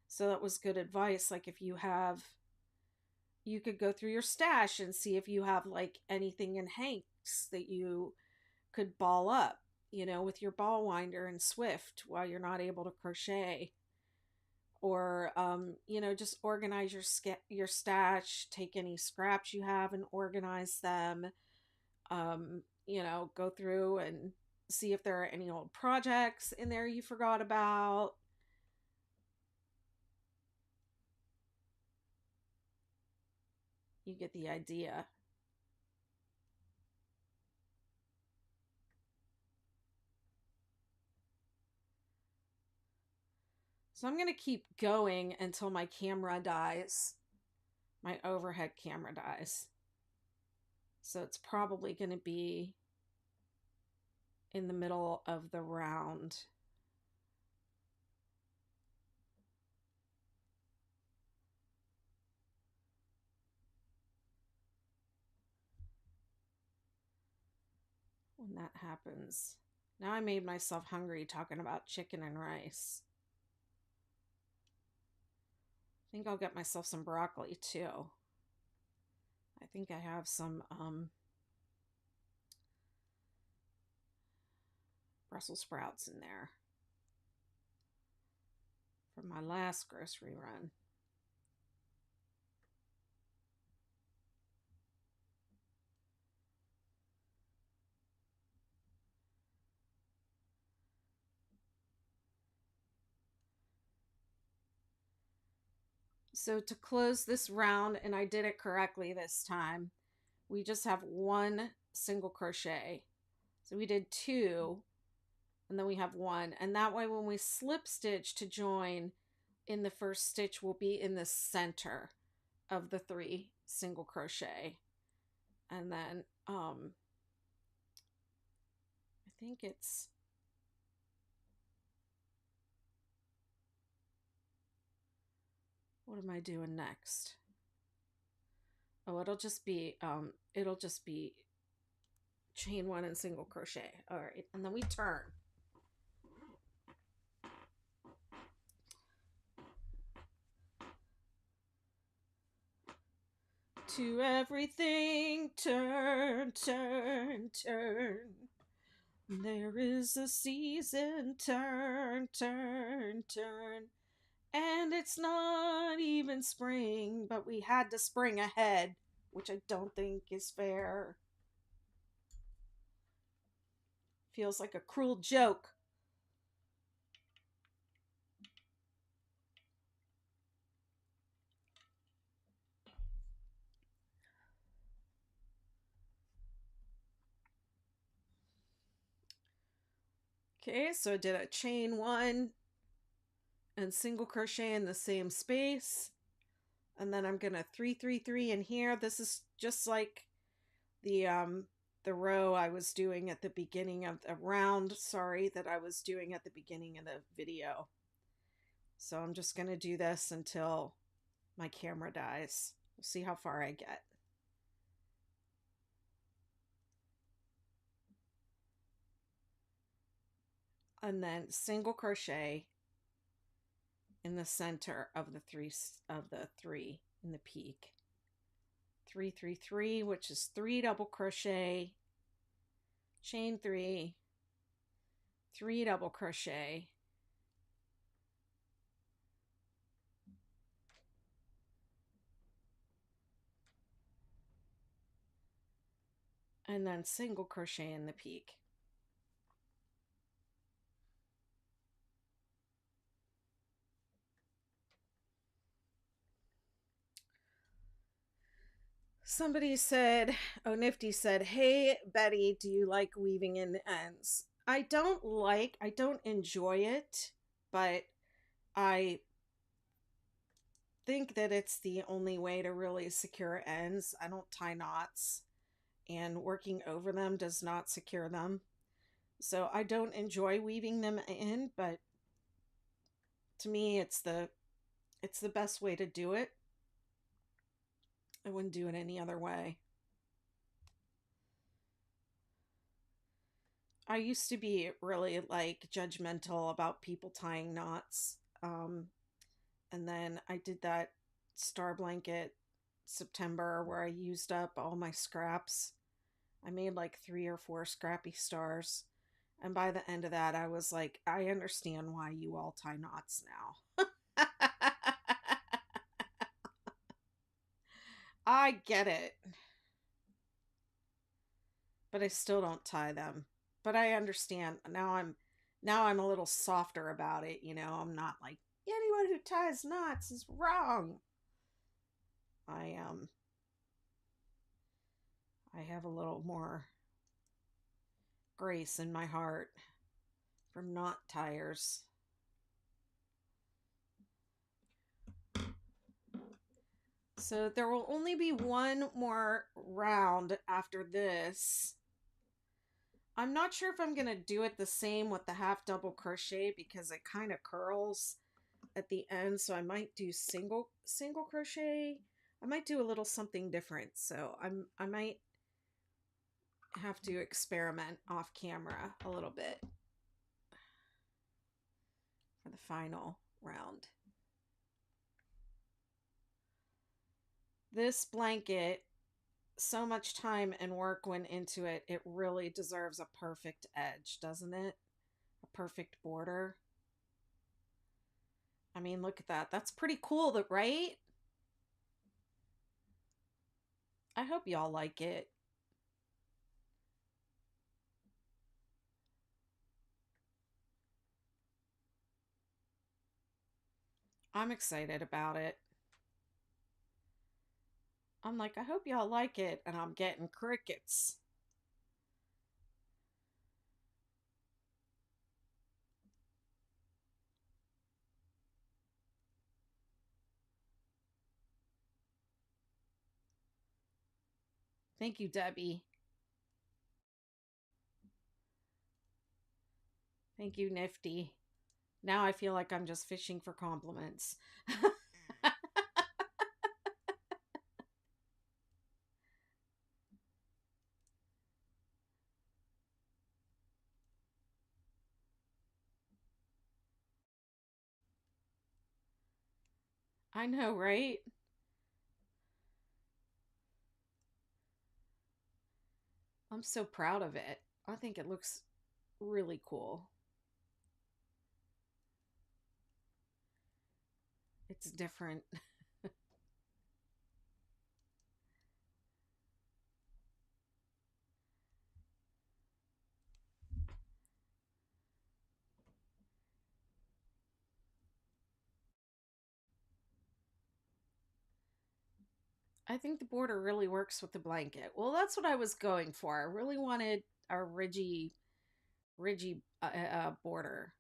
so that was good advice. Like if you could go through your stash and see if you have like anything in hanks that you could ball up, with your ball winder and Swift while you're not able to crochet. Or just organize your stash, take any scraps you have and organize them. Go through and see if there are any old projects in there you forgot about. You get the idea. So I'm going to keep going until my camera dies. My overhead camera dies. So it's probably going to be in the middle of the round. When that happens. Now I made myself hungry talking about chicken and rice. I think I'll get myself some broccoli too. I think I have some Brussels sprouts in there from my last grocery run. So to close this round, and I did it correctly this time, we just have one single crochet. So we did two, and then we have one. And that way when we slip stitch to join in the first stitch, we'll be in the center of the 3 single crochet. And then I think it's what am I doing next? Oh, it'll just be chain 1 and single crochet. All right, and then we turn. To everything, turn, turn, turn. There is a season, turn, turn, turn. And it's not even spring, but we had to spring ahead, which I don't think is fair. Feels like a cruel joke. Okay, so I did a chain 1 and single crochet in the same space. And then I'm going to 3 3 3 in here. This is just like the row I was doing at the beginning of the round, that I was doing at the beginning of the video. So I'm just going to do this until my camera dies. We'll see how far I get. And then single crochet in the center of the three in the peak. 3 3 3, which is 3 double crochet, chain 3, 3 double crochet, and then single crochet in the peak. Somebody said, oh, Nifty said, hey, Betty, do you like weaving in ends? I don't enjoy it, but I think that it's the only way to really secure ends. I don't tie knots, and working over them does not secure them. So I don't enjoy weaving them in, but to me it's the best way to do it. I wouldn't do it any other way. I used to be really like judgmental about people tying knots. And then I did that star blanket September where I used up all my scraps. I made like 3 or 4 scrappy stars. And by the end of that, I was like, I understand why you all tie knots now. I get it. But I still don't tie them. But I understand. Now I'm a little softer about it, you know. I'm not like anyone who ties knots is wrong. I have a little more grace in my heart for knot tires. So there will only be one more round after this. I'm not sure if I'm going to do it the same with the half double crochet because it kind of curls at the end, so I might do single crochet. I might do a little something different. So I might have to experiment off camera a little bit for the final round. This blanket, so much time and work went into it. It really deserves a perfect edge, doesn't it? A perfect border. I mean, look at that. That's pretty cool, right? I hope y'all like it. I'm excited about it. I'm like, I hope y'all like it, and I'm getting crickets. Thank you, Debbie. Thank you, Nifty. Now I feel like I'm just fishing for compliments. I know, right? I'm so proud of it. I think it looks really cool. It's different. I think the border really works with the blanket. Well, that's what I was going for. I really wanted a ridgy border.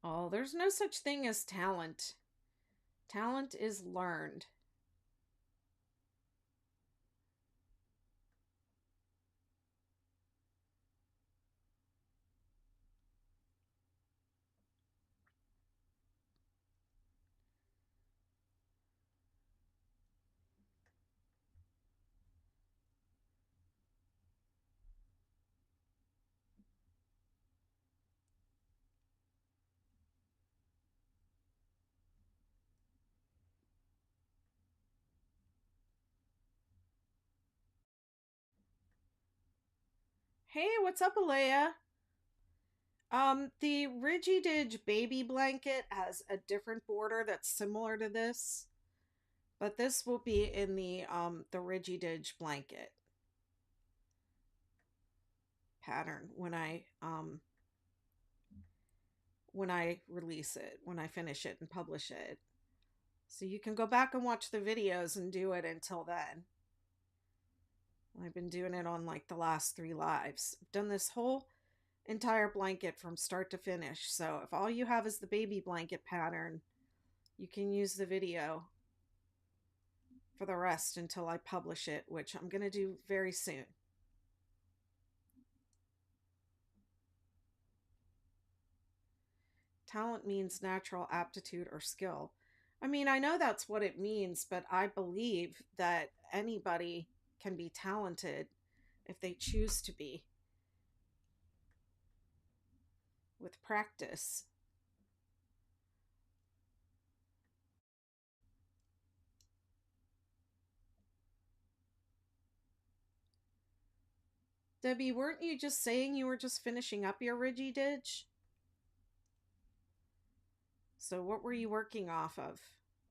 Oh, there's no such thing as talent. Talent is learned. Hey, what's up, Alea? The Ridgy Didge baby blanket has a different border that's similar to this, but this will be in the Ridgy Didge blanket pattern when I release it, when I finish it and publish it. So you can go back and watch the videos and do it until then. I've been doing it on like the last 3 lives. I've done this whole entire blanket from start to finish. So if all you have is the baby blanket pattern, you can use the video for the rest until I publish it, which I'm going to do very soon. Talent means natural aptitude or skill. I mean, I know that's what it means, but I believe that anybody can be talented if they choose to be with practice. Debbie, weren't you just saying you were just finishing up your Ridgy Didge? So what were you working off of?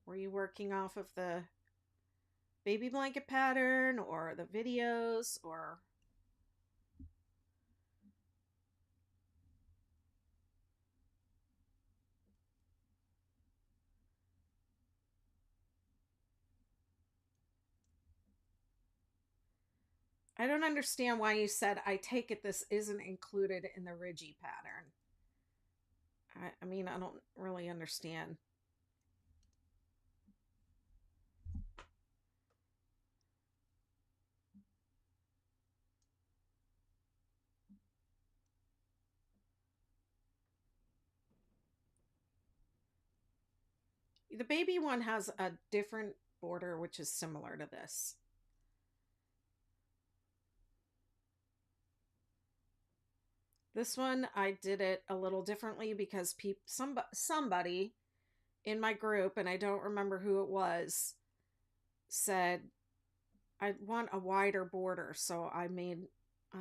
Were you working off of the baby blanket pattern or the videos or I don't understand why you said I take it this isn't included in the Ridgy pattern. I mean, I don't really understand. The baby one has a different border which is similar to this. This one I did it a little differently because somebody in my group, and I don't remember who it was, said I want a wider border. So I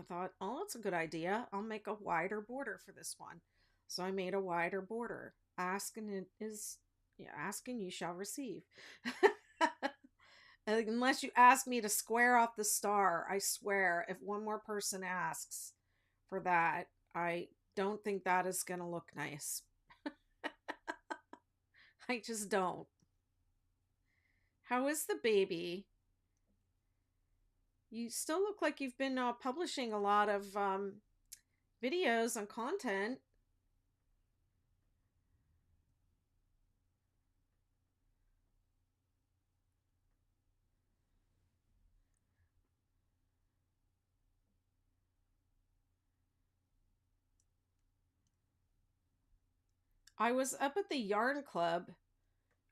thought, oh, that's a good idea. I'll make a wider border for this one. So I made a wider border. Ask and it is, yeah, ask and you shall receive. Unless you ask me to square off the star, I swear, if one more person asks for that, I don't think that is going to look nice. I just don't. How is the baby? You still look like you've been publishing a lot of videos and content. I was up at the yarn club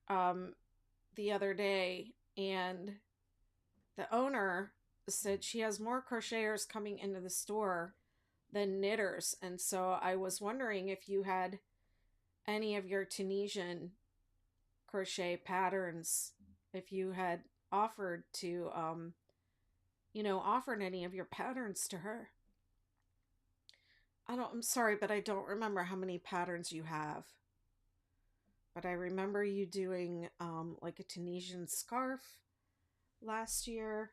um, the other day, and the owner said she has more crocheters coming into the store than knitters. And so I was wondering if you had any of your Tunisian crochet patterns, if you had offered to, offered any of your patterns to her. I'm sorry, but I don't remember how many patterns you have. But I remember you doing like a Tunisian scarf last year.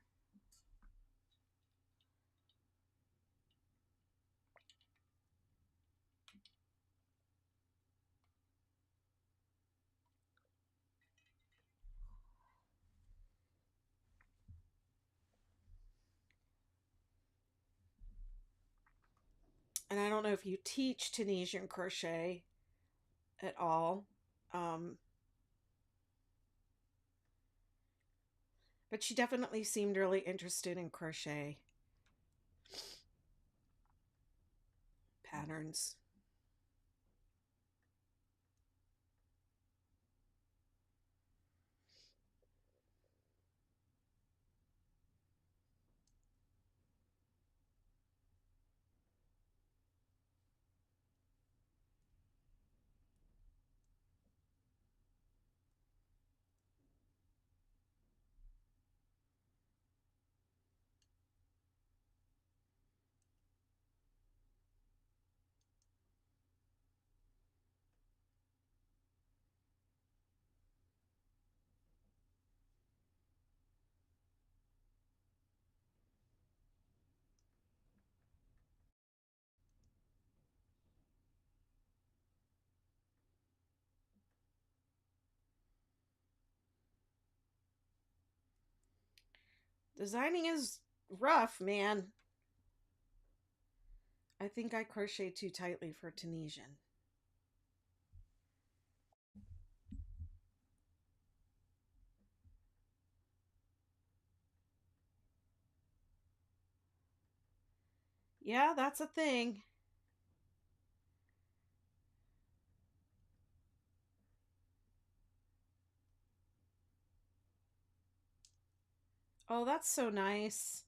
And I don't know if you teach Tunisian crochet at all. Um, but she definitely seemed really interested in crochet patterns. Designing is rough, man. I think I crochet too tightly for Tunisian. Yeah, that's a thing. Oh, that's so nice.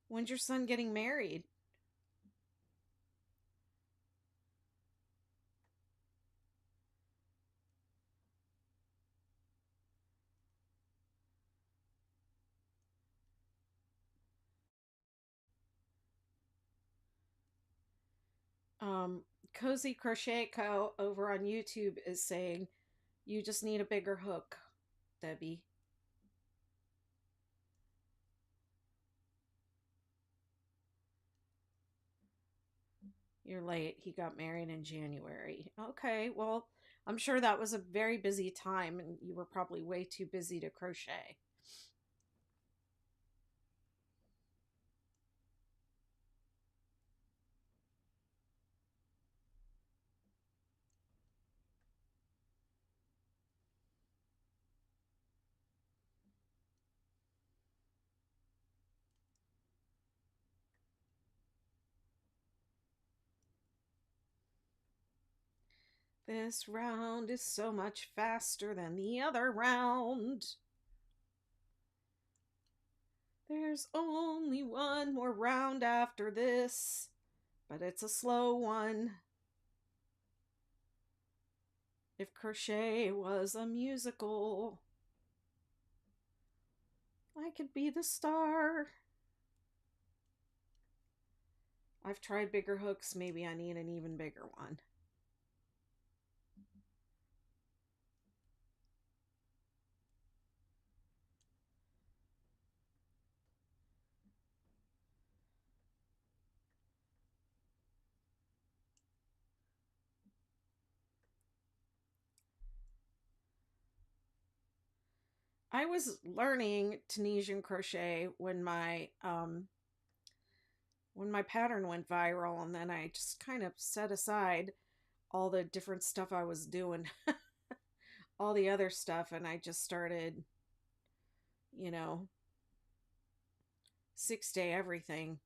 When's your son getting married? Um, Cozy Crochet Co. over on YouTube is saying you just need a bigger hook, Debbie. You're late. He got married in January. Okay, well, I'm sure that was a very busy time and you were probably way too busy to crochet. This round is so much faster than the other round. There's only one more round after this, but it's a slow one. If crochet was a musical, I could be the star. I've tried bigger hooks. Maybe I need an even bigger one. I was learning Tunisian crochet when my pattern went viral, and then I just kind of set aside all the different stuff I was doing, all the other stuff, and I just started, you know, 6 day everything.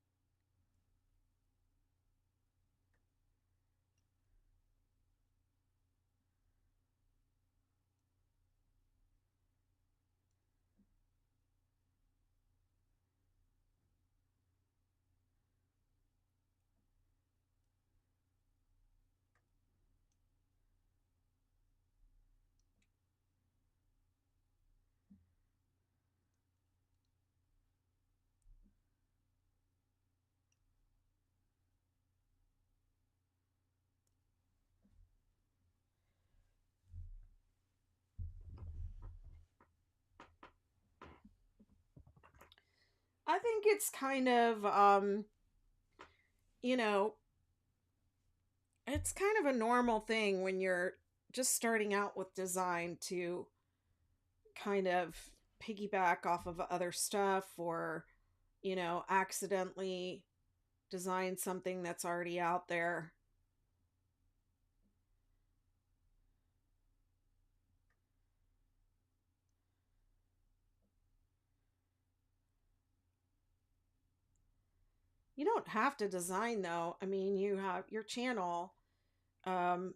I think it's kind of you know, it's kind of a normal thing when you're just starting out with design to kind of piggyback off of other stuff or, accidentally design something that's already out there. You don't have to design though. I mean, you have your channel, um,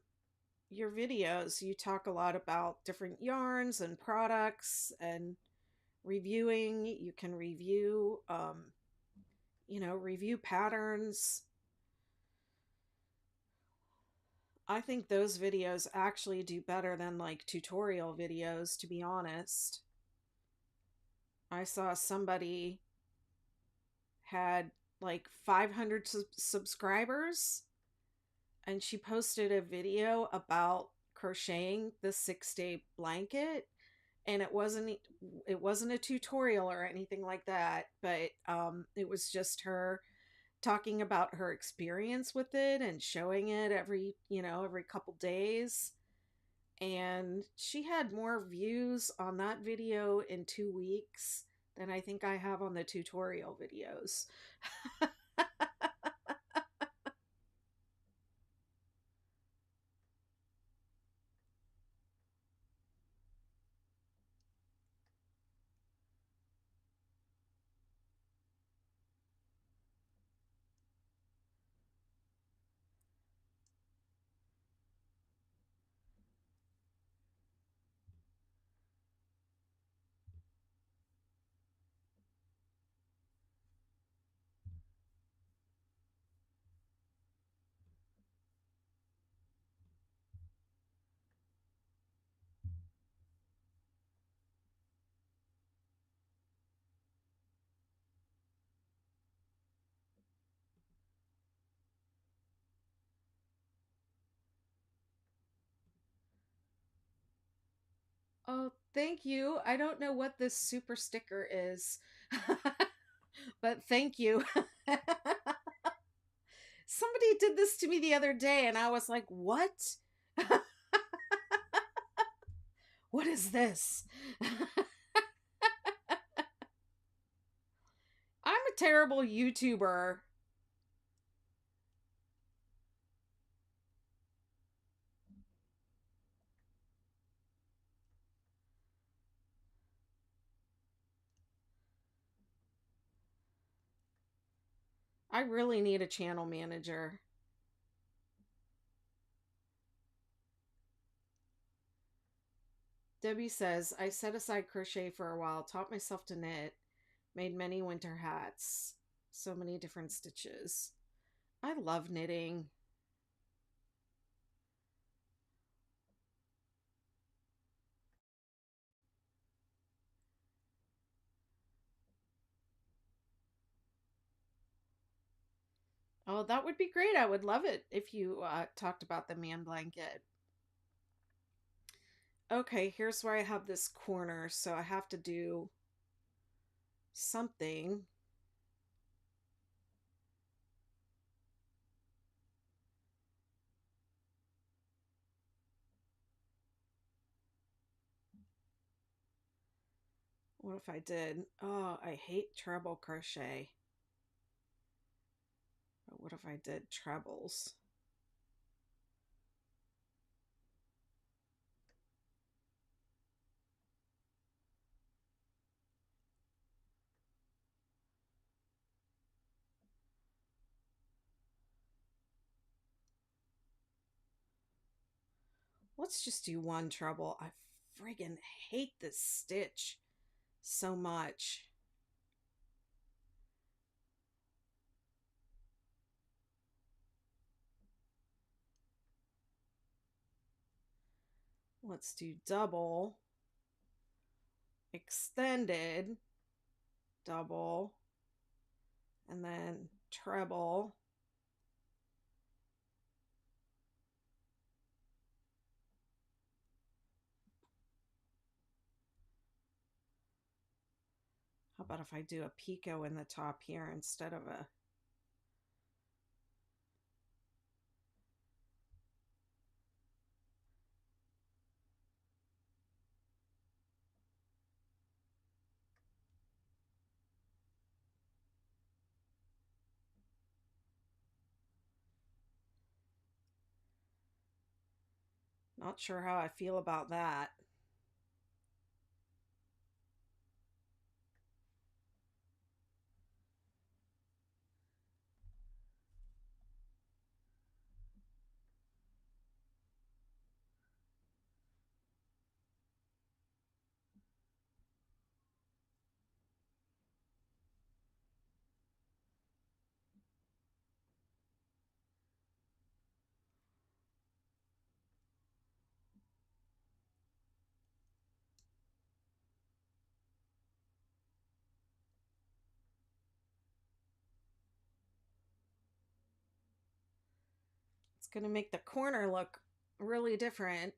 your videos, you talk a lot about different yarns and products and reviewing. You can review, review patterns. I think those videos actually do better than like tutorial videos, to be honest. I saw somebody had like 500 subscribers and she posted a video about crocheting the 6 day blanket, and it wasn't a tutorial or anything like that, but it was just her talking about her experience with it and showing it every, every couple days. And she had more views on that video in 2 weeks than I think I have on the tutorial videos. Oh, thank you. I don't know what this super sticker is, but thank you. Somebody did this to me the other day, and I was like, what? What is this? I'm a terrible YouTuber. I really need a channel manager. Debbie says, I set aside crochet for a while, taught myself to knit, made many winter hats, so many different stitches. I love knitting. Oh, that would be great. I would love it if you talked about the man blanket. Okay, here's where I have this corner, so I have to do something. What if I did? Oh, I hate treble crochet. But what if I did trebles? Let's just do one treble. I friggin' hate this stitch so much. Let's do double, extended, double, and then treble. How about if I do a picot in the top here instead of a... Not sure how I feel about that. It's going to make the corner look really different.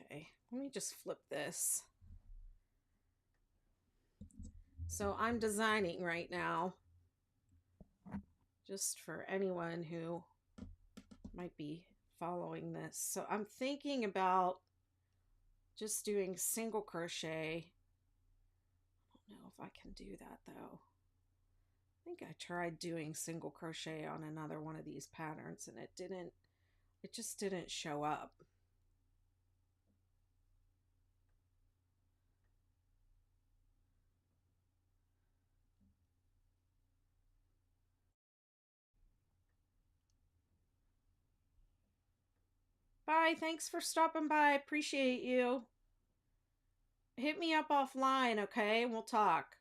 Okay, let me just flip this. So I'm designing right now, just for anyone who might be following this. So I'm thinking about just doing single crochet. I don't know if I can do that though. I think I tried doing single crochet on another one of these patterns and it just didn't show up. Bye, thanks for stopping by. Appreciate you. Hit me up offline, okay? We'll talk.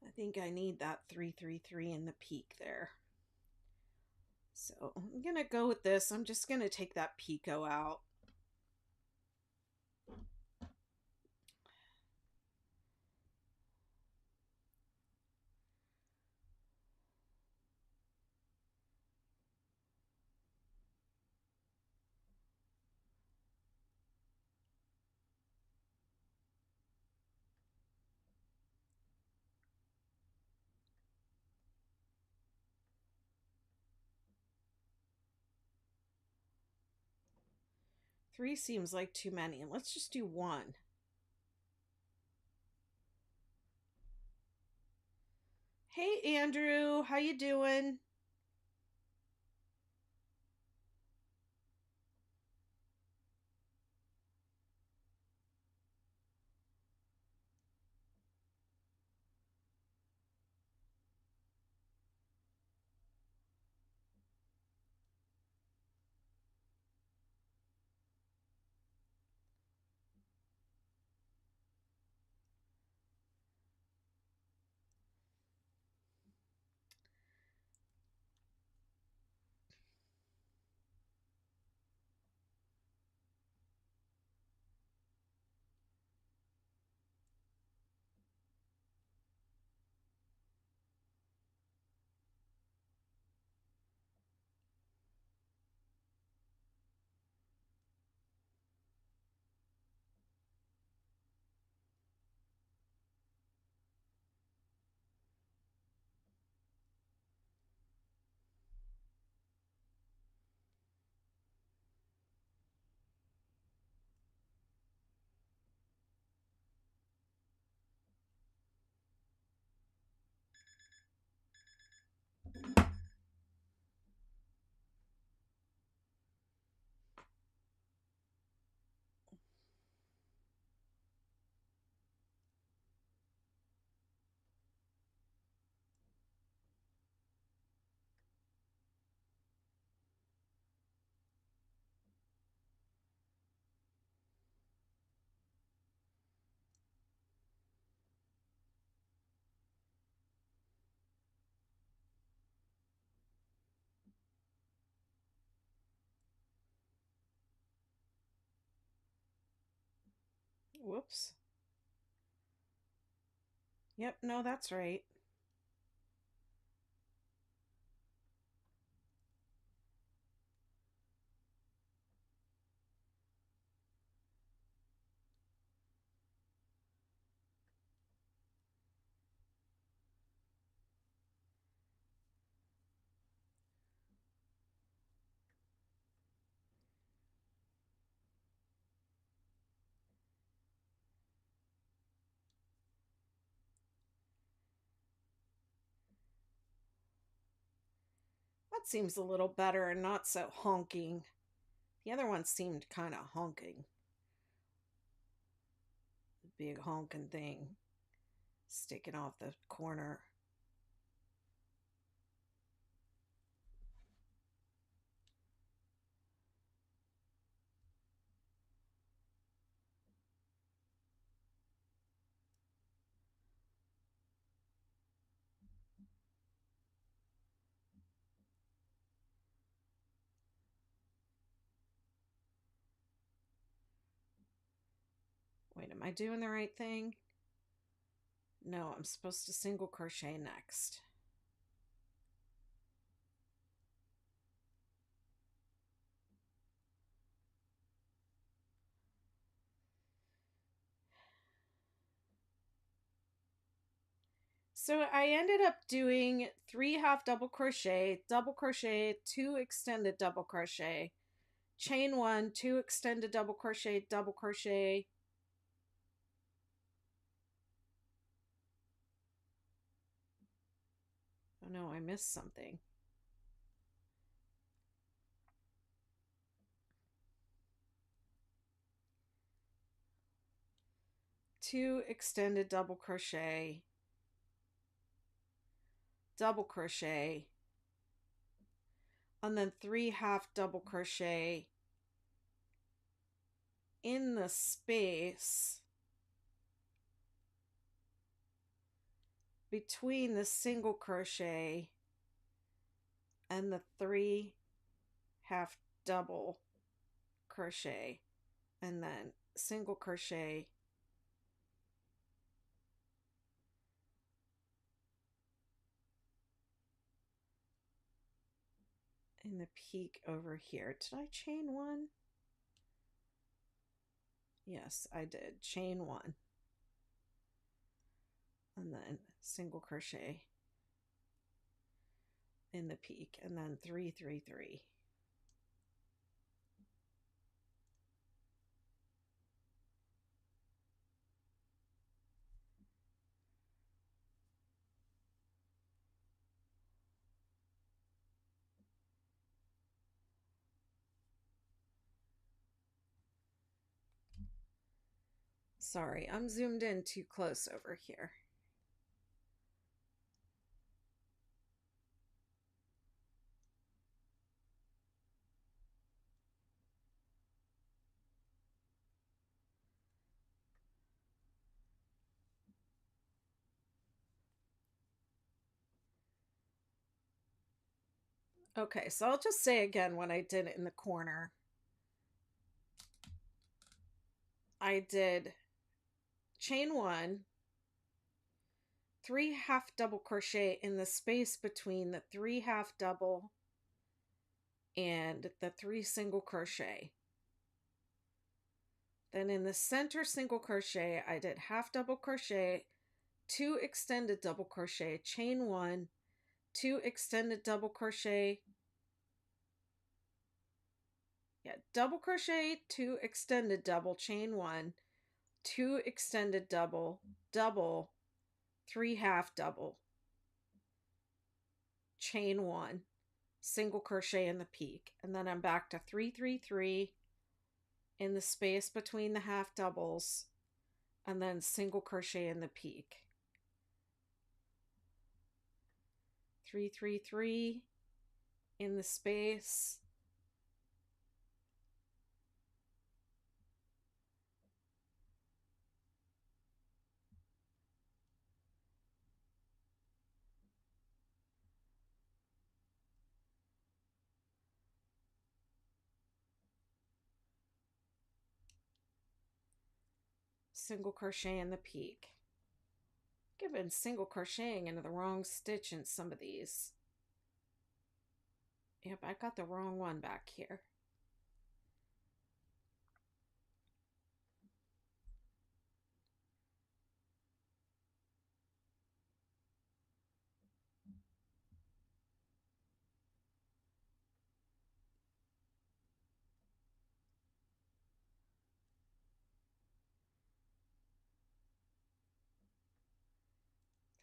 I think I need that 333 in the peak there. So I'm gonna go with this. I'm just gonna take that picot out. Three seems like too many. Let's just do one. Hey Andrew, how you doing? Whoops. Yep, no, that's right. That seems a little better and not so honking. The other one seemed kind of honking. The big honking thing sticking off the corner. Wait, am I doing the right thing? No, I'm supposed to single crochet next. So I ended up doing 3 half double crochet, 2 extended double crochet, chain 1, 2 extended double crochet, double crochet. Oh no, I missed something. Two extended double crochet, double crochet, and then 3 half double crochet in the space between the single crochet and the 3 half double crochet, and then single crochet in the peak over here. Did I chain 1? Yes, I did. Chain 1. And then single crochet in the peak, and then 3 3 3. Sorry, I'm zoomed in too close over here. Okay, so I'll just say again what I did in the corner. I did chain 1, 3 half double crochet in the space between the 3 half double and the 3 single crochet. Then in the center single crochet, I did half double crochet, 2 extended double crochet, chain 1, 2 extended double crochet, double crochet, 2 extended double, chain 1, 2 extended double, double, 3 half double, chain 1, single crochet in the peak, and then I'm back to 3 3 3 in the space between the half doubles, and then single crochet in the peak. 3 3 3 in the space, single crochet in the peak. I've been single crocheting into the wrong stitch in some of these. Yep, I got the wrong one back here.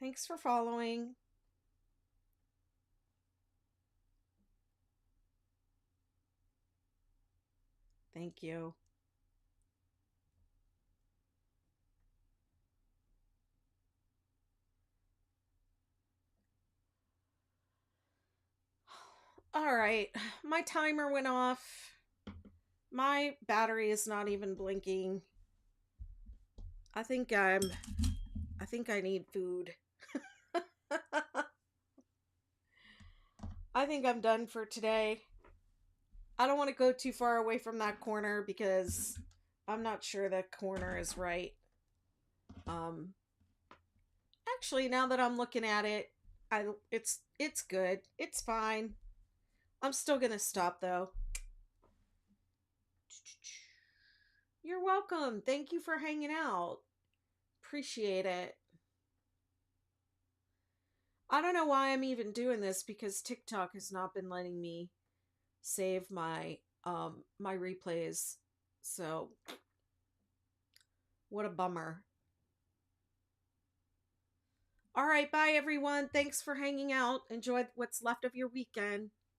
Thanks for following. Thank you. All right, my timer went off. My battery is not even blinking. I think I need food. I think I'm done for today. I don't want to go too far away from that corner because I'm not sure that corner is right. Actually, now that I'm looking at it, it's good. It's fine. I'm still going to stop though. You're welcome. Thank you for hanging out. Appreciate it. I don't know why I'm even doing this because TikTok has not been letting me save my my replays. So what a bummer. All right, bye everyone. Thanks for hanging out. Enjoy what's left of your weekend.